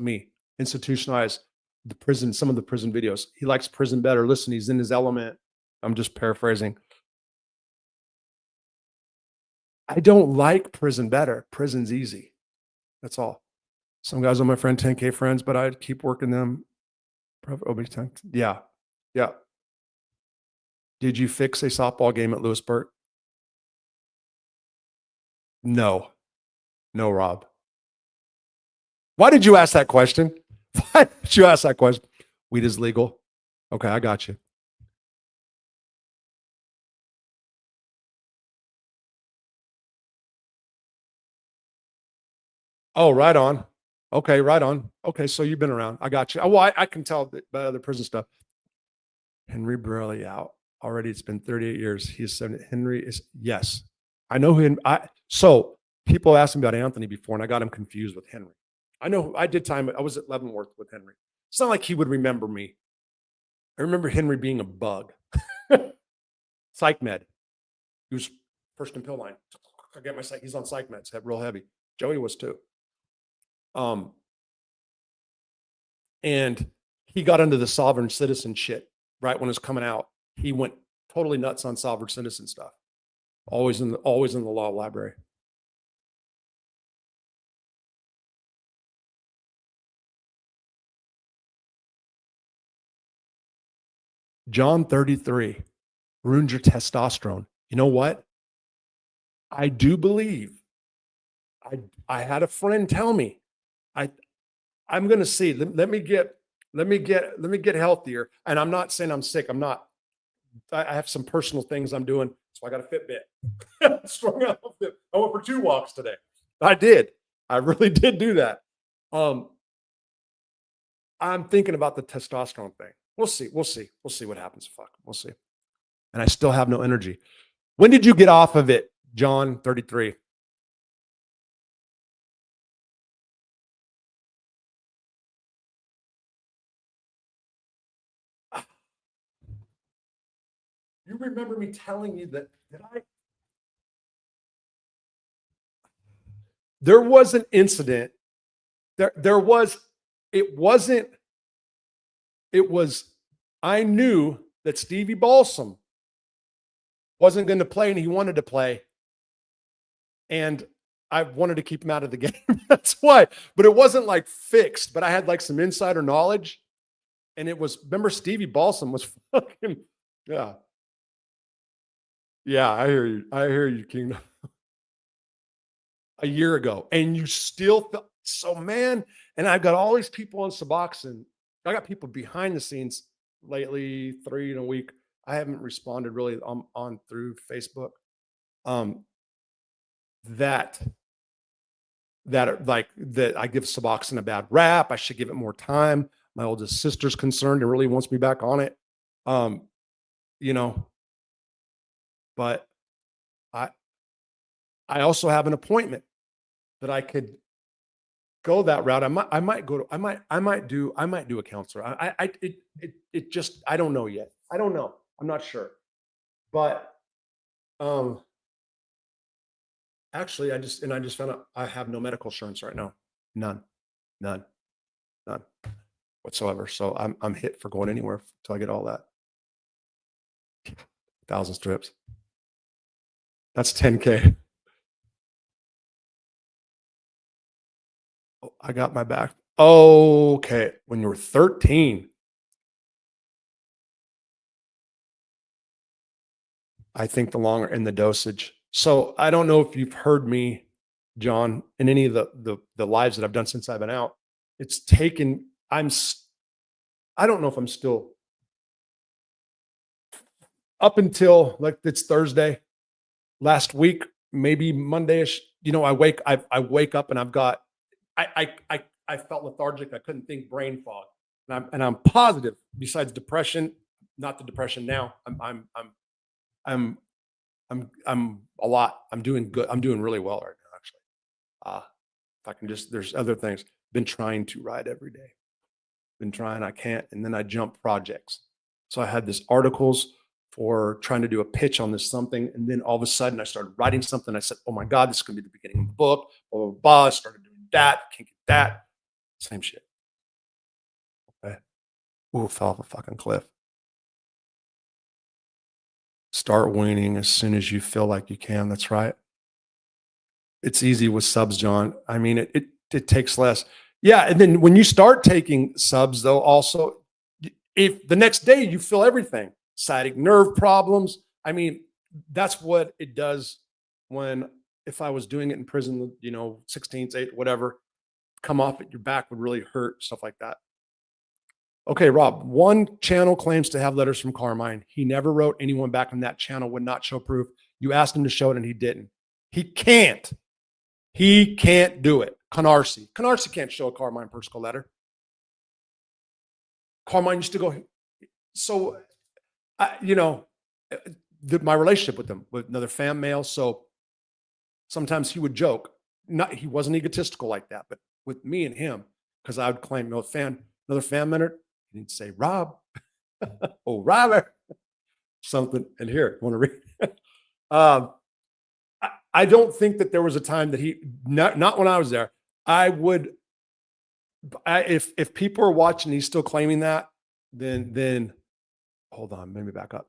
institutionalized the prison, some of the prison videos. He likes prison better. Listen, he's in his element. I'm just paraphrasing. I don't like prison better. Prison's easy. That's all. Some guys are my friend 10K friends, but I'd keep working them. Yeah. Yeah. Did you fix a softball game at Lewisburg? No, Rob. Why did you ask that question? Why did you ask that question? Weed is legal. Okay, I got you. Oh, right on. Okay, right on. Okay, so you've been around. I got you. Oh, well, I can tell by the prison stuff. Henry Burley out already. It's been 38 years. He's 70. Henry is, yes. I know him. So people asked me about Anthony before, and I got him confused with Henry. I know I did time. I was at Leavenworth with Henry. It's not like he would remember me. I remember Henry being a bug. Psych med. He was first in pill line. I get my psych. He's on psych meds, real heavy. Joey was too. And he got into the sovereign citizen shit right when it was coming out. He went totally nuts on sovereign citizen stuff. Always in the law library. John 33 ruined your testosterone. You know what? I do believe. I had a friend tell me, I'm going to see. Let me get healthier. And I'm not saying I'm sick. I'm not. I have some personal things I'm doing, so I got a Fitbit. Strung out. I went for 2 walks today. I did. I really did do that. I'm thinking about the testosterone thing. We'll see what happens. Fuck, we'll see. And I still have no energy. When did you get off of it, John 33? You remember me telling you that? There was an incident. I knew that Stevie Balsam wasn't going to play, and he wanted to play. And I wanted to keep him out of the game. That's why. But it wasn't like fixed, but I had like some insider knowledge. And it was, remember, Stevie Balsam was fucking, yeah. Yeah, I hear you, King. A year ago. And you still felt so, man. And I've got all these people on Suboxone. I got people behind the scenes lately, 3 in a week. I haven't responded really on through Facebook. That I give Suboxone a bad rap. I should give it more time. My oldest sister's concerned and really wants me back on it. But I also have an appointment that I could go that route. I might do a counselor. I don't know yet. I don't know. I'm not sure. But Actually, I just found out I have no medical insurance right now. None, none, none whatsoever. So I'm hit for going anywhere till I get all that. 1,000 strips. That's 10K. Oh, I got my back. Okay. When you were 13, I think the longer and the dosage. So I don't know if you've heard me, John, in any of the lives that I've done since I've been out. It's taken, I don't know if I'm still up until like it's Thursday last week, maybe Monday-ish. I wake up and I've got, I felt lethargic. I couldn't think, brain fog. And I'm positive besides depression, not the depression now. I'm a lot. I'm doing good. I'm doing really well right now, actually. If I can there's other things. Been trying to write every day. Been trying, I can't. And then I jump projects. So I had this articles for trying to do a pitch on this something. And then all of a sudden I started writing something. I said, oh my God, this is going to be the beginning of the book. Blah, blah, blah. I started doing that. Can't get that. Same shit. Okay. Ooh, fell off a fucking cliff. Start weaning as soon as you feel like you can. That's right. It's easy with subs, John. I mean, it takes less. Yeah. And then when you start taking subs, though, also, if the next day you feel everything, sciatic nerve problems, I mean, that's what it does if I was doing it in prison, 16th, 8, whatever, come off it, your back would really hurt, stuff like that. Okay, Rob, one channel claims to have letters from Carmine. He never wrote anyone back on that channel would not show proof. You asked him to show it and he didn't. He can't. He can't do it. Canarsie can't show a Carmine Persico letter. Carmine used to go. So, my relationship with him, with another fan male. So sometimes he would joke. He wasn't egotistical like that, but with me and him, because I would claim another fan member, he'd say, Rob, oh, Robert, something. And here, want to read? I don't think that there was a time that not when I was there. If people are watching, he's still claiming that, then hold on, maybe back up.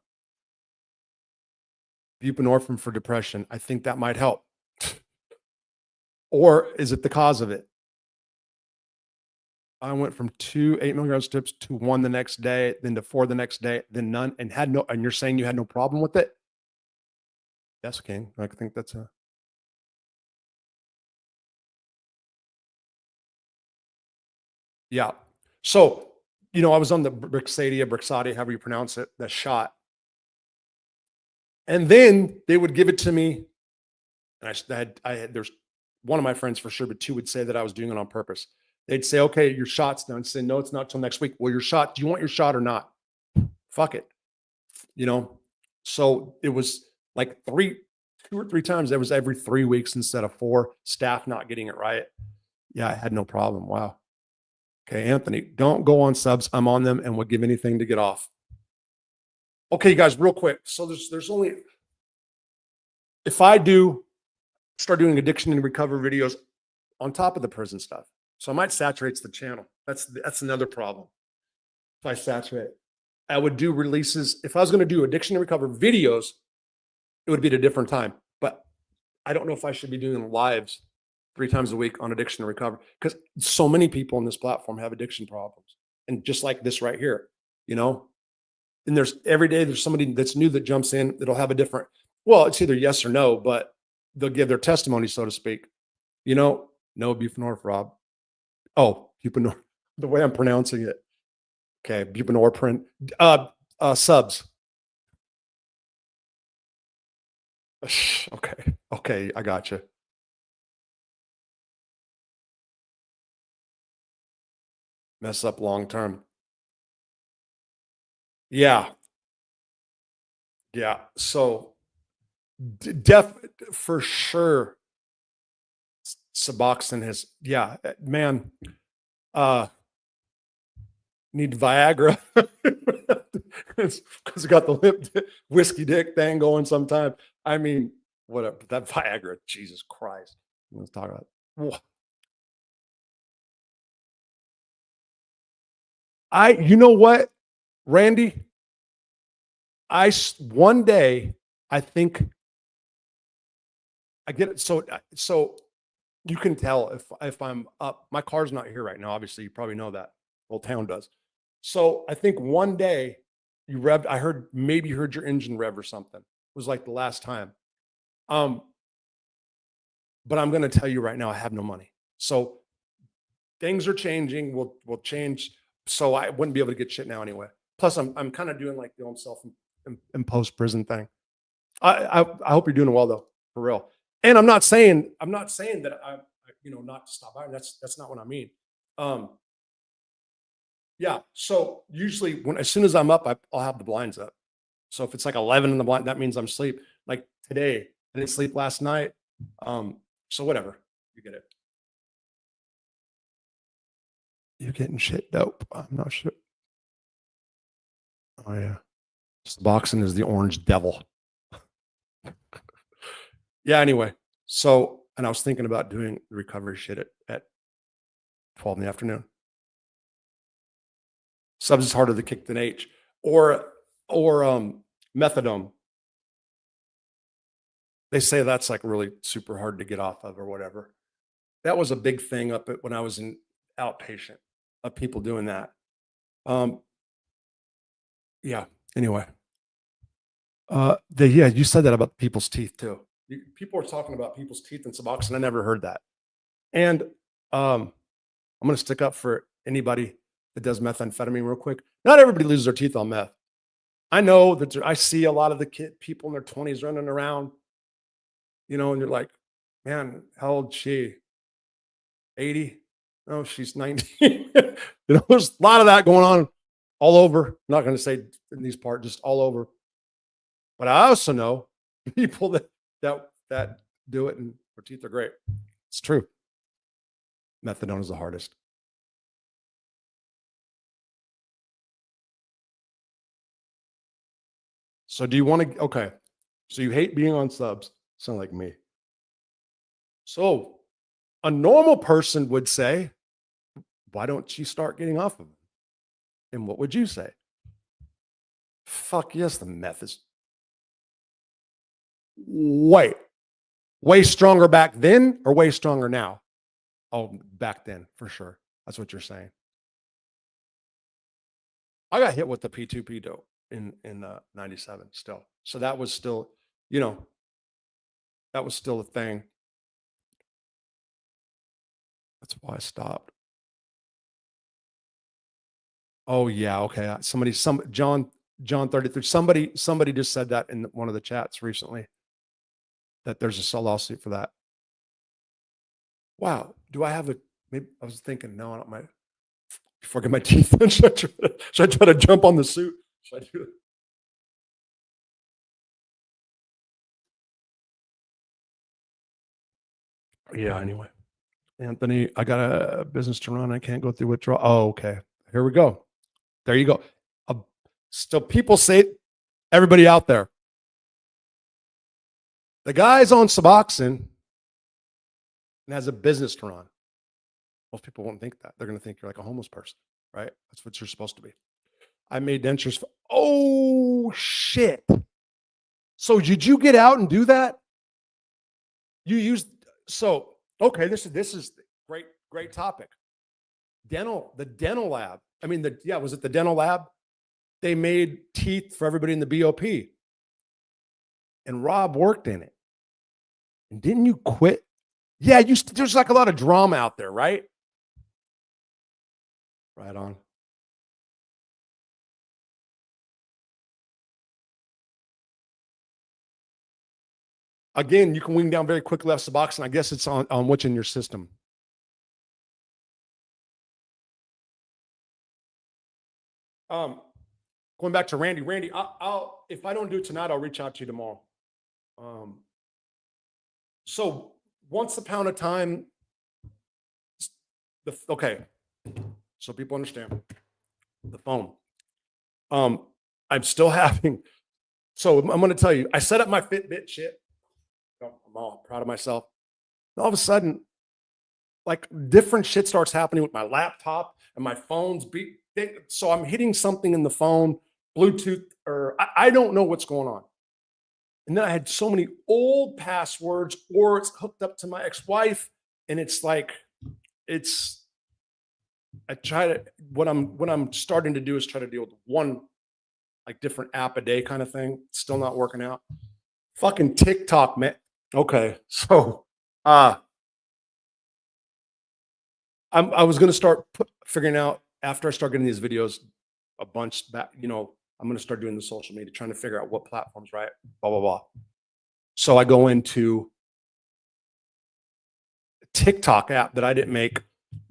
Buprenorphine for depression. I think that might help. Or is it the cause of it? I went from 2 8 mg strips to 1 the next day, then to 4 the next day, then none, and you're saying you had no problem with it? Yes, King. I think that's yeah. So, I was on the Brixadia, however you pronounce it, the shot. And then they would give it to me. And there's one of my friends for sure, but 2 would say that I was doing it on purpose. They'd say, okay, your shot's done. I'd say, no, it's not till next week. Well, your shot, do you want your shot or not? Fuck it. So it was like 2 or 3 times. That was every 3 weeks instead of 4, staff not getting it right. Yeah, I had no problem. Wow. Okay, Anthony, don't go on subs. I'm on them and would give anything to get off. Okay, guys, real quick. So there's only, if I start doing addiction and recovery videos on top of the prison stuff, so I might saturate the channel. That's another problem. If I saturate, I would do releases. If I was going to do addiction and recovery videos, it would be at a different time. But I don't know if I should be doing lives 3 times a week on addiction and recovery, because so many people on this platform have addiction problems. And just like this right here, and every day there's somebody that's new that jumps in that'll have a different, well, it's either yes or no, but they'll give their testimony, so to speak. No buprenorphine, Rob. Oh, buprenorphine, the way I'm pronouncing it. Okay, buprenorphine. Subs. Okay, I got you. Mess up long term. Yeah. So for sure, Suboxone has, man, need Viagra because it got the whiskey dick thing going sometime. I mean, whatever. That Viagra, Jesus Christ. Let's talk about it. You know what, Randy? One day, I think I get it. So you can tell if I'm up. My car's not here right now. Obviously, you probably know that. Well, town does. So I think one day you revved. I heard maybe you heard your engine rev or something. It was like the last time. Um, but I'm going to tell you right now, I have no money. So things are changing. We'll change. So I wouldn't be able to get shit now anyway. Plus, I'm kind of doing like the own self imposed prison thing. I hope you're doing well though, for real. And I'm not saying that not to stop by. That's not what I mean. Um, yeah. So usually as soon as I'm up, I'll have the blinds up. So if it's like 11 in the blind, that means I'm asleep. Like today, I didn't sleep last night. So whatever, you get it. You're getting shit dope. I'm not sure. Oh yeah. Suboxone is the orange devil. Yeah. Anyway, and I was thinking about doing the recovery shit at 12 in the afternoon. Subs is harder to kick than H, or methadone. They say that's like really super hard to get off of or whatever. That was a big thing when I was in outpatient of people doing that. Yeah. Anyway, you said that about people's teeth too. People are talking about people's teeth and Suboxone. I never heard that. And I'm going to stick up for anybody that does methamphetamine real quick. Not everybody loses their teeth on meth. I know that I see a lot of the people in their 20s running around, and you're like, man, how old is she? 80? No, she's 19. There's a lot of that going on all over. I'm not going to say in these parts, just all over. But I also know people that do it and their teeth are great. It's true. Methadone is the hardest. So do you want to, okay. So you hate being on subs. Sound like me. So a normal person would say, why don't you start getting off of them? And what would you say? Fuck yes, the meth is way stronger back then or way stronger now? Oh, back then, for sure. That's what you're saying. I got hit with the P2P dope in 97 still. So that was still, that was still a thing. That's why I stopped. Oh yeah, okay. John 33. Somebody just said that in one of the chats recently, that there's a lawsuit for that. Wow. Do I have maybe I was thinking, no, I don't mind. Before I get my teeth in, should I try to jump on the suit? Should I do it? Yeah, anyway. Anthony, I got a business to run. I can't go through withdrawal. Oh, okay. Here we go. There you go. Still, people say, everybody out there, the guy's on Suboxone and has a business to run. Most people won't think that. They're going to think you're like a homeless person, right? That's what you're supposed to be. I made dentures. Oh, shit. So did you get out and do that? You used, okay, this is great topic. The dental lab. I mean, was it the dental lab? They made teeth for everybody in the BOP. And Rob worked in it. And didn't you quit? Yeah, there's like a lot of drama out there, right? Right on. Again, you can wing down very quickly off Suboxone. I guess it's on what's in your system. Going back to Randy. Randy, I'll if I don't do it tonight, I'll reach out to you tomorrow. So once upon a time, okay. So people understand the phone. I'm still having. So I'm going to tell you, I set up my Fitbit shit. I'm all proud of myself. All of a sudden, like different shit starts happening with my laptop and my phone's so I'm hitting something in the phone, Bluetooth, or I don't know what's going on. And then I had so many old passwords, or it's hooked up to my ex-wife, and it's like, it's I try to what I'm starting to do is try to deal with one like different app a day kind of thing. Still not working out. Fucking TikTok, man. Okay, so I was gonna start figuring out after I start getting these videos a bunch back. I'm gonna start doing the social media, trying to figure out what platforms, right? Blah blah blah. So I go into TikTok app that I didn't make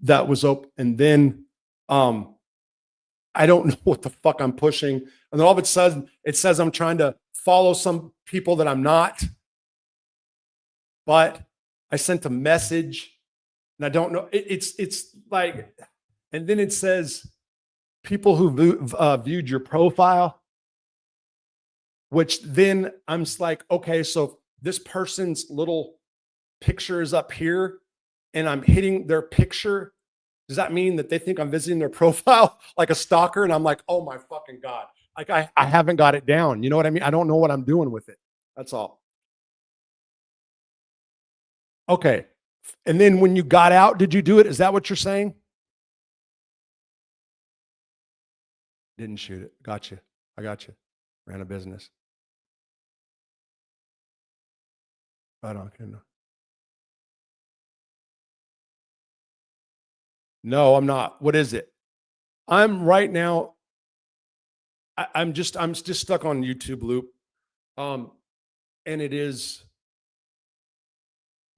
that was open, and then I don't know what the fuck I'm pushing, and then all of it says I'm trying to follow some people that I'm not, but I sent a message and I don't know. It's like, and then it says people who viewed your profile, which then I'm just like, okay, so this person's little picture is up here and I'm hitting their picture. Does that mean that they think I'm visiting their profile like a stalker? And I'm like, oh my fucking God. Like I haven't got it down. You know what I mean? I don't know what I'm doing with it. That's all. Okay. And then when you got out, did you do it? Is that what you're saying? Didn't shoot it. Got you. I got you. Ran a business. Right on. No, I'm not. What is it? I'm right now. I'm just stuck on YouTube loop. And it is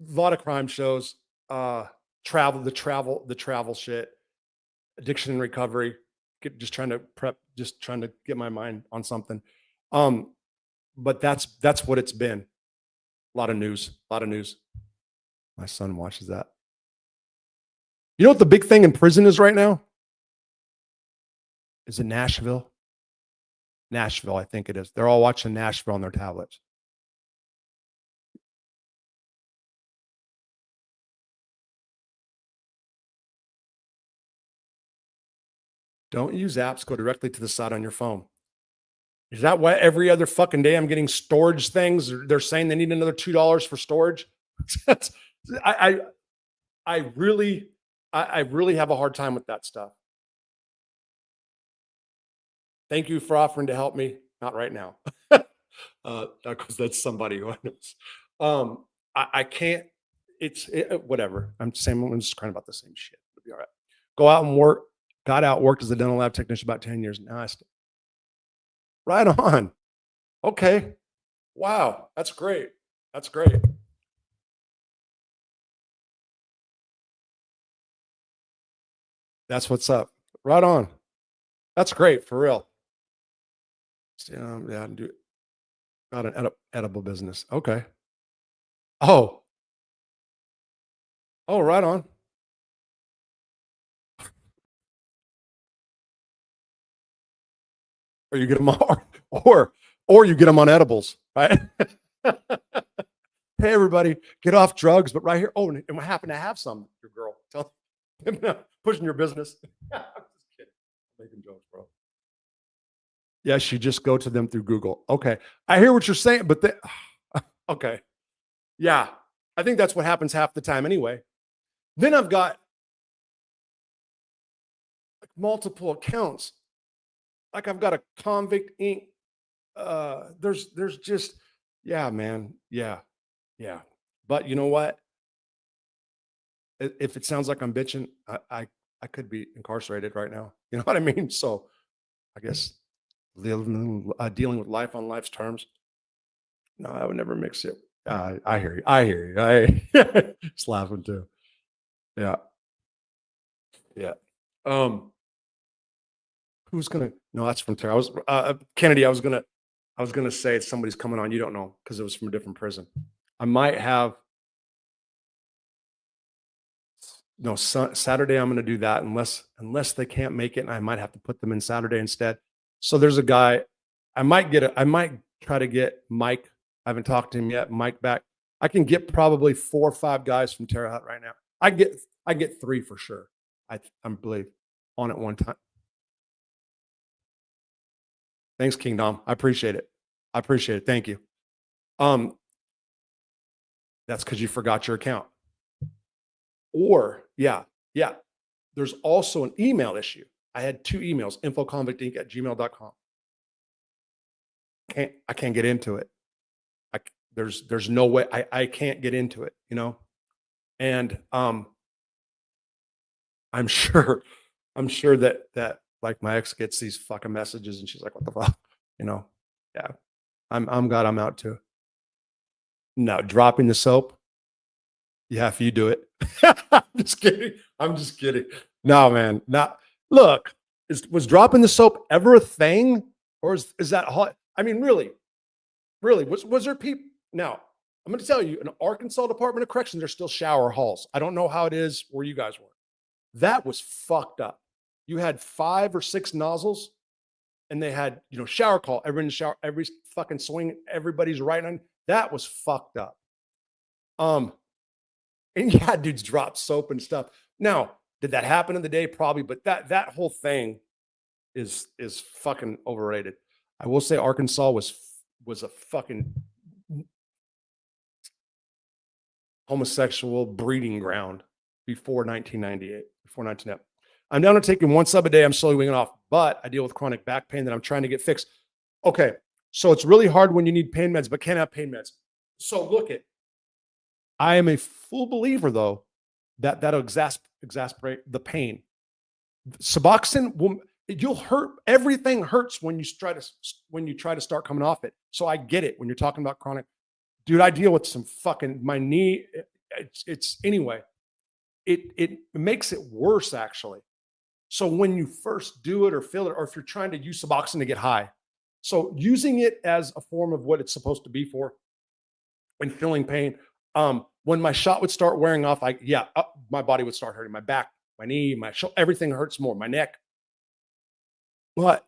a lot of crime shows, the travel shit, addiction and recovery, just trying to get my mind on something. But that's what it's been. A lot of news. My son watches that. You know what the big thing in prison is right now? Is it Nashville? Nashville, I think it is. They're all watching Nashville on their tablets. Don't use apps. Go directly to the site on your phone. Is that why every other fucking day I'm getting storage things? They're saying they need another $2 for storage. I really have a hard time with that stuff. Thank you for offering to help me. Not right now. Because that's somebody who I knows. I can't. Whatever. I'm just crying about the same shit. It'll be all right. Go out and work. Got out, worked as a dental lab technician about 10 years. Now right on. Okay. Wow. That's great. That's great. That's what's up. Right on. That's great for real. Yeah, got an edible business. Okay. Oh, right on. Or you get them on, or you get them on edibles, right? Hey, everybody, get off drugs, but right here. Oh, and I happen to have some. Your girl, tell him pushing your business. I'm just kidding, making jokes, bro. Yes, you just go to them through Google. Okay, I hear what you're saying, but okay, yeah, I think that's what happens half the time anyway. Then I've got like multiple accounts. Like I've got a Convict Inc. There's just, yeah, man. Yeah. But you know what? If it sounds like I'm bitching, I could be incarcerated right now. You know what I mean? So I guess dealing with life on life's terms. No, I would never mix it. I hear you. I just laughing too. Yeah. Who's gonna? No, that's from Terry. I was Kennedy. I was gonna say somebody's coming on. You don't know because it was from a different prison. I might have. No, Saturday I'm going to do that unless they can't make it, and I might have to put them in Saturday instead. So there's a guy. I might try to get Mike. I haven't talked to him yet. Mike back. I can get probably 4 or 5 guys from Terre Haute right now. I get 3 for sure. I'm believe on at one time. Thanks, King Dom. I appreciate it. I appreciate it. Thank you. That's because you forgot your account. Or yeah. There's also an email issue. I had 2 emails, infoconvictinc@gmail.com. I can't get into it. There's no way I can't get into it, you know? And I'm sure that like my ex gets these fucking messages and she's like, what the fuck? You know? Yeah. I'm glad I'm out too. No, dropping the soap. Yeah, if you do it. I'm just kidding. I'm just kidding. No, man. Not look, was dropping the soap ever a thing? Or is that hot? I mean, really, was there people now? I'm going to tell you, in Arkansas Department of Corrections, there's still shower halls. I don't know how it is where you guys were. That was fucked up. You had 5 or 6 nozzles, and they had, shower call. Everyone in the shower, every fucking swing, everybody's right on. That was fucked up. And yeah, dudes drop soap and stuff. Now, did that happen in the day? Probably, but that whole thing is fucking overrated. I will say Arkansas was a fucking homosexual breeding ground before 1998, before 1998. I'm down to taking 1 sub a day. I'm slowly winging off, but I deal with chronic back pain that I'm trying to get fixed. Okay, so it's really hard when you need pain meds, but can't have pain meds. So look it. I am a full believer, though, that'll exasperate the pain. Suboxone you'll hurt. Everything hurts when you try to start coming off it. So I get it when you're talking about chronic. Dude, I deal with some fucking my knee. It's anyway. It makes it worse actually. So when you first do it or feel it, or if you're trying to use Suboxone to get high, so using it as a form of what it's supposed to be for, and feeling pain. When my shot would start wearing off, my body would start hurting. My back, my knee, my shoulder, everything hurts more. My neck. But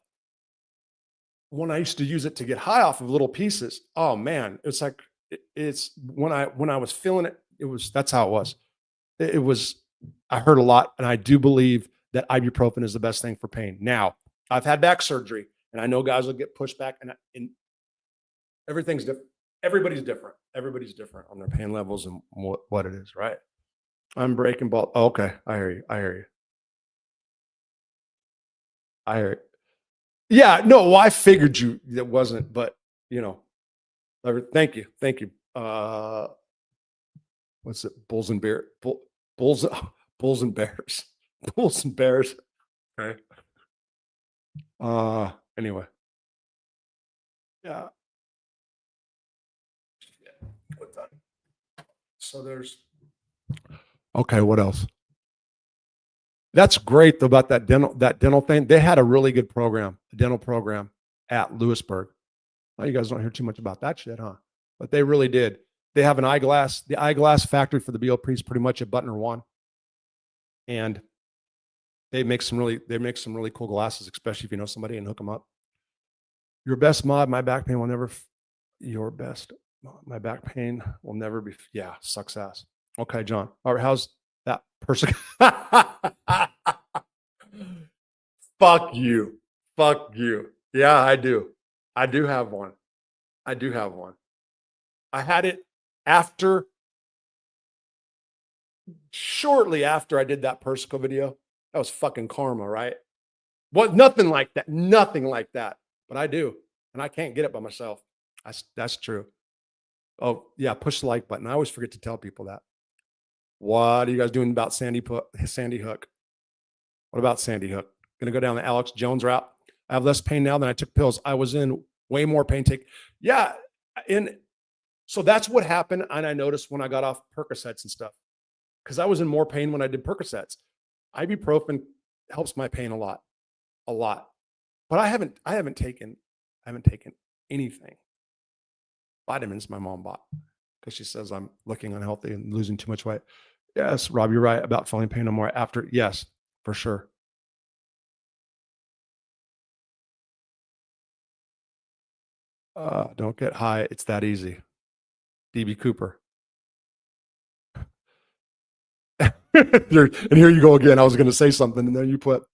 when I used to use it to get high off of little pieces, oh man, it's like it's when I was feeling it, that's how it was. It was I hurt a lot, and I do believe that ibuprofen is the best thing for pain. Now, I've had back surgery, and I know guys will get pushed back, and everything's different. Everybody's different. Everybody's different on their pain levels and what it is, right? I'm breaking ball. Oh, okay, I hear you. I hear you. I hear you. Yeah, no, well, I figured it wasn't, but thank you, thank you. What's it? Bulls and bear, bulls, bulls and bears, bulls and bears. Okay. Anyway, yeah. So there's okay. What else? That's great though, about that dental thing. They had a really good program, a dental program at Lewisburg. Well, you guys don't hear too much about that shit, huh? But they really did. They have the eyeglass factory for the BOP is pretty much at Butner I. And they make some really cool glasses, especially if you know somebody and hook them up. Your best mod, my back pain will never, your best, my back pain will never be, yeah, sucks ass. Okay, John. All right, how's that person? Fuck you. Fuck you. Yeah, I do. I do have one. I do have one. I had it shortly after I did that Persico video. That was fucking karma, right? What? Nothing like that. Nothing like that. But I do. And I can't get it by myself. That's true. Oh, yeah. Push the like button. I always forget to tell people that. What are you guys doing about Sandy Hook? What about Sandy Hook? Gonna go down the Alex Jones route. I have less pain now than I took pills. I was in way more pain. Yeah. And so that's what happened. And I noticed when I got off Percocets and stuff, because I was in more pain when I did Percocets. Ibuprofen helps my pain a lot. But I haven't taken anything. Vitamins my mom bought because she says I'm looking unhealthy and losing too much weight. Yes, Rob, you're right about feeling pain no more after. Yes, for sure. Don't get high. It's that easy. DB Cooper. And here you go again. I was going to say something, and then you put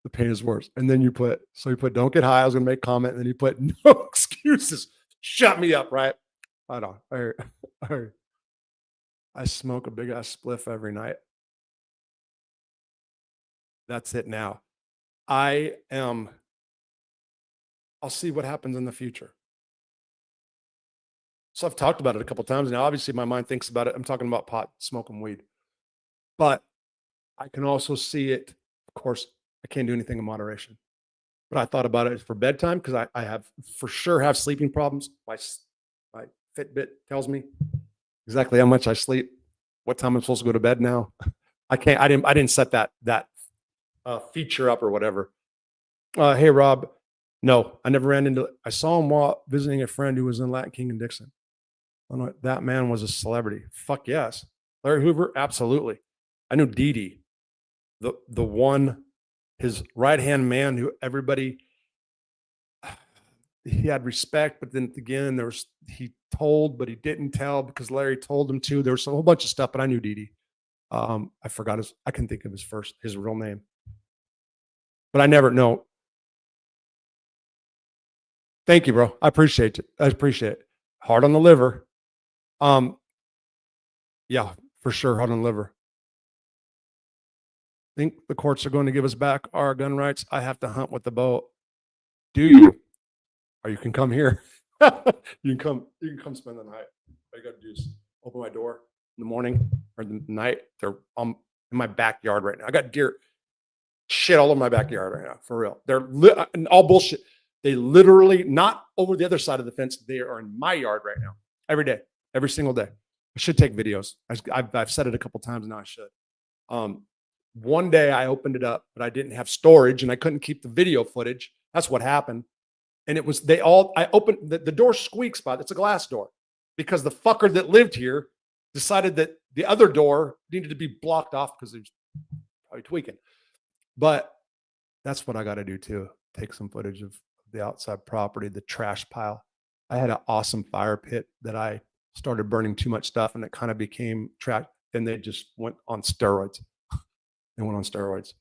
the pain is worse. And then you put don't get high. I was going to make a comment, and then you put no excuses. Shut me up, right? Hold on. I smoke a big ass spliff every night. That's it now. I'll see what happens in the future. So I've talked about it a couple times now. Obviously, my mind thinks about it. I'm talking about pot, smoking weed. But I can also see it. Of course, I can't do anything in moderation. But I thought about it for bedtime because I have for sure have sleeping problems. My Fitbit tells me exactly how much I sleep, what time I'm supposed to go to bed now. I didn't set that feature up or whatever. Hey Rob, no, I never ran into. I saw him while visiting a friend who was in Latin King and Dixon. That man was a celebrity. Fuck yes. Larry Hoover, absolutely. I knew Dee Dee, the one, his right-hand man who everybody, he had respect, but then again, he told, but he didn't tell because Larry told him to. There was a whole bunch of stuff, but I knew Dee Dee. I forgot I can think of his real name. But I never know. Thank you, bro. I appreciate it. Hard on the liver. Yeah, for sure. Hard on the liver. Think the courts are going to give us back our gun rights. I have to hunt with the bow. Do you? Or you can come here. you can come spend the night. All you got to do is open my door in the morning or the night. They're in my backyard right now. I got deer shit all over my backyard right now, for real. They're all bullshit. They literally, not over the other side of the fence, they are in my yard right now, every day, every single day. I should take videos. I've said it a couple times now. I should. One day I opened it up, but I didn't have storage and I couldn't keep the video footage. That's what happened. And it was, I opened, the door squeaks, but it's a glass door because the fucker that lived here decided that the other door needed to be blocked off because he was probably tweaking. But that's what I got to do too. Take some footage of the outside property, the trash pile. I had an awesome fire pit that I started burning too much stuff and it kind of became trash. And they just went on steroids. They went on steroids.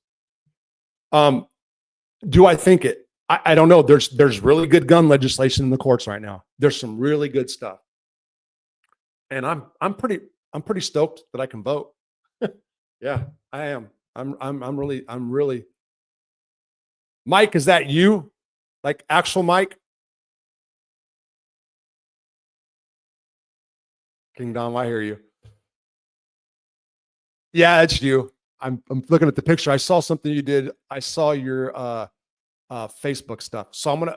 Do I think it? I don't know. There's really good gun legislation in the courts right now. There's some really good stuff. And I'm pretty stoked that I can vote. Yeah, I am. I'm really. Mike, is that you? Like actual Mike? King Dom, I hear you. Yeah, it's you. I'm looking at the picture. I saw something you did. I saw your Facebook stuff. So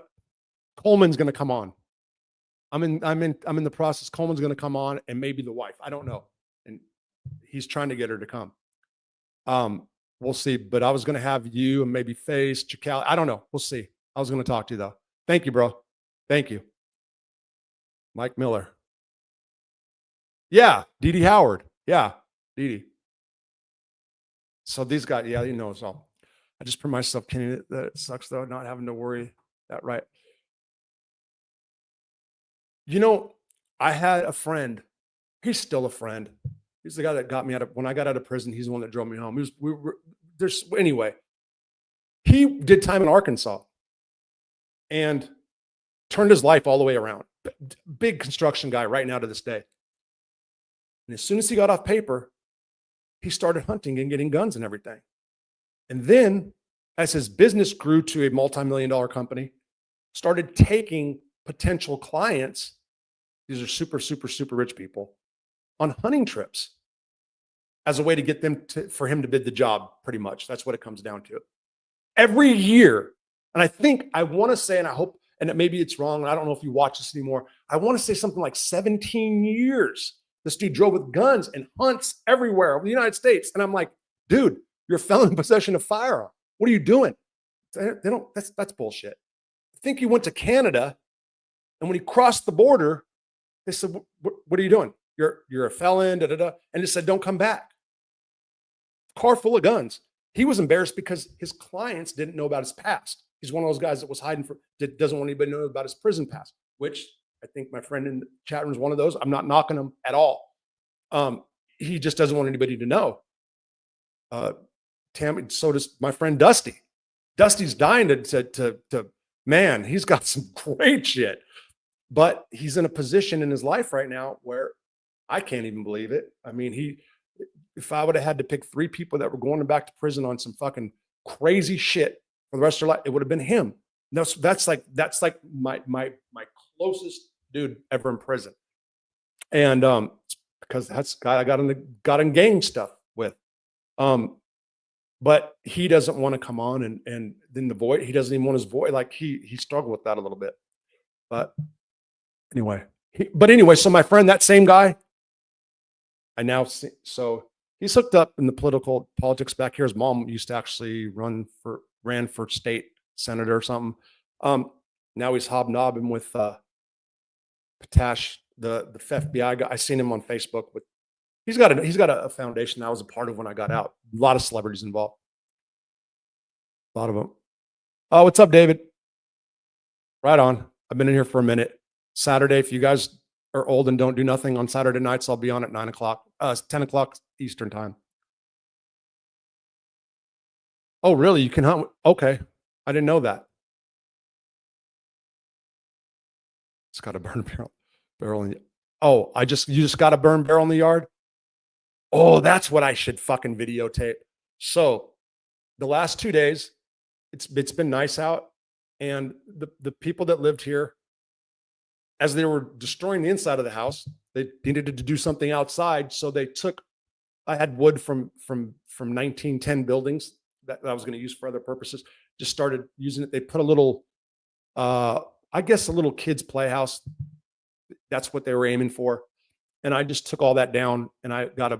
Coleman's gonna come on. I'm in the process. Coleman's gonna come on and maybe the wife. I don't know. And he's trying to get her to come. We'll see. But I was gonna have you and maybe Face, Chakal. I don't know. We'll see. I was gonna talk to you though. Thank you, bro. Thank you. Mike Miller. Yeah, Dee Dee Howard. Yeah, Dee Dee. So these guys, yeah, you know, so I just put myself kidding it. That it sucks though, not having to worry that, right? You know, I had a friend. He's still a friend. He's the guy that got me when I got out of prison. He's the one that drove me home. Anyway, he did time in Arkansas and turned his life all the way around. Big construction guy right now to this day. And as soon as he got off paper, he started hunting and getting guns and everything. And then as his business grew to a multi-million-dollar company, started taking potential clients, these are super, super, super rich people, on hunting trips as a way to get them for him to bid the job, pretty much. That's what it comes down to. Every year, and I want to say, and I hope, and maybe it's wrong, and I don't know if you watch this anymore, I want to say something like 17 years. This dude drove with guns and hunts everywhere over the United States. And I'm like, dude, you're a felon in possession of firearm. What are you doing? They don't, that's bullshit. I think he went to Canada, and when he crossed the border, they said, what are you doing? You're a felon, da, da, da. And they said, don't come back. Car full of guns. He was embarrassed because his clients didn't know about his past. He's one of those guys that was hiding that doesn't want anybody to know about his prison past, which I think my friend in the chat room is one of those. I'm not knocking him at all. He just doesn't want anybody to know. Uh, Tammy, so does my friend Dusty. Dusty's dying to man, he's got some great shit, but he's in a position in his life right now where I can't even believe it. I mean, if I would have had to pick 3 people that were going back to prison on some fucking crazy shit for the rest of their life, it would have been him. That's like my closest dude ever in prison. And because that's the guy I got in gang stuff with. Um, but he doesn't want to come on, and then the voice, he doesn't even want his voice. Like he struggled with that a little bit. But anyway, so my friend, that same guy, I now see, so he's hooked up in the politics back here. His mom used to actually ran for state senator or something. Now he's hobnobbing with Patash, the FBI guy. I seen him on Facebook with. He's got a foundation that I was a part of when I got out. A lot of celebrities involved. A lot of them. Oh, what's up, David? Right on. I've been in here for a minute. Saturday, if you guys are old and don't do nothing on Saturday nights, I'll be on at 9 o'clock, 10 o'clock Eastern time. Oh, really? You can hunt? Okay. I didn't know that. It's got a burn barrel in the. Oh, you just got a burn barrel in the yard? Oh, that's what I should fucking videotape. So the last 2 days, it's been nice out. And the people that lived here, as they were destroying the inside of the house, they needed to do something outside. So I had wood from 1910 buildings that I was going to use for other purposes. Just started using it. They put a little, I guess a little kid's playhouse. That's what they were aiming for. And I just took all that down and I got a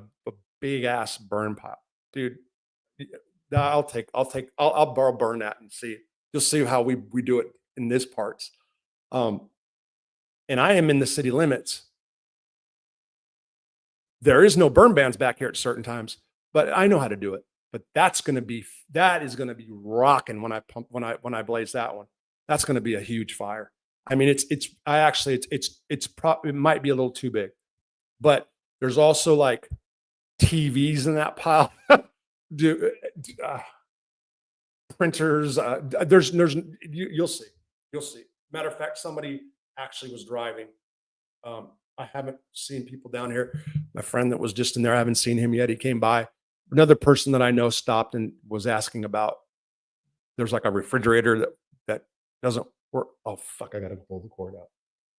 big ass burn pile, dude. I'll burn that and see. You'll see how we do it in this parts. And I am in the city limits. There is no burn bans back here at certain times, but I know how to do it. But that is going to be rocking when I blaze that one. That's going to be a huge fire. I mean, it might be a little too big, but there's also like TVs in that pile. Printers. You'll see. Matter of fact, somebody actually was driving. I haven't seen people down here. My friend that was just in there, I haven't seen him yet. He came by. Another person that I know stopped and was asking about. There's like a refrigerator that doesn't work. Oh fuck! I gotta pull the cord out.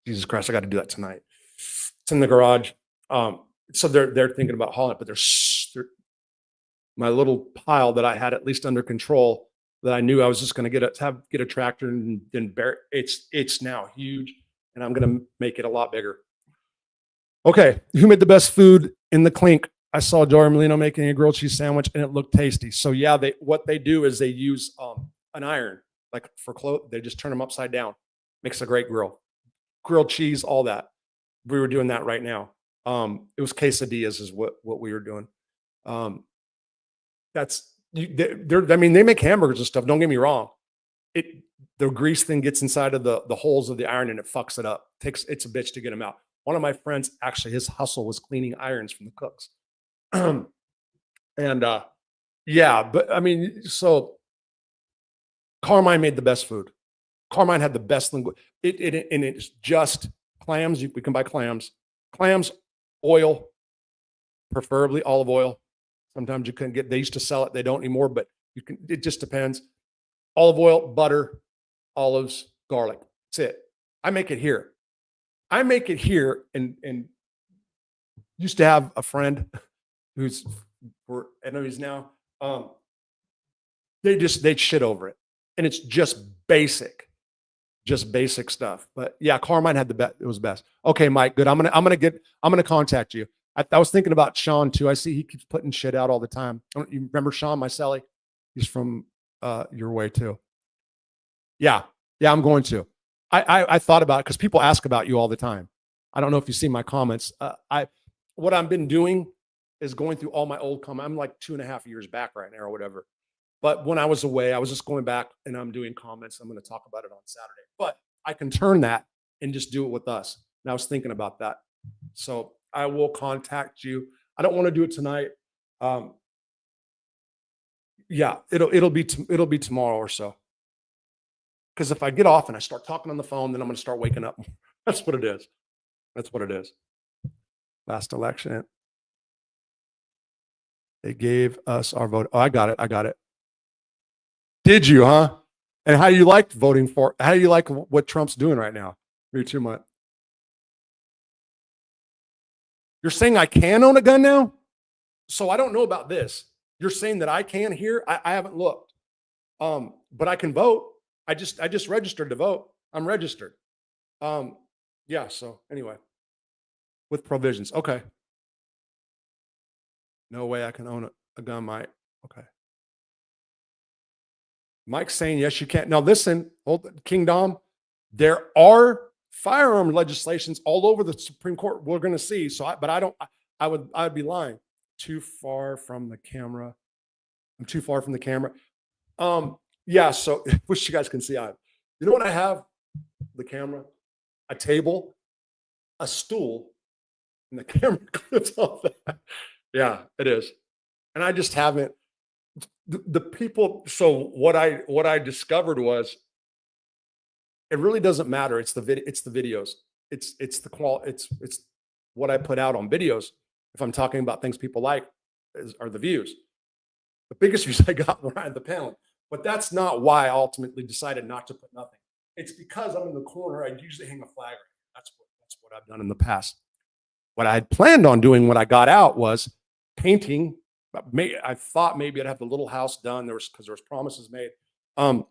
Jesus Christ! I got to do that tonight. It's in the garage. So they're thinking about hauling it, but there's my little pile that I had at least under control, that I knew I was just going to get a tractor and then bear. It's now huge, and I'm going to make it a lot bigger. Okay, who made the best food in the clink? I saw Jory Molino making a grilled cheese sandwich, and it looked tasty. So yeah, what they do is they use an iron, like for clothes. They just turn them upside down. Makes a great grilled cheese, all that. We were doing that right now. It was quesadillas is what we were doing. I mean, they make hamburgers and stuff. Don't get me wrong. The grease thing gets inside of the holes of the iron and it fucks it up. It's a bitch to get them out. One of my friends, actually, his hustle was cleaning irons from the cooks. And yeah, but I mean, so Carmine made the best food. Carmine had the best and it's just clams. We can buy clams, oil, preferably olive oil. Sometimes you couldn't get. They used to sell it. They don't anymore, but you can. It just depends. Olive oil, butter, olives, garlic. That's it. I make it here. And used to have a friend I know he's now. They'd shit over it, and it's just basic stuff. But yeah, Carmine had the best. It was best. Okay, Mike, good. I'm gonna contact you. I was thinking about Sean too. I see he keeps putting shit out all the time. You remember Sean Mycelli? He's from your way too. Yeah, I'm going to. I thought about it because people ask about you all the time. I don't know if you see my comments. What I've been doing is going through all my old comments. I'm like 2.5 years back right now or whatever. But when I was away, I was just going back and I'm doing comments. I'm going to talk about it on Saturday. But I can turn that and just do it with us. And I was thinking about that. So I will contact you. I don't want to do it tonight. Yeah, it'll be tomorrow or so. Because if I get off and I start talking on the phone, then I'm going to start waking up. That's what it is. That's what it is. Last election, they gave us our vote. Oh, I got it. I got it. Did you, huh? And how do you like voting for? How do you like what Trump's doing right now? Me too much. You're saying I can own a gun now? So I don't know about this. You're saying that I can here? I haven't looked. But I can vote. I just registered to vote. I'm registered. Yeah, so anyway, with provisions. Okay. No way I can own a gun, Mike. Okay. Mike's saying yes, you can't. Now listen, King Dom, there are firearm legislations all over the Supreme Court. We're going to see. So, but I don't. I'd be lying. Too far from the camera. I'm too far from the camera. Yeah. So, wish you guys can see. You know what I have? The camera, a table, a stool, and the camera clips off that. Yeah, it is. And I just haven't. The people. So what I discovered was it really doesn't matter. It's the video. It's the videos. It's the qual. It's what I put out on videos. If I'm talking about things people like, are the views. The biggest views I got were at the panel, but that's not why I ultimately decided not to put nothing. It's because I'm in the corner. I usually hang a flag. That's what I've done in the past. What I had planned on doing when I got out was painting. I thought maybe I'd have the little house done. Because there was promises made. And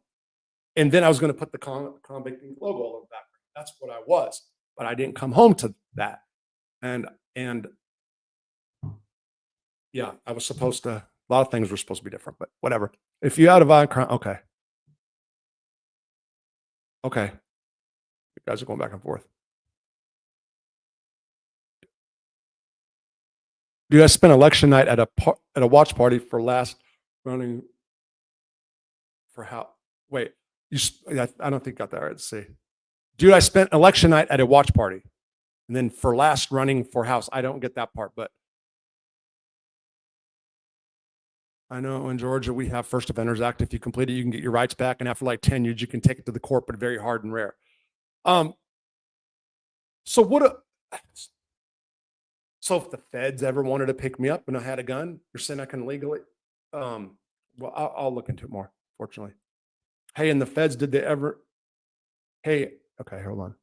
then I was going to put the convict logo all over the back. That's what I was, but I didn't come home to that. And yeah, I was supposed to. A lot of things were supposed to be different, but whatever. If you out of violent crime, okay. Okay. You guys are going back and forth. Do you guys spend election night at a watch party for last running for how? Wait, I don't think I got that right. Let's see. Do you guys spend election night at a watch party, and then for last running for House? I don't get that part, but I know in Georgia we have First Offenders Act. If you complete it, you can get your rights back, and after like 10 years, you can take it to the court, but very hard and rare. So so if the feds ever wanted to pick me up and I had a gun, you're saying I can legally? Well, I'll look into it more. Fortunately, hey, and the feds, did they ever? Hey, okay, hold on.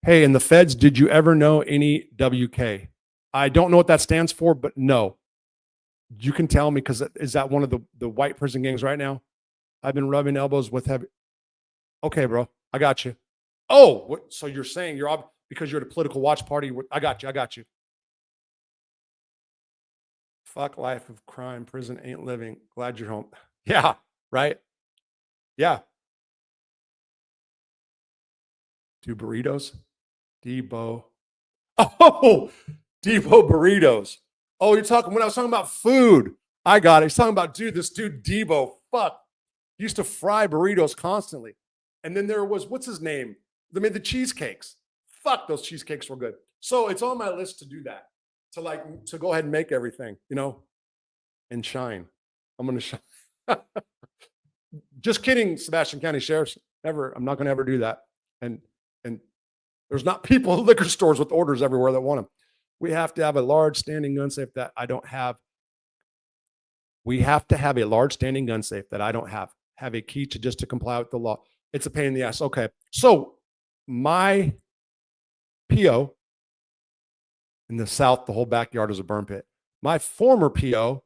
Hey, and the feds, did you ever know any WK? I don't know what that stands for, but no. You can tell me, because is that one of the white prison gangs right now? I've been rubbing elbows with heavy. Okay, bro, I got you. Oh, so you're saying because you're at a political watch party? I got you. I got you. Fuck life of crime. Prison ain't living. Glad you're home. Yeah, right. Yeah. Two burritos. Debo. Oh, Debo burritos. Oh, you're talking, when I was talking about food, I got it. He's talking about, this dude Debo, fuck, he used to fry burritos constantly. And then there was, what's his name? They made the cheesecakes. Fuck, those cheesecakes were good. So it's on my list to do that, to go ahead and make everything, and shine. I'm going to shine. Just kidding, Sebastian County Sheriff's. I'm not going to ever do that. And there's not people at liquor stores with orders everywhere that want them. We have to have a large standing gun safe that I don't have. We have to have a large standing gun safe that I don't have. Have a key to comply with the law. It's a pain in the ass. Okay. So my PO in the South, the whole backyard is a burn pit. My former PO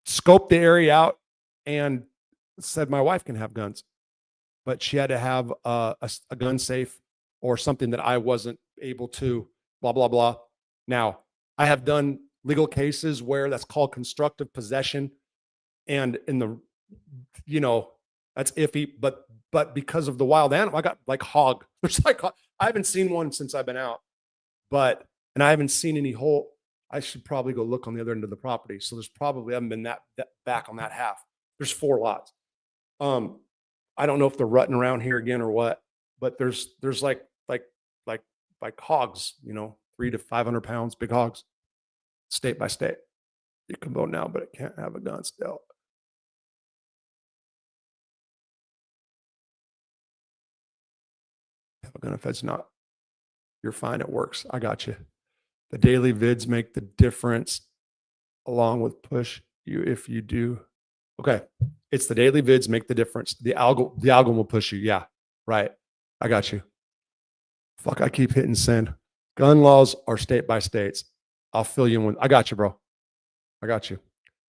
scoped the area out and said my wife can have guns, but she had to have a gun safe or something that I wasn't able to, blah, blah, blah. Now, I have done legal cases where that's called constructive possession. And in the, that's iffy, but because of the wild animal, I got like hog. There's like, I haven't seen one since I've been out, and I haven't seen any whole. I should probably go look on the other end of the property. So there's probably, haven't been that back on that half. There's 4 lots. I don't know if they're rutting around here again or what, but there's like hogs, 300 to 500 pounds, big hogs, state by state. You can vote now, but it can't have a gun still. Have a gun if it's not. You're fine. It works. I got you. The daily vids make the difference along with push you if you do. Okay. It's the daily vids make the difference. The algorithm will push you. Yeah. Right. I got you. Fuck, I keep hitting send. Gun laws are state by states. I'll fill you in. I got you, bro. I got you.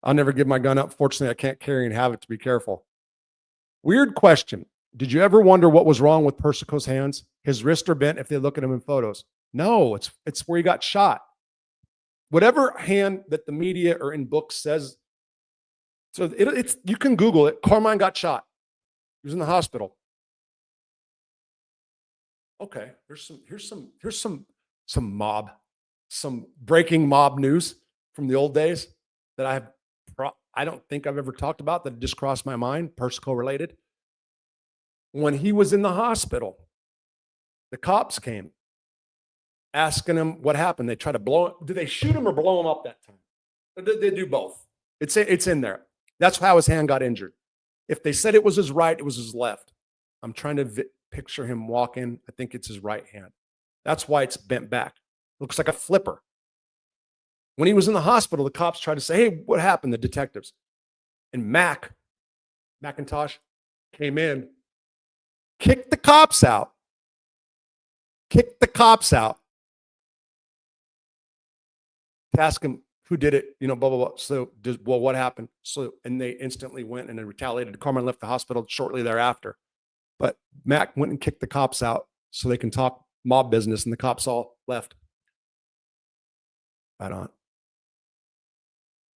I'll never give my gun up. Fortunately, I can't carry and have it to be careful. Weird question. Did you ever wonder what was wrong with Persico's hands? His wrists are bent if they look at him in photos. No, it's where he got shot. Whatever hand that the media or in books says. So it's you can Google it. Carmine got shot. He was in the hospital. Okay, here's some breaking mob news from the old days that I don't think I've ever talked about that just crossed my mind, Persico related. When he was in the hospital, the cops came asking him what happened. They tried to blow him. Did they shoot him or blow him up that time? They do both. It's in there. That's how his hand got injured. If they said it was his right, it was his left. I'm trying to picture him walking. I think it's his right hand. That's why it's bent back. Looks like a flipper. When he was in the hospital, the cops tried to say, hey, what happened? The detectives. And McIntosh came in, kicked the cops out. To ask him who did it, blah, blah, blah. So, what happened? So, and they instantly went and then retaliated. Carmine left the hospital shortly thereafter. But Mac went and kicked the cops out so they can talk mob business, and the cops all left. Right on.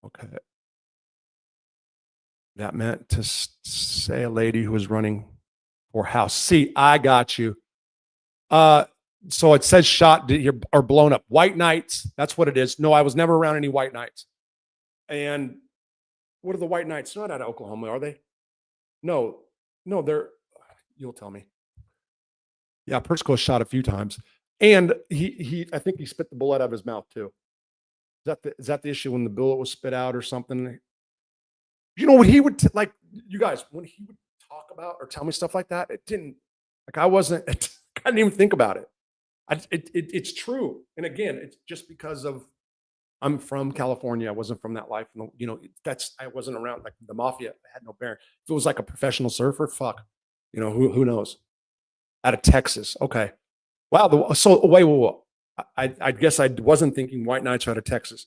Okay. That meant to say a lady who was running for house. See, I got you. So it says shot or blown up. White Knights. That's what it is. No, I was never around any White Knights. And what are the White Knights? They're not out of Oklahoma, are they? No, they're, you'll tell me. Yeah, Persico was shot a few times. And I think he spit the bullet out of his mouth too. Is that the issue when the bullet was spit out or something? You know what he would like, you guys, when he would talk about or tell me stuff like that, it didn't, like I didn't even think about it. It's true. And again, it's just because of, I'm from California. I wasn't from that life. I wasn't around like the mafia. I had no bearing. If it was like a professional surfer, fuck, who knows? Out of Texas. Okay. Wow. So wait. I guess I wasn't thinking White Knights are out of Texas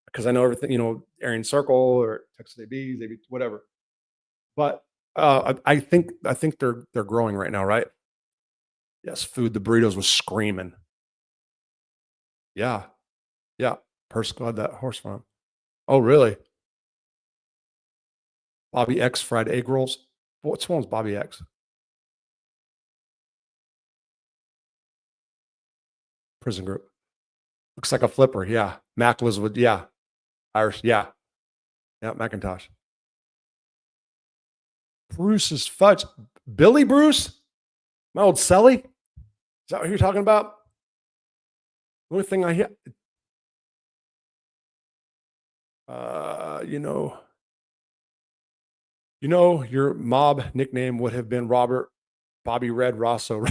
because I know everything, Aryan Circle or Texas ABs, whatever. But I think they're growing right now, right? Yes, food. The burritos was screaming. Yeah. Persico had that horse farm. Oh, really? Bobby X fried egg rolls. What's one's Bobby X? Prison group. Looks like a flipper. Yeah. Mac was with, yeah. Irish. Yeah. McIntosh. Bruce's fudge. Billy Bruce? My old Selly? Is that what you're talking about? The only thing I hear. Your mob nickname would have been Robert Bobby Red Rosso.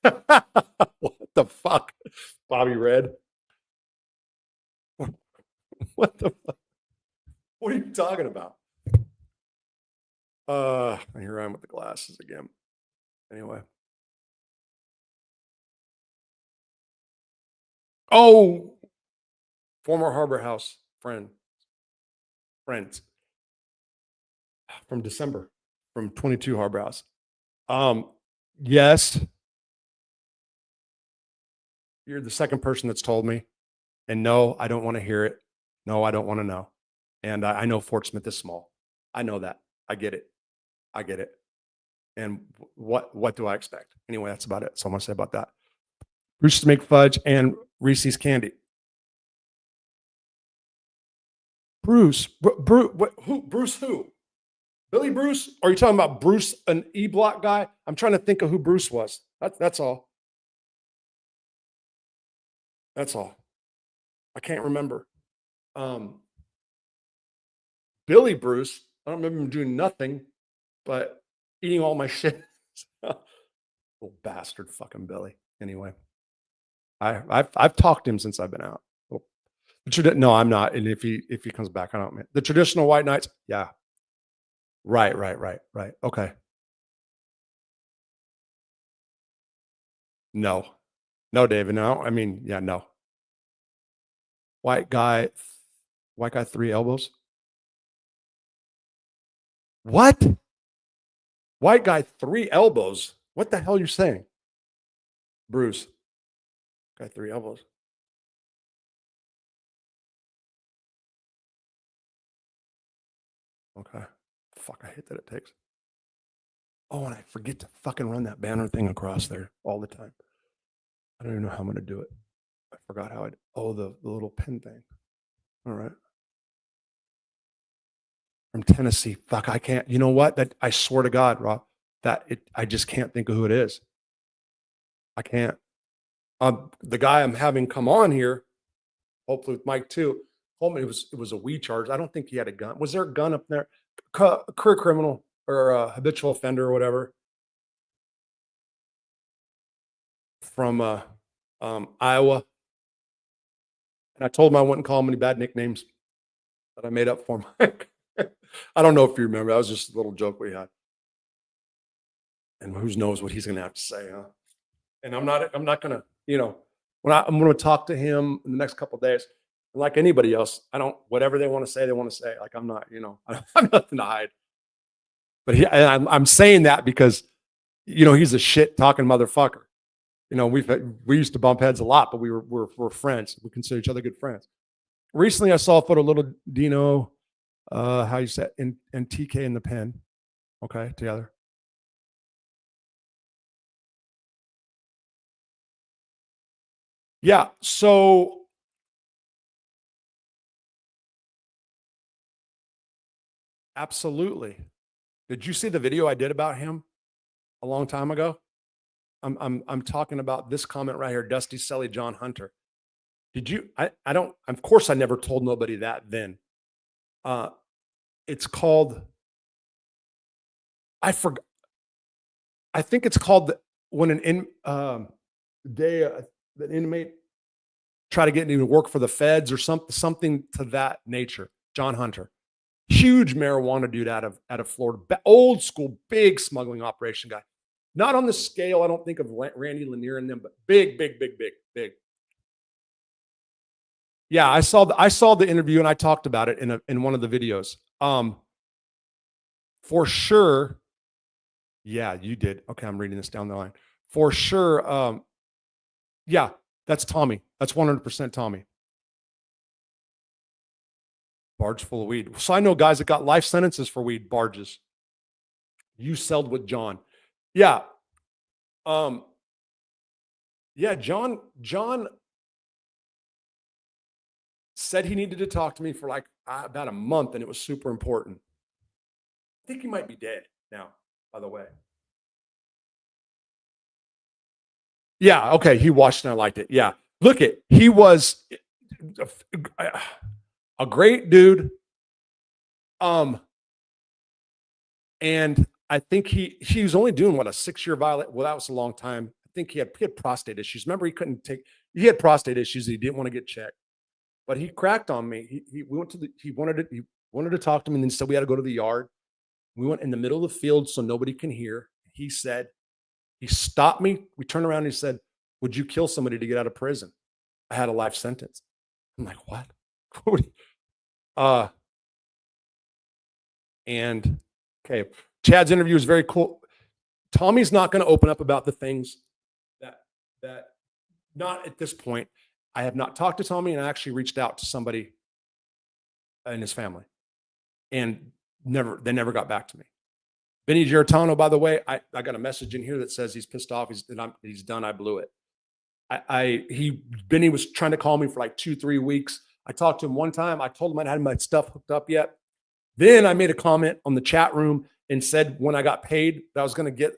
What the fuck? Bobby Red? What the fuck? What are you talking about? Here I am with the glasses again. Anyway. Oh, former Harbor House friends from December, from 22 Harbor House. Yes, you're the second person that's told me, and no, I don't want to hear it. No, I don't want to know. And I know Fort Smith is small. I know that. I get it. And what do I expect? Anyway, that's about it. So I'm gonna say about that. Bruce to make fudge and Reese's candy. Bruce who? Billy Bruce? Or are you talking about Bruce, an E Block guy? I'm trying to think of who Bruce was. That's all. That's all. I can't remember. Billy Bruce. I don't remember him doing nothing but eating all my shit. Little bastard, fucking Billy. Anyway, I've talked to him since I've been out. Well, no, I'm not. And if he comes back, I don't. The traditional white knights, yeah. Right. Okay. No, no, David. No, I mean, yeah, no. White guy, white guy, 3 elbows. What? White guy, 3 elbows. What the hell are you saying? Bruce, guy, 3 elbows. Okay. Fuck, I hate that it takes. Oh, and I forget to fucking run that banner thing across there all the time. I don't even know how I'm going to do it. I forgot how I'd, oh, the little pin thing. All right. From Tennessee. Fuck, I can't. You know what? That I swear to God, Rob, I just can't think of who it is. I can't. The guy I'm having come on here, hopefully with Mike too, told me it was a weed charge. I don't think he had a gun. Was there a gun up there? Career criminal or a habitual offender or whatever from Iowa. And I told him I wouldn't call him any bad nicknames that I made up for him. I don't know if you remember. That was just a little joke we had. And who knows what he's going to have to say, huh? And I'm not going to, I'm going to talk to him in the next couple of days. Like anybody else, I don't, whatever they want to say, they want to say. Like, I'm not, I have nothing to hide. But I'm saying that because, he's a shit talking motherfucker. We used to bump heads a lot, but we're friends. We consider each other good friends. Recently, I saw a photo of little Dino, how you said, and TK in the pen. Okay, together. Yeah, so absolutely. Did you see the video I did about him a long time ago? I'm talking about this comment right here, Dusty Selly John Hunter. Did you I don't, of course I never told nobody that then. It's called, I forgot, I think it's called when an inmate try to get into work for the feds or something to that nature. John Hunter, huge marijuana dude out of Florida, old school, big smuggling operation guy. Not on the scale, I don't think, of Randy Lanier and them, but big. Yeah, I saw the interview and I talked about it in one of the videos. For sure. Yeah, you did. Okay, I'm reading this down the line. For sure. Yeah, that's Tommy. That's 100% Tommy. Barge full of weed. So I know guys that got life sentences for weed barges. You sold with John. Yeah. Yeah, John said he needed to talk to me for like about a month, and it was super important. I think he might be dead now, by the way. Yeah, okay. He watched and I liked it. Yeah. Look it. He was a great dude. And I think he was only doing what, a 6-year violation. Well, that was a long time. I think he had prostate issues. Remember, he had prostate issues. He didn't want to get checked, but he cracked on me. He wanted to talk to me, and then said we had to go to the yard. We went in the middle of the field so nobody can hear. He stopped me. We turned around and he said, "Would you kill somebody to get out of prison?" I had a life sentence. I'm like, what? And okay, Chad's interview is very cool. Tommy's not going to open up about the things that not at this point. I have not talked to Tommy, and I actually reached out to somebody in his family, and they never got back to me. Benny Giarratano, by the way, I got a message in here that says he's pissed off. He's done. I blew it. Benny was trying to call me for like 2-3 weeks. I talked to him one time. I told him I hadn't had my stuff hooked up yet. Then I made a comment on the chat room and said when I got paid that I was going to get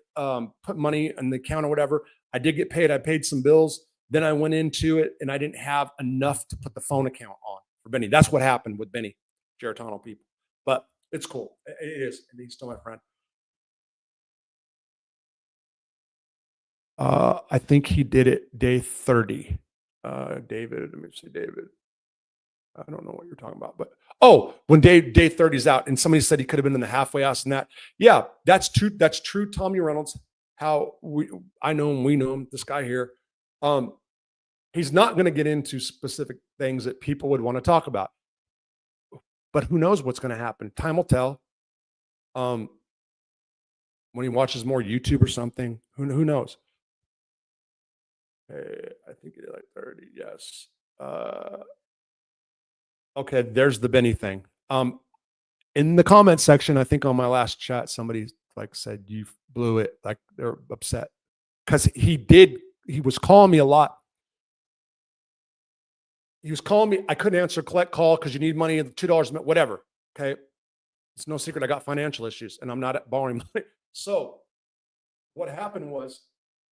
put money in the account or whatever. I did get paid. I paid some bills. Then I went into it and I didn't have enough to put the phone account on for Benny. That's what happened with Benny Giarratano, people. but it's cool. It is. And he's still my friend. I think he did it day 30. David, let me see, David. I don't know what you're talking about, but when day 30 is out, and somebody said he could have been in the halfway house and that. Yeah, that's true. That's true. Tommy Reynolds, I know him, we know him, this guy here. He's not going to get into specific things that people would want to talk about, but who knows what's going to happen? Time will tell. When he watches more YouTube or something, who knows? Hey, I think it like 30. Yes. Okay, there's the Benny thing. In the comment section, I think on my last chat, somebody like said you blew it. Like they're upset because he was calling me a lot. He was calling me. I couldn't answer collect call because you need money, $2, whatever. Okay, it's no secret I got financial issues and I'm not borrowing money. So what happened was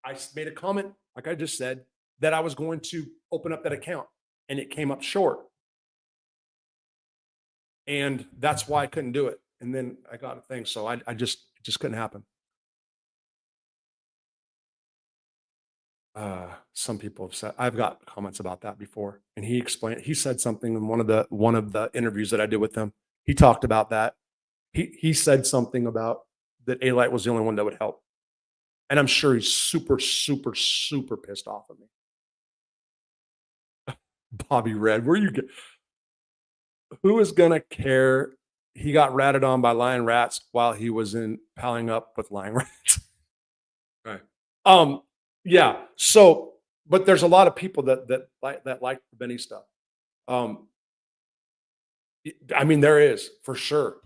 I made a comment, like I just said, that I was going to open up that account, and it came up short. And that's why I couldn't do it. And then I got a thing. So it just couldn't happen. Some people have said, I've got comments about that before. And he said something in one of the interviews that I did with him. He talked about that. He said something about that A-Light was the only one that would help. And I'm sure he's super, super, super pissed off at me. Bobby Red, who is going to care? He got ratted on by lion rats while he was palling up with lion rats. Right. Yeah. So, but there's a lot of people that like the Benny stuff. I mean, there is for sure,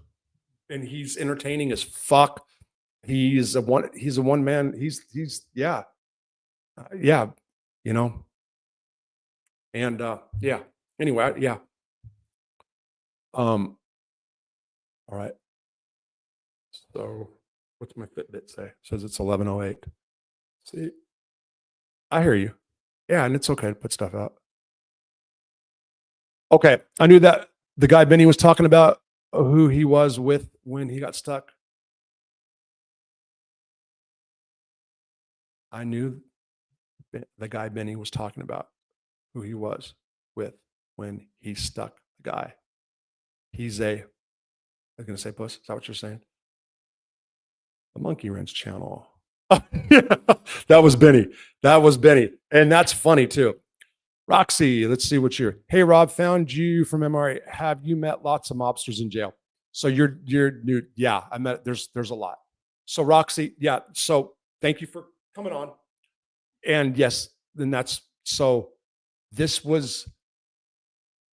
and he's entertaining as fuck. He's a one man. Yeah, yeah, you know, and yeah. Anyway, yeah. All right. So, what's my Fitbit say? It says it's 11:08. See, I hear you. Yeah, and it's okay to put stuff out. Okay, I knew that the guy Benny was talking about, who he was with when he got stuck. I knew the guy Benny was talking about, who he was with when he stuck the guy. I was going to say puss. Is that what you're saying? The Monkey Wrench channel. Yeah, that was Benny. That was Benny. And that's funny too. Roxy, let's see what you're. Hey, Rob, found you from MRA. Have you met lots of mobsters in jail? So you're new. Yeah, I met, there's a lot. So Roxy, yeah. So thank you for coming on. And yes, then this was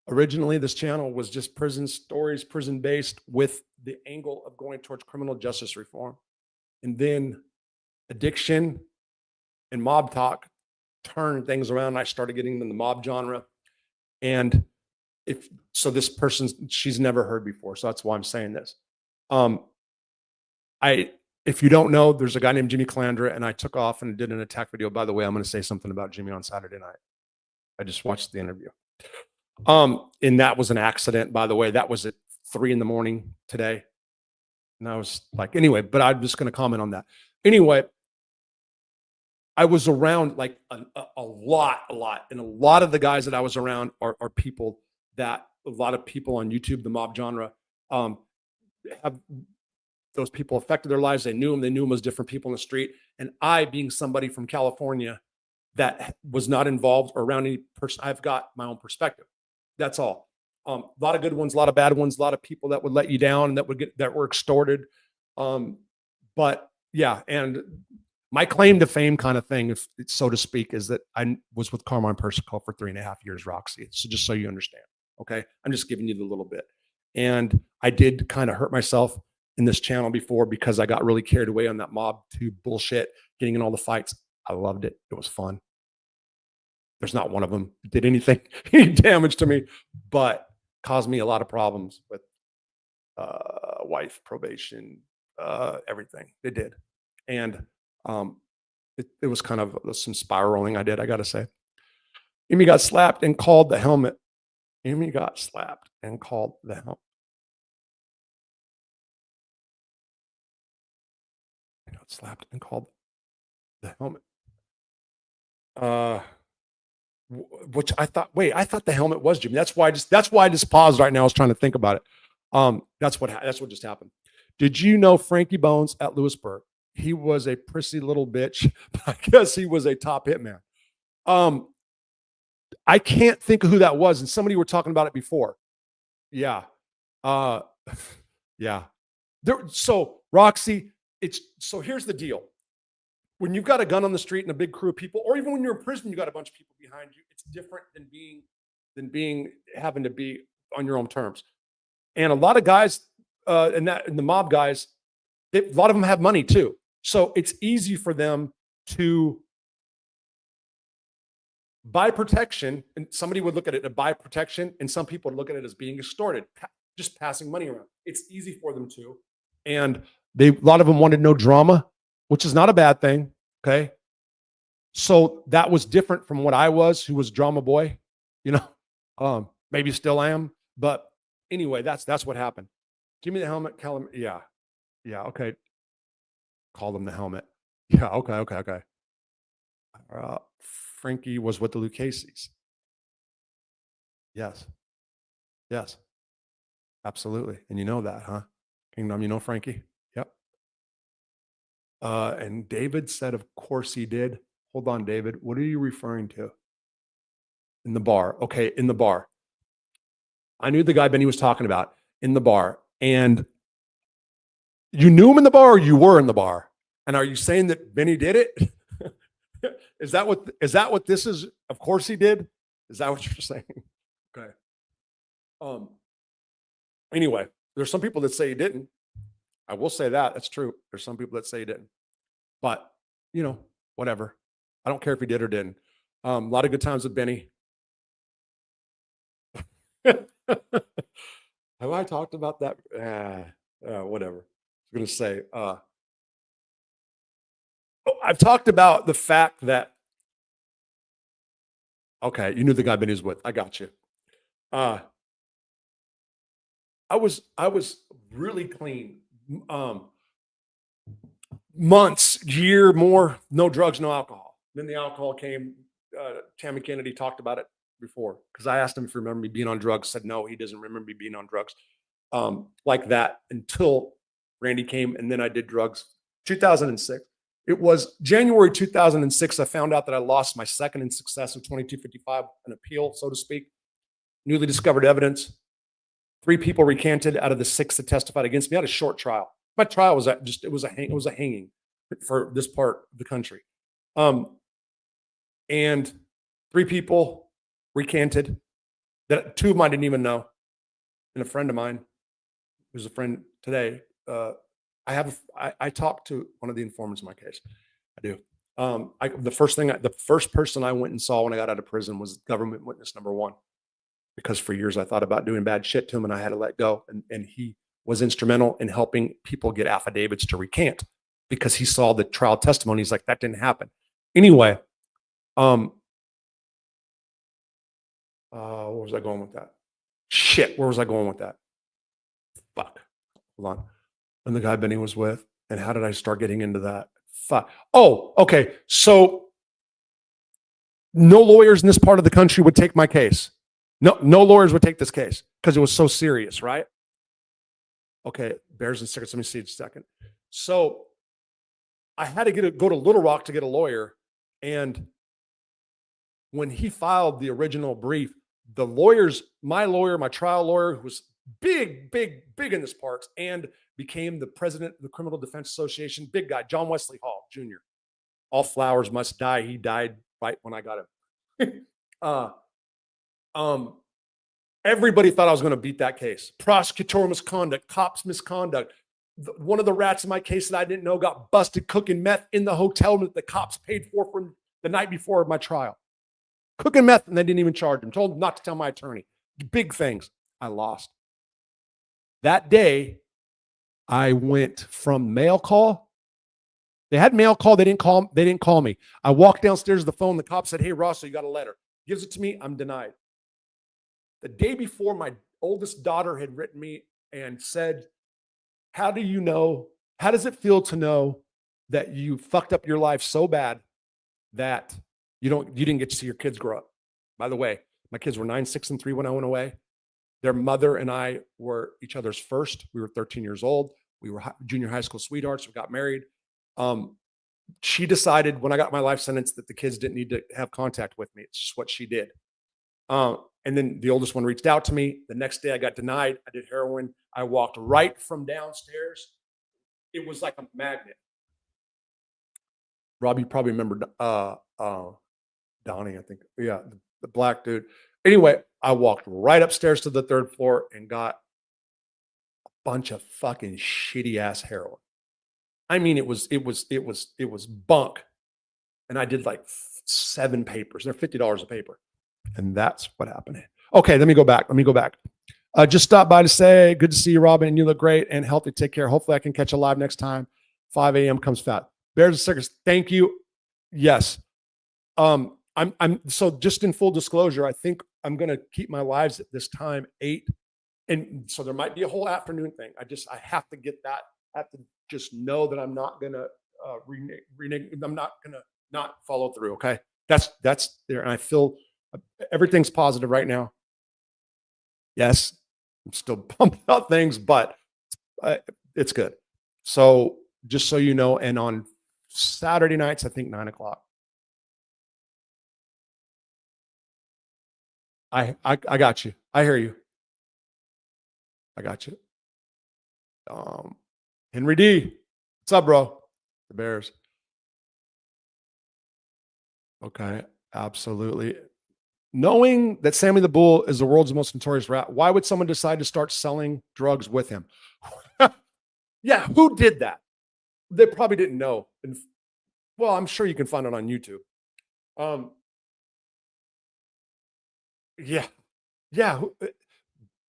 originally, this channel was just prison stories, prison based, with the angle of going towards criminal justice reform. And then addiction and mob talk turned things around. I started getting in the mob genre. And this person, she's never heard before. So that's why I'm saying this. If you don't know, there's a guy named Jimmy Calandra, and I took off and did an attack video. By the way, I'm going to say something about Jimmy on Saturday night. I just watched the interview. And that was an accident, by the way. That was at 3 a.m. today. And I was like, anyway, but I'm just going to comment on that. Anyway, I was around like a lot. And a lot of the guys that I was around are people that a lot of people on YouTube, the mob genre, have those people affected their lives. They knew them as different people in the street. And I, being somebody from California that was not involved or around any person, I've got my own perspective. That's all. A lot of good ones, a lot of bad ones, a lot of people that would let you down and that were extorted. But yeah, and my claim to fame kind of thing, if so to speak, is that I was with Carmine Persico for 3.5 years, Roxy. So just so you understand, okay? I'm just giving you the little bit. And I did kind of hurt myself in this channel before because I got really carried away on that mob tube bullshit, getting in all the fights. I loved it. It was fun. There's not one of them that did anything, any damage to me, but caused me a lot of problems with wife, probation, everything. It did. And it was kind of some spiraling I did, I got to say. Amy got slapped and called the helmet. Amy got slapped and called the helmet. slapped and called the helmet. Which I thought, wait, I thought the helmet was Jimmy. That's why I just paused right now. I was trying to think about it. That's what just happened. Did you know Frankie Bones at Lewisburg? He was a prissy little bitch, but I guess he was a top hitman. I can't think of who that was, and somebody were talking about it before. Yeah. Yeah. So Roxy, so here's the deal. When you've got a gun on the street and a big crew of people, or even when you're in prison, you got a bunch of people behind you. It's different than having to be on your own terms. And a lot of guys, and the mob guys, a lot of them have money too. So it's easy for them to buy protection, and somebody would look at it as buy protection, and some people would look at it as being extorted, just passing money around. It's easy for them to, and a lot of them wanted no drama, which is not a bad thing. Okay, so that was different from what I was, who was drama boy. Maybe still am, but anyway, that's what happened. Give me the helmet, yeah, okay. Call them the helmet. Yeah, okay. Frankie was with the Lucchese's. Yes, absolutely. And you know that, huh? Kingdom, you know Frankie? Yep. And David said, of course he did. Hold on, David. What are you referring to? In the bar. Okay, in the bar. I knew the guy Benny was talking about in the bar. And you knew him in the bar, or you were in the bar? And are you saying that Benny did it? Is that what this is? Of course he did. Is that what you're saying? Okay. Anyway, there's some people that say he didn't. I will say that. That's true. There's some people that say he didn't. But, whatever. I don't care if he did or didn't. A lot of good times with Benny. Have I talked about that? Whatever. I was going to say, I've talked about the fact that, okay, you knew the guy Benny was with. I got you. I was really clean. Months, year, more, no drugs, no alcohol. Then the alcohol came. Tammy Kennedy talked about it before, because I asked him if he remembered me being on drugs. Said no, he doesn't remember me being on drugs like that until Randy came, and then I did drugs. 2006. It was January 2006. I found out that I lost my second in success of 2255, an appeal, so to speak. Newly discovered evidence. 3 people recanted out of the 6 that testified against me. I had a short trial. My trial was it was a hanging for this part of the country. And 3 people recanted. That 2 of mine didn't even know. And a friend of mine, who's a friend today, I talked to one of the informants in my case. I do. The first person I went and saw when I got out of prison was government witness number 1, because for years I thought about doing bad shit to him and I had to let go. And he was instrumental in helping people get affidavits to recant, because he saw the trial testimony. He's like, that didn't happen. Anyway, where was I going with that? Shit, where was I going with that? Fuck. Hold on. And the guy Benny was with, and how did I start getting into that? Fuck. Oh, okay. So no lawyers in this part of the country would take my case. No lawyers would take this case because it was so serious, right? Okay, bears and secrets. Let me see just a second. So I had to go to Little Rock to get a lawyer, and when he filed the original brief, the lawyers, my trial lawyer, who was big in this part, and became the president of the Criminal Defense Association, big guy, John Wesley Hall Jr. All flowers must die. He died right when I got him. Everybody thought I was going to beat that case. Prosecutorial misconduct, cops misconduct. One of the rats in my case that I didn't know got busted cooking meth in the hotel that the cops paid for the night before my trial. Cooking meth, and they didn't even charge him. Told him not to tell my attorney. Big things. I lost. That day, I went from mail call. They had mail call. They didn't call me. I walked downstairs to the phone. The cop said, "Hey, Ross, so you got a letter." Gives it to me. I'm denied. The day before, my oldest daughter had written me and said, how does it feel to know that you fucked up your life so bad that you didn't get to see your kids grow up. By the way, my kids were 9, 6, and 3 when I went away. Their mother and I were each other's first. We were 13 years old. We were junior high school sweethearts. We got married. She decided when I got my life sentence that the kids didn't need to have contact with me. It's just what she did. And then the oldest one reached out to me. The next day I got denied. I did heroin. I walked right from downstairs. It was like a magnet. Rob, you probably remember Donnie, I think. Yeah, the black dude. Anyway, I walked right upstairs to the 3rd floor and got a bunch of fucking shitty ass heroin. I mean, it was bunk. And I did like 7 papers. They're $50 a paper. And that's what happened. Okay, let me go back. Just stop by to say, good to see you, Robin. And you look great and healthy. Take care. Hopefully I can catch you live next time. 5 a.m. comes fat. Bears and Circus. Thank you. Yes. I'm so just in full disclosure, I think I'm going to keep my lives at this time 8. And so there might be a whole afternoon thing. I have to get that. I have to just know that I'm not going to renege. I'm not going to not follow through. Okay. That's there. And I feel everything's positive right now. Yes. I'm still pumping out things, but it's good. So just so you know, and on Saturday nights, I think 9 o'clock. I got you. I hear you. I got you. Henry D. What's up, bro? The Bears. Okay. Absolutely. Knowing that Sammy the Bull is the world's most notorious rat, why would someone decide to start selling drugs with him? Yeah, who did that? They probably didn't know. And, well, I'm sure you can find it on YouTube. Yeah.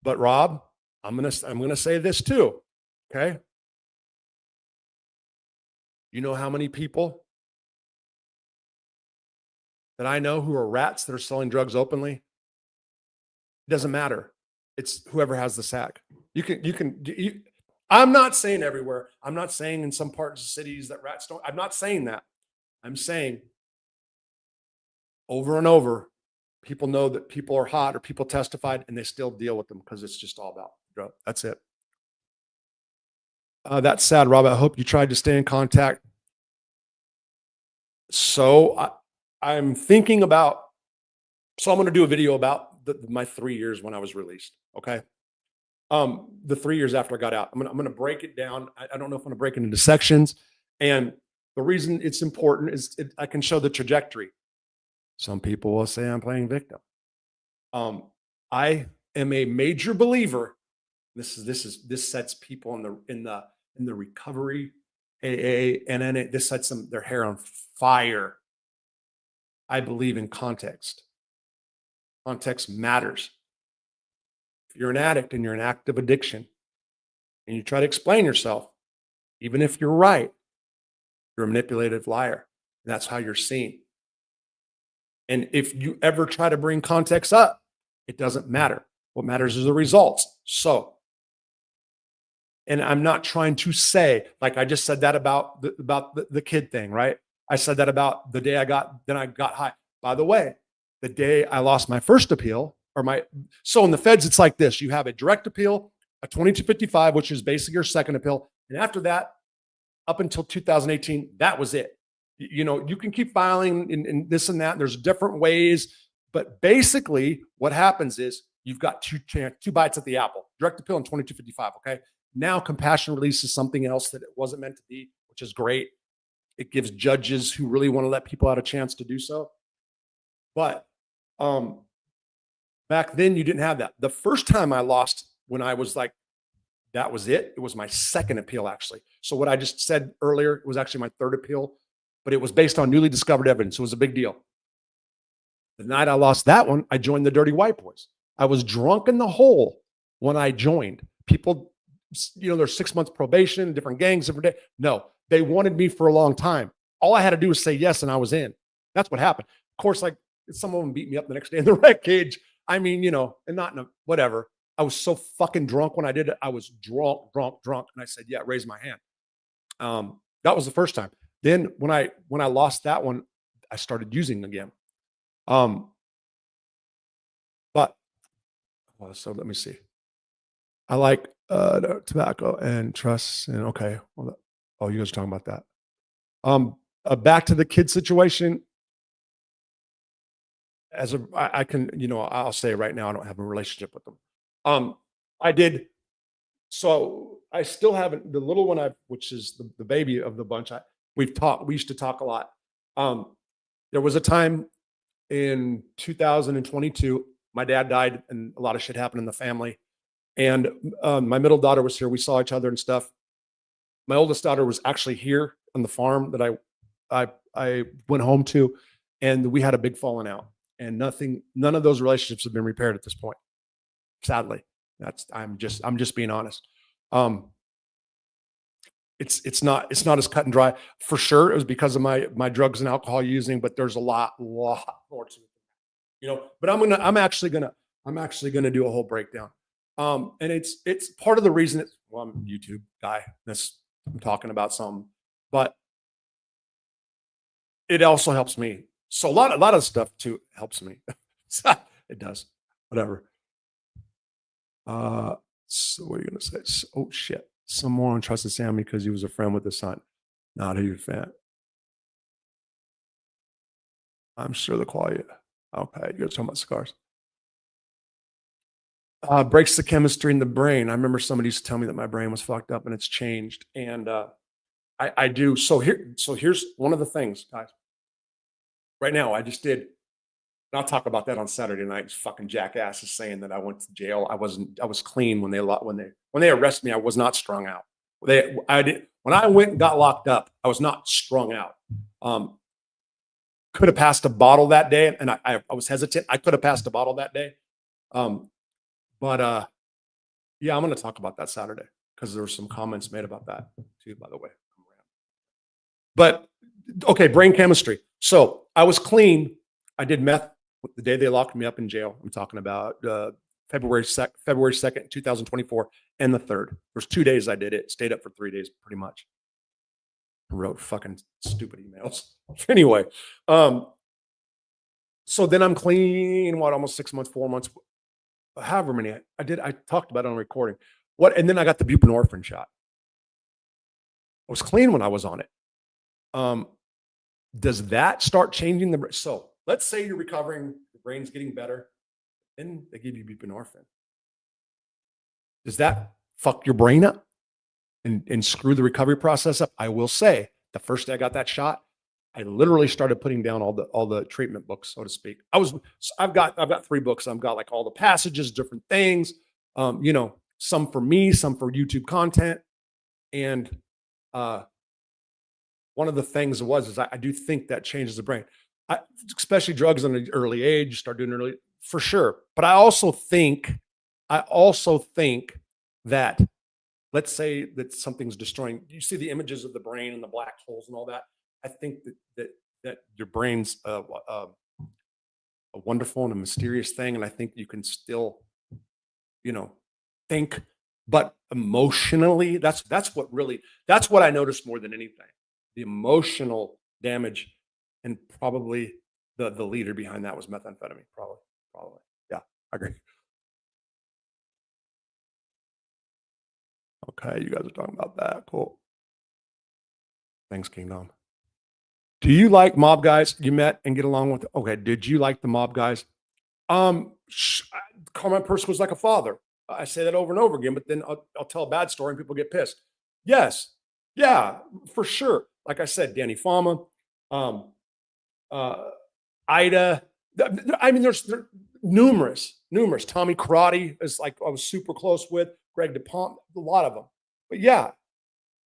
But Rob, I'm gonna say this too. Okay. You know how many people that I know who are rats that are selling drugs openly? It doesn't matter. It's whoever has the sack. I'm not saying everywhere. I'm not saying in some parts of cities that rats don't. I'm not saying that. I'm saying over and over, people know that people are hot or people testified and they still deal with them because it's just all about drug. That's it. That's sad, Rob. I hope you tried to stay in contact. So I'm thinking about, so I'm going to do a video about my 3 years when I was released. Okay. The 3 years after I got out, I'm going to break it down. I don't know if I'm going to break it into sections. And the reason it's important is I can show the trajectory. Some people will say I'm playing victim. I am a major believer. This sets people in the recovery AA, and then this sets their hair on fire. I believe in context. Context matters. If you're an addict and you're in active addiction and you try to explain yourself, even if you're right, you're a manipulative liar. And that's how you're seen. And if you ever try to bring context up, it doesn't matter. What matters is the results. So, and I'm not trying to say, like I just said that about the kid thing, right? I said that about the day I got high. By the way, the day I lost my first appeal, so in the feds, it's like this. You have a direct appeal, a 2255, which is basically your second appeal. And after that, up until 2018, that was it. You know, you can keep filing in this and that. And there's different ways, but basically what happens is you've got two bites at the apple, direct appeal and 2255. Okay. Now compassion release is something else that it wasn't meant to be, which is great. It gives judges who really want to let people out a chance to do so. But back then you didn't have that. The first time I lost, when I was like, that was it. It was my second appeal, actually. So what I just said earlier was actually my third appeal, but it was based on newly discovered evidence. It was a big deal. The night I lost that one, I joined the Dirty White Boys. I was drunk in the hole when I joined. People, you know, there's 6 months probation, different gangs every day. No, they wanted me for a long time. All I had to do was say yes, and I was in. That's what happened. Of course, like some of them beat me up the next day in the rec cage. I mean, you know, and not in a whatever. I was so fucking drunk when I did it. I was drunk. And I said, yeah, raise my hand. That was the first time. Then when I lost that one, I started using again. Um, but well, so let me see. I like tobacco and trusts and okay. Well, oh, you guys are talking about that. Back to the kid situation. I can, I'll say right now, I don't have a relationship with them. I did. So I still haven't, the little one which is the baby of the bunch. We used to talk a lot. There was a time in 2022, my dad died and a lot of shit happened in the family. And my middle daughter was here. We saw each other and stuff. My oldest daughter was actually here on the farm that I went home to, and we had a big falling out. And none of those relationships have been repaired at this point. Sadly, I'm just being honest. It's not as cut and dry. For sure, it was because of my drugs and alcohol using, but there's a lot more to it. But I'm actually gonna do a whole breakdown. And it's part of the reason well, I'm a YouTube guy. I'm talking about something, but it also helps me. So a lot of stuff too helps me. It does. Whatever. So what are you gonna say? Oh shit. Some more untrusted Sammy because he was a friend with the son. Not a huge fan. I'm sure the quality. Okay, you're talking about scars. Breaks the chemistry in the brain. I remember somebody used to tell me that my brain was fucked up and it's changed. And I do. So here's one of the things, guys. Right now, I just did. And I'll talk about that on Saturday night. Fucking jackass is saying that I went to jail. I was clean when they arrested me. I was not strung out. When I went and got locked up, I was not strung out. Could have passed a bottle that day, and I was hesitant. I could have passed a bottle that day. But yeah, I'm going to talk about that Saturday because there were some comments made about that too, by the way. But okay, brain chemistry. So I was clean. I did meth the day they locked me up in jail. I'm talking about February 2nd, 2024, and the 3rd. There's 2 days I did it. Stayed up for 3 days, pretty much. I wrote fucking stupid emails. Anyway, so then I'm clean. What, almost 6 months, 4 months, however many I did. I talked about it on recording. And then I got the buprenorphine shot. I was clean when I was on it. Does that start changing so let's say you're recovering, the brain's getting better, and they give you buprenorphine. Does that fuck your brain up and screw the recovery process up? I will say the first day I got that shot, I literally started putting down all the treatment books, so to speak. I've got 3 books. I've got like all the passages, different things, some for me, some for YouTube content. And one of the things is I do think that changes the brain, especially drugs at an early age. You start doing early for sure. But I also think that, let's say that something's destroying. You see the images of the brain and the black holes and all that. I think that your brain's a wonderful and a mysterious thing, and I think you can still, think, but emotionally, that's what I noticed more than anything. The emotional damage, and probably the leader behind that was methamphetamine. Probably, yeah, I agree. Okay, you guys are talking about that. Cool. Thanks, Kingdom. Do you like mob guys you met and get along with? Okay, did you like the mob guys? Carmine Persico was like a father. I say that over and over again, but then I'll tell a bad story and people get pissed. Yes, yeah, for sure. Like I said, Danny Fama, Ida. I mean, there's numerous. Tommy Karate is like I was super close with. Greg DuPont, a lot of them. But yeah,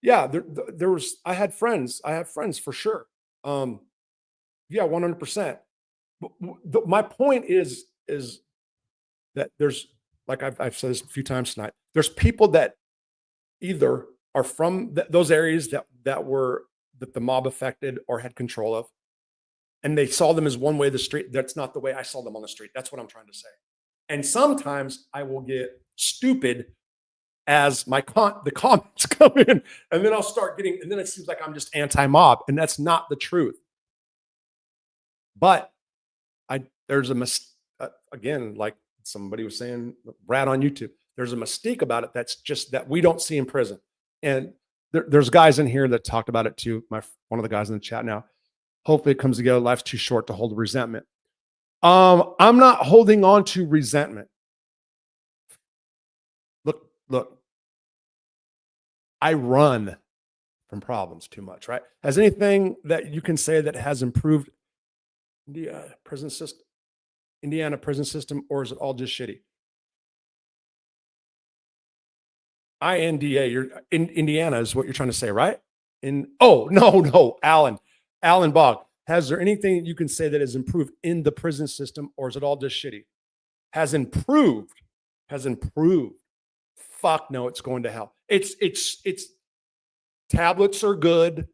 there was. I have friends for sure. Yeah, 100%. My point is that there's, like I've said this a few times tonight, there's people that either are from those areas that the mob affected or had control of, and they saw them as one way of the street. That's not the way I saw them on the street. That's what I'm trying to say. And sometimes I will get stupid as the comments come in, and then I'll start getting, and then it seems like I'm just anti-mob, and that's not the truth. But there's a again, like somebody was saying, Brad on YouTube, there's a mystique about it that's just that we don't see in prison. And there's guys in here that talked about it too. One of the guys in the chat now. Hopefully it comes together. Life's too short to hold resentment. I'm not holding on to resentment. Look, I run from problems too much, right? Has anything that you can say that has improved the prison system, Indiana prison system, or is it all just shitty? INDA, you're in Indiana is what you're trying to say, right? No, Alan Bog. Has there anything you can say that has improved in the prison system, or is it all just shitty? Has improved. Fuck no, it's going to hell. It's tablets are good,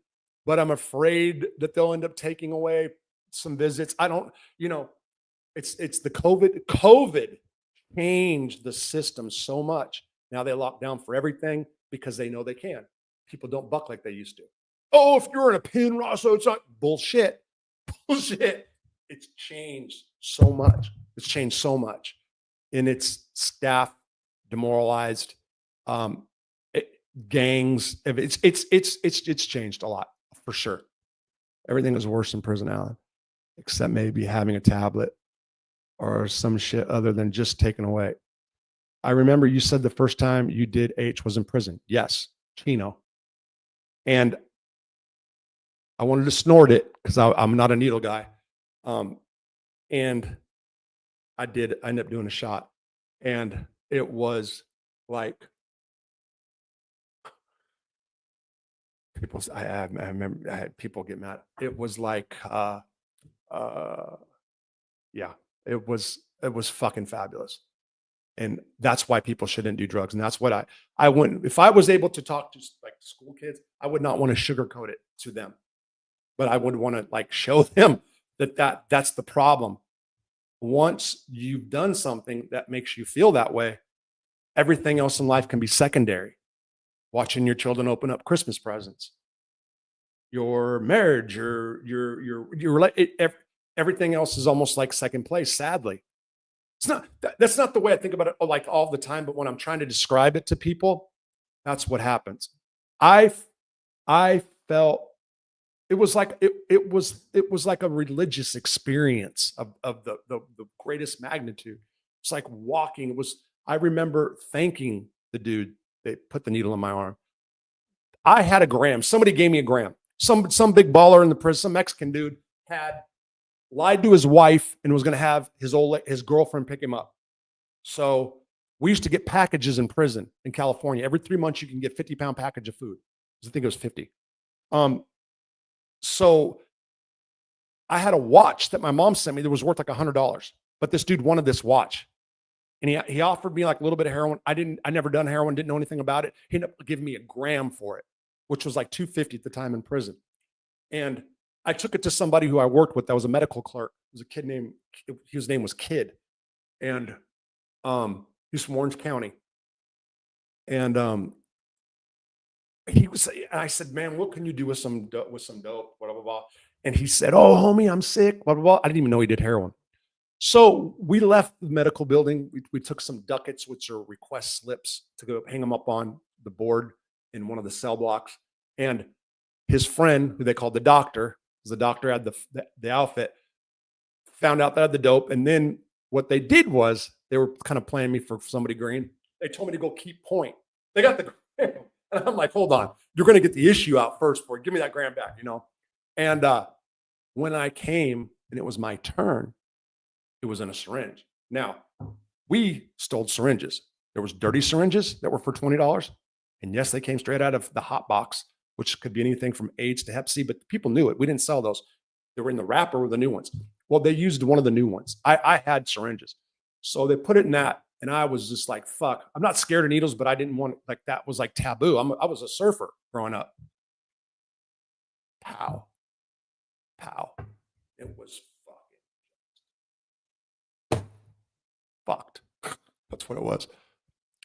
but I'm afraid that they'll end up taking away some visits. I don't, it's the COVID changed the system so much. Now they lock down for everything because they know they can. People don't buck like they used to. Oh, if you're in a pin, so it's not bullshit. It's changed so much. And it's staff demoralized, gangs. It's changed a lot for sure. Everything is worse in prison, Alan, except maybe having a tablet or some shit other than just taken away. I remember you said the first time you did H was in prison. Yes, Chino. And I wanted to snort it because I'm not a needle guy. And I ended up doing a shot. And it was like, I remember I had people get mad. It was like, yeah, it was fucking fabulous. And that's why people shouldn't do drugs. And that's what I wouldn't, if I was able to talk to like school kids, I would not want to sugarcoat it to them, but I would want to like show them that's the problem. Once you've done something that makes you feel that way, everything else in life can be secondary. Watching your children open up Christmas presents, your marriage, everything else is almost like second place, sadly. That's not the way I think about it like all the time, but when I'm trying to describe it to people, that's what happens. I felt it was like it was like a religious experience of the greatest magnitude. It's like walking. I remember thanking the dude that put the needle in my arm. I had a gram. Somebody gave me a gram. Some big baller in the prison, some Mexican dude had lied to his wife and was going to have his girlfriend pick him up. So we used to get packages in prison in California. Every 3 months, you can get 50-pound package of food. I think it was 50. So I had a watch that my mom sent me that was worth like $100, but this dude wanted this watch. And he offered me like a little bit of heroin. I never done heroin, didn't know anything about it. He ended up giving me a gram for it, which was like $250 at the time in prison. And I took it to somebody who I worked with that was a medical clerk. It was a kid named, his name was Kid. And he's from Orange County. And I said, man, what can you do with some dope, blah, blah, blah. And he said, oh, homie, I'm sick, blah, blah, blah. I didn't even know he did heroin. So we left the medical building. We took some ducats, which are request slips, to go hang them up on the board in one of the cell blocks. And his friend, who they called the doctor, because the doctor had the outfit, found out that I had the dope. And then what they did was they were kind of playing me for somebody green. They told me to go keep point. They got the gram. And I'm like, hold on, you're going to get the issue out first for it. Give me that gram back, And when I came and it was my turn, it was in a syringe. Now, we stole syringes. There was dirty syringes that were for $20. And yes, they came straight out of the hot box, which could be anything from AIDS to Hep C, but people knew it. We didn't sell those. They were in the wrapper with the new ones. Well, they used one of the new ones. I had syringes. So they put it in that, and I was just like, fuck. I'm not scared of needles, but I didn't want, like, that was like taboo. I was a surfer growing up. Pow. It was fucked. That's what it was.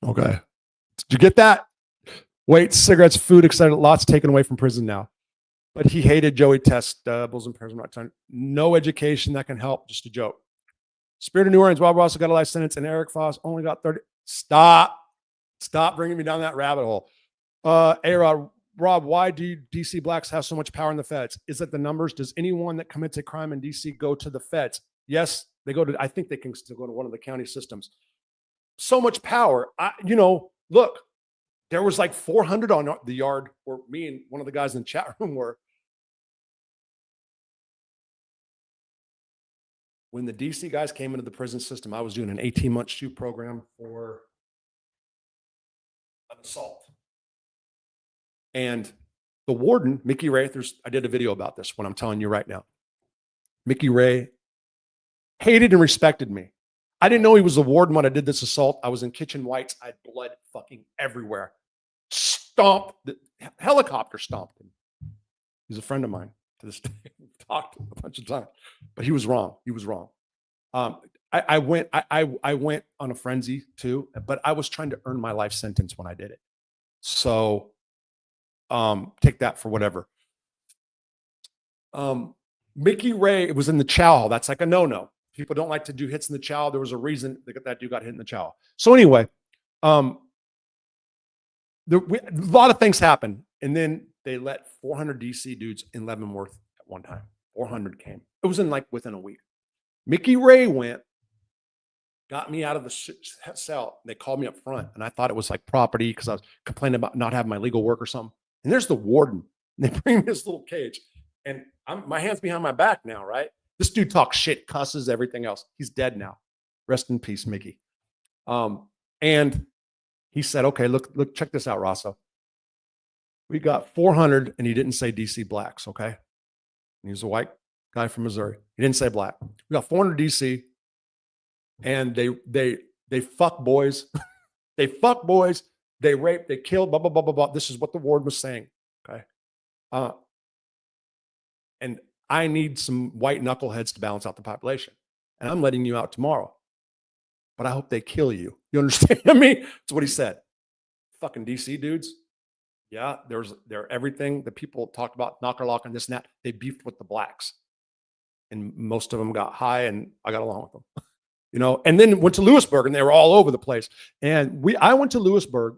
Okay. Did you get that? Weights, cigarettes, food, etc. Lots taken away from prison now. But he hated Joey Testables in prison. No education that can help. Just a joke. Spirit of New Orleans, Bob Ross got a life sentence, and Eric Foss only got 30. Stop bringing me down that rabbit hole. A-Rod, Rob, why do DC blacks have so much power in the feds? Is it the numbers? Does anyone that commits a crime in DC go to the feds? Yes, they go to, I think they can still go to one of the county systems. So much power. Look, there was like 400 on the yard where me and one of the guys in the chat room were. When the DC guys came into the prison system, I was doing an 18-month shoot program for an assault. And the warden, Mickey Ray, I did a video about this, what I'm telling you right now. Mickey Ray hated and respected me. I didn't know he was the warden when I did this assault. I was in kitchen whites. I had blood fucking everywhere. Stomped, the helicopter stomped him. He's a friend of mine to this day. We've talked a bunch of times, but he was wrong. He was wrong. I went on a frenzy too, but I was trying to earn my life sentence when I did it. So take that for whatever. Mickey Ray, it was in the chow. That's like a no-no. People don't like to do hits in the chow. There was a reason that dude got hit in the chow. So anyway, a lot of things happened. And then they let 400 DC dudes in Leavenworth at one time. 400 came. It was within a week. Mickey Ray went, got me out of the cell. They called me up front, and I thought it was like property because I was complaining about not having my legal work or something. And there's the warden. And they bring me this little cage, and my hand's behind my back now, right? This dude talks shit, cusses, everything else. He's dead now. Rest in peace, Mickey. And he said, okay, look, check this out, Rosso. We got 400, and he didn't say DC blacks, okay? And he was a white guy from Missouri. He didn't say black. We got 400 DC, and they fuck boys. They fuck boys. They rape. They kill. Blah blah blah blah blah. This is what the warden was saying. Okay, and I need some white knuckleheads to balance out the population, and I'm letting you out tomorrow. But I hope they kill you. You understand me? That's what he said. Fucking DC dudes. Yeah, they're everything that people talked about, knocker lock and this and that. They beefed with the blacks, and most of them got high, and I got along with them. And then went to Lewisburg, and they were all over the place. And I went to Lewisburg.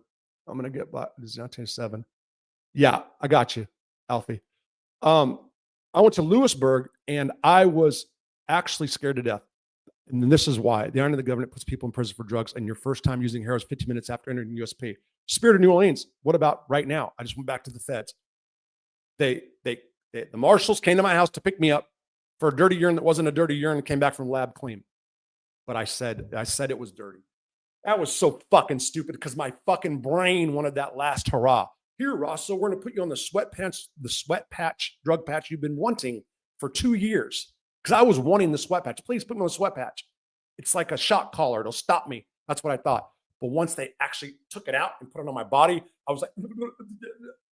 I'm gonna get by. This is 1987. Yeah, I got you, Alfie. I went to Lewisburg, and I was actually scared to death. And this is why. The arm of the government puts people in prison for drugs, and your first time using heroin is 15 minutes after entering USP. Spirit of New Orleans. What about right now? I just went back to the feds. The marshals came to my house to pick me up for a dirty urine that wasn't a dirty urine and came back from lab clean. But I said it was dirty. That was so fucking stupid because my fucking brain wanted that last hurrah. Here, Ross, so we're going to put you on the sweat patch, drug patch you've been wanting for 2 years. Because I was wanting the sweat patch. Please put me on the sweat patch. It's like a shock collar. It'll stop me. That's what I thought. But once they actually took it out and put it on my body, I was like,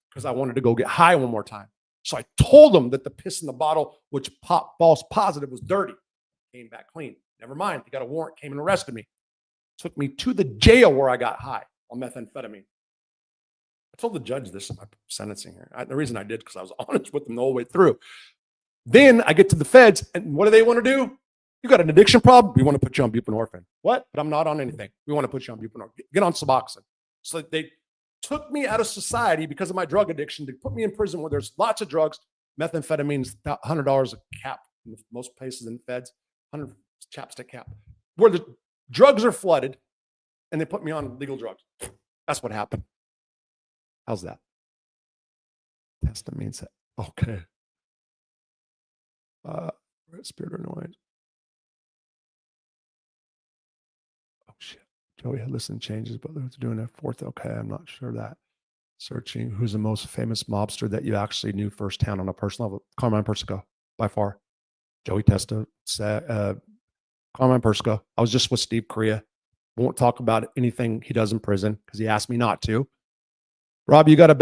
because I wanted to go get high one more time. So I told them that the piss in the bottle, which popped false positive, was dirty. Came back clean. Never mind. They got a warrant, came and arrested me. Took me to the jail where I got high on methamphetamine. I told the judge this in my sentencing here. The reason I did, because I was honest with them the whole way through. Then I get to the feds, and what do they want to do? You got an addiction problem? We want to put you on buprenorphine. What? But I'm not on anything. We want to put you on buprenorphine. Get on Suboxone. So they took me out of society because of my drug addiction to put me in prison where there's lots of drugs. Methamphetamine's $100 a cap in most places in feds, 100 chapstick cap, where the drugs are flooded, and they put me on legal drugs. That's what happened. How's that? Testament means that. Okay. Spirit or noise. Oh shit. Joey had listened changes, but they're doing a fourth. Okay, I'm not sure that. Searching who's the most famous mobster that you actually knew firsthand on a personal level. Carmine Persico, by far. Joey Testa, Carmine Persico. I was just with Steve Correa. Won't talk about anything he does in prison because he asked me not to. Rob, you got to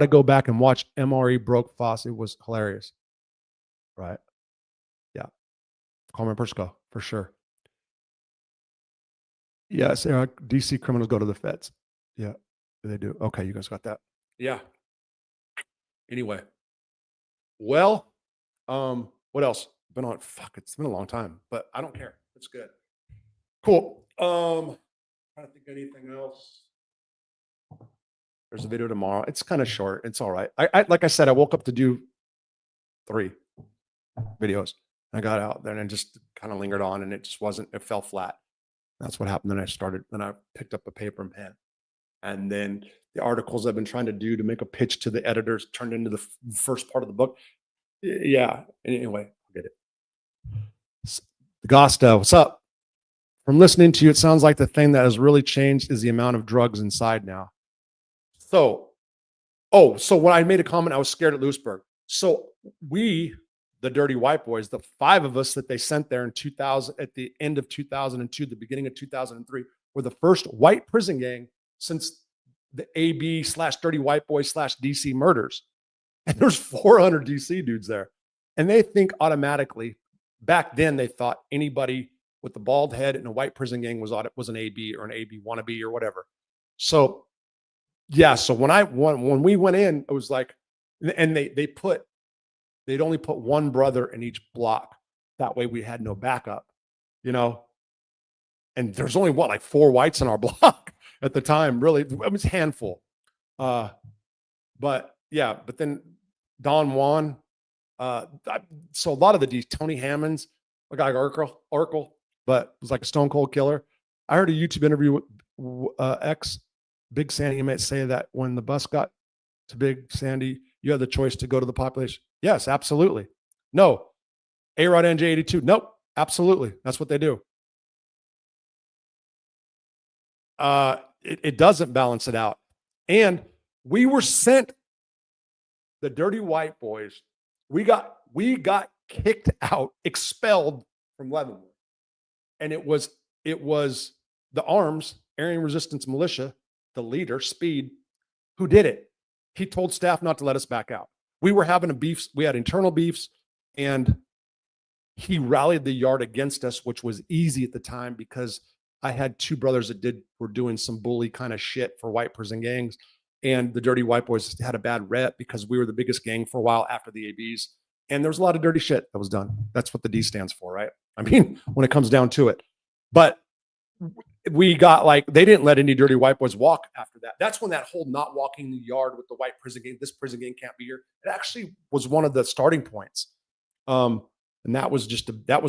go back and watch MRE Broke Foss. It was hilarious. Right. Yeah. Carmine Persico, for sure. Yes, Eric, DC criminals go to the feds. Yeah, they do. Okay, you guys got that. Yeah. Anyway, well, what else? Been on. Fuck, it's been a long time, but I don't care. It's good. Cool. Trying to think of anything else. There's a video tomorrow. It's kind of short. It's all right. I like I said, I woke up to do 3 videos. I got out there and just kind of lingered on, and it just wasn't. It fell flat. That's what happened. Then I started. Then I picked up a paper and pen, and then the articles I've been trying to do to make a pitch to the editors turned into the first part of the book. Yeah. Anyway, I get it. Gosta, what's up? From listening to you, it sounds like the thing that has really changed is the amount of drugs inside now. So, so when I made a comment, I was scared at Lewisburg. So we, the Dirty White Boys, the 5 of us that they sent there in 2000, at the end of 2002, the beginning of 2003, were the first white prison gang since the AB/Dirty White Boys/DC murders. And there's 400 DC dudes there. And they think automatically, back then they thought anybody with the bald head in a white prison gang was an AB or an AB wannabe or whatever. So yeah, so when we went in, it was like, and they'd only put 1 brother in each block. That way we had no backup, you know. And there's only like 4 whites in our block at the time. Really, it was a handful. But yeah, but then Don Juan. So a lot of the Tony Hammonds, a guy like Urkel, but was like a stone cold killer. I heard a YouTube interview with ex Big Sandy inmates say that when the bus got to Big Sandy, you had the choice to go to the population. Yes, absolutely. No, A-Rod NJ82. Nope, absolutely. That's what they do. It doesn't balance it out. And we were sent, the Dirty White Boys, we got kicked out, expelled from Leavenworth. And it was the Arms, Aryan Resistance Militia, the leader, Speed, who did it. He told staff not to let us back out. We were having a beef. We had internal beefs, and he rallied the yard against us, which was easy at the time because I had 2 brothers that were doing some bully kind of shit for white prison gangs. And the Dirty White Boys had a bad rep because we were the biggest gang for a while after the ABs. And there was a lot of dirty shit that was done. That's what the D stands for, right? I mean, when it comes down to it. But we got like, they didn't let any Dirty White Boys walk after that. That's when that whole not walking the yard with the white prison gang, this prison gang can't be here. It actually was one of the starting points. And that was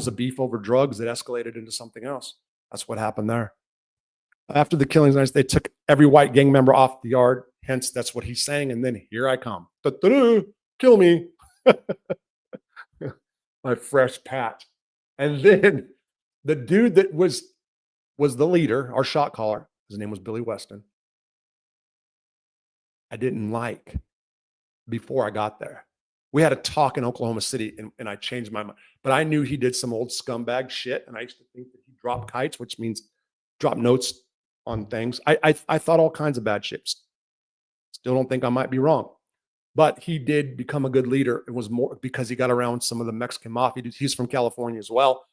a beef over drugs that escalated into something else. That's what happened there. After the killings, they took every white gang member off the yard. Hence, that's what he's saying. And then here I come. Kill me. My fresh patch. And then the dude that was the leader, our shot caller, his name was Billy Weston. I didn't like before I got there. We had a talk in Oklahoma City, and I changed my mind. But I knew he did some old scumbag shit, and I used to think that he dropped kites, which means drop notes on things. I thought all kinds of bad shit. Still don't think I might be wrong. But he did become a good leader. It was more because he got around some of the Mexican mafia dudes. He's from California as well.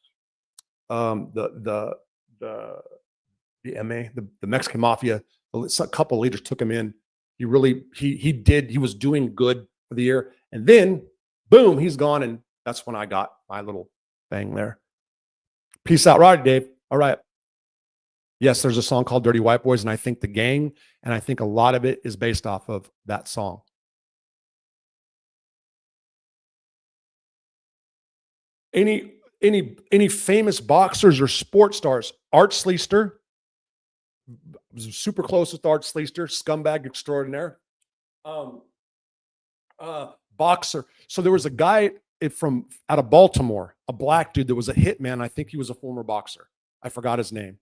The MA, the Mexican mafia, a couple of leaders took him in. He was doing good for the year. And then, boom, he's gone. And that's when I got my little thing there. Peace out, right, Dave. All right. Yes, there's a song called Dirty White Boys, and I think the gang, and I think a lot of it is based off of that song. Any famous boxers or sports stars? Art Sleester. Was super close with Art Sleester, scumbag extraordinaire. Boxer. So there was a guy from out of Baltimore, a black dude that was a hitman. I think he was a former boxer. I forgot his name.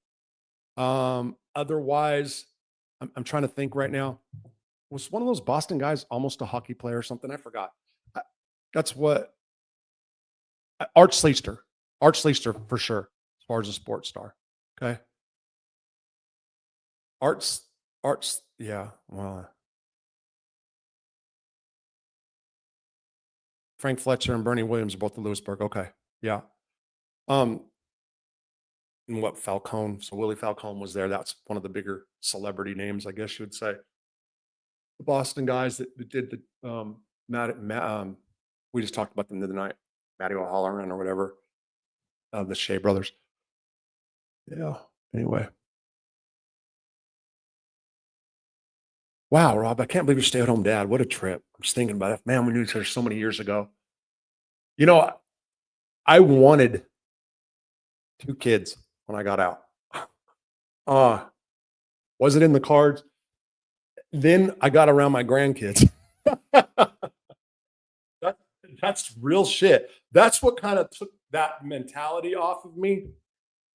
Otherwise, I'm trying to think right now. Was one of those Boston guys almost a hockey player or something? I forgot. That's what Art Sleester. Art Sleester for sure, as far as a sports star. Okay. Arts, yeah. Well, Frank Fletcher and Bernie Williams are both in Lewisburg. Okay. Yeah. and what Falcone. So Willie Falcone was there. That's one of the bigger celebrity names, I guess you would say. The Boston guys that did the we just talked about them the other night, Matty O'Halloran or whatever, the Shea brothers. Yeah. Anyway. Wow, Rob, I can't believe you're stay-at-home dad. What a trip. I'm just thinking about it. Man, we knew each other so many years ago. You know, I wanted 2 kids when I got out. Uh, was it in the cards? Then I got around my grandkids. That's real shit. That's what kind of took that mentality off of me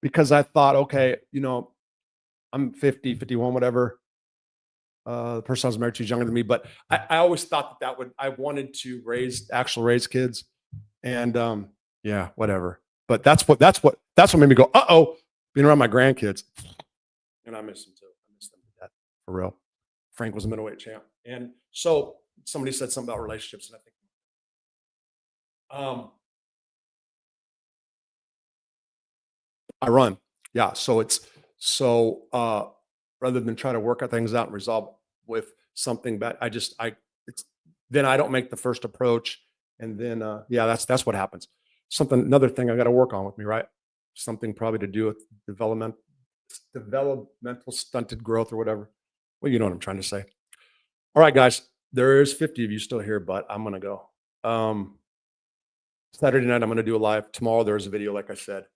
because I thought, okay, I'm 50, 51, whatever. The person I was married to is younger than me, but I always thought I wanted to raise kids. And yeah, whatever. But that's what made me go, uh-oh, being around my grandkids. And I miss them too. I miss them to death, for real. Frank was a middleweight champ. And so somebody said something about relationships, and I think I run. Yeah. So rather than try to work things out and resolve with something bad, then I don't make the first approach. And then yeah, that's what happens. Another thing I got to work on with me, right? Something probably to do with developmental stunted growth or whatever. Well, you know what I'm trying to say. All right, guys, there is 50 of you still here, but I'm going to go. Saturday night, I'm going to do a live. Tomorrow, there's a video, like I said.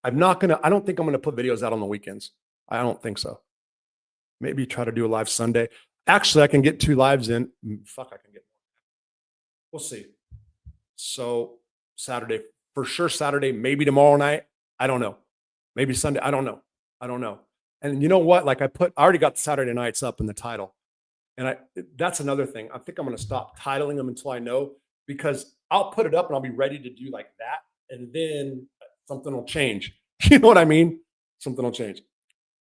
I don't think I'm going to put videos out on the weekends. I don't think so. Maybe try to do a live Sunday. Actually, I can get 2 lives in. Fuck, I can get more. We'll see. So Saturday, for sure Saturday, maybe tomorrow night. I don't know. Maybe Sunday. I don't know. And you know what? Like I already got the Saturday nights up in the title. And that's another thing. I think I'm going to stop titling them until I know, because I'll put it up and I'll be ready to do like that. And then something will change. You know what I mean? Something will change.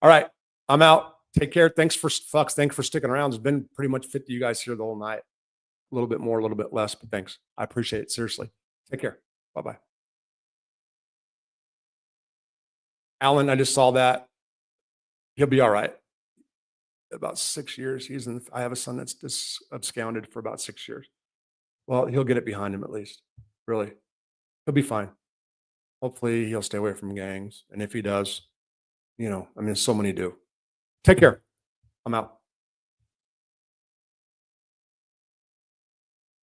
All right. I'm out. Take care. Thanks for sticking around. There's been pretty much 50 of you guys here the whole night. A little bit more, a little bit less, but thanks. I appreciate it. Seriously. Take care. Bye-bye. Alan, I just saw that. He'll be all right. About 6 years. I have a son that's just absconded for about 6 years. Well, he'll get it behind him at least. Really. He'll be fine. Hopefully he'll stay away from gangs. And if he does, so many do. Take care. I'm out.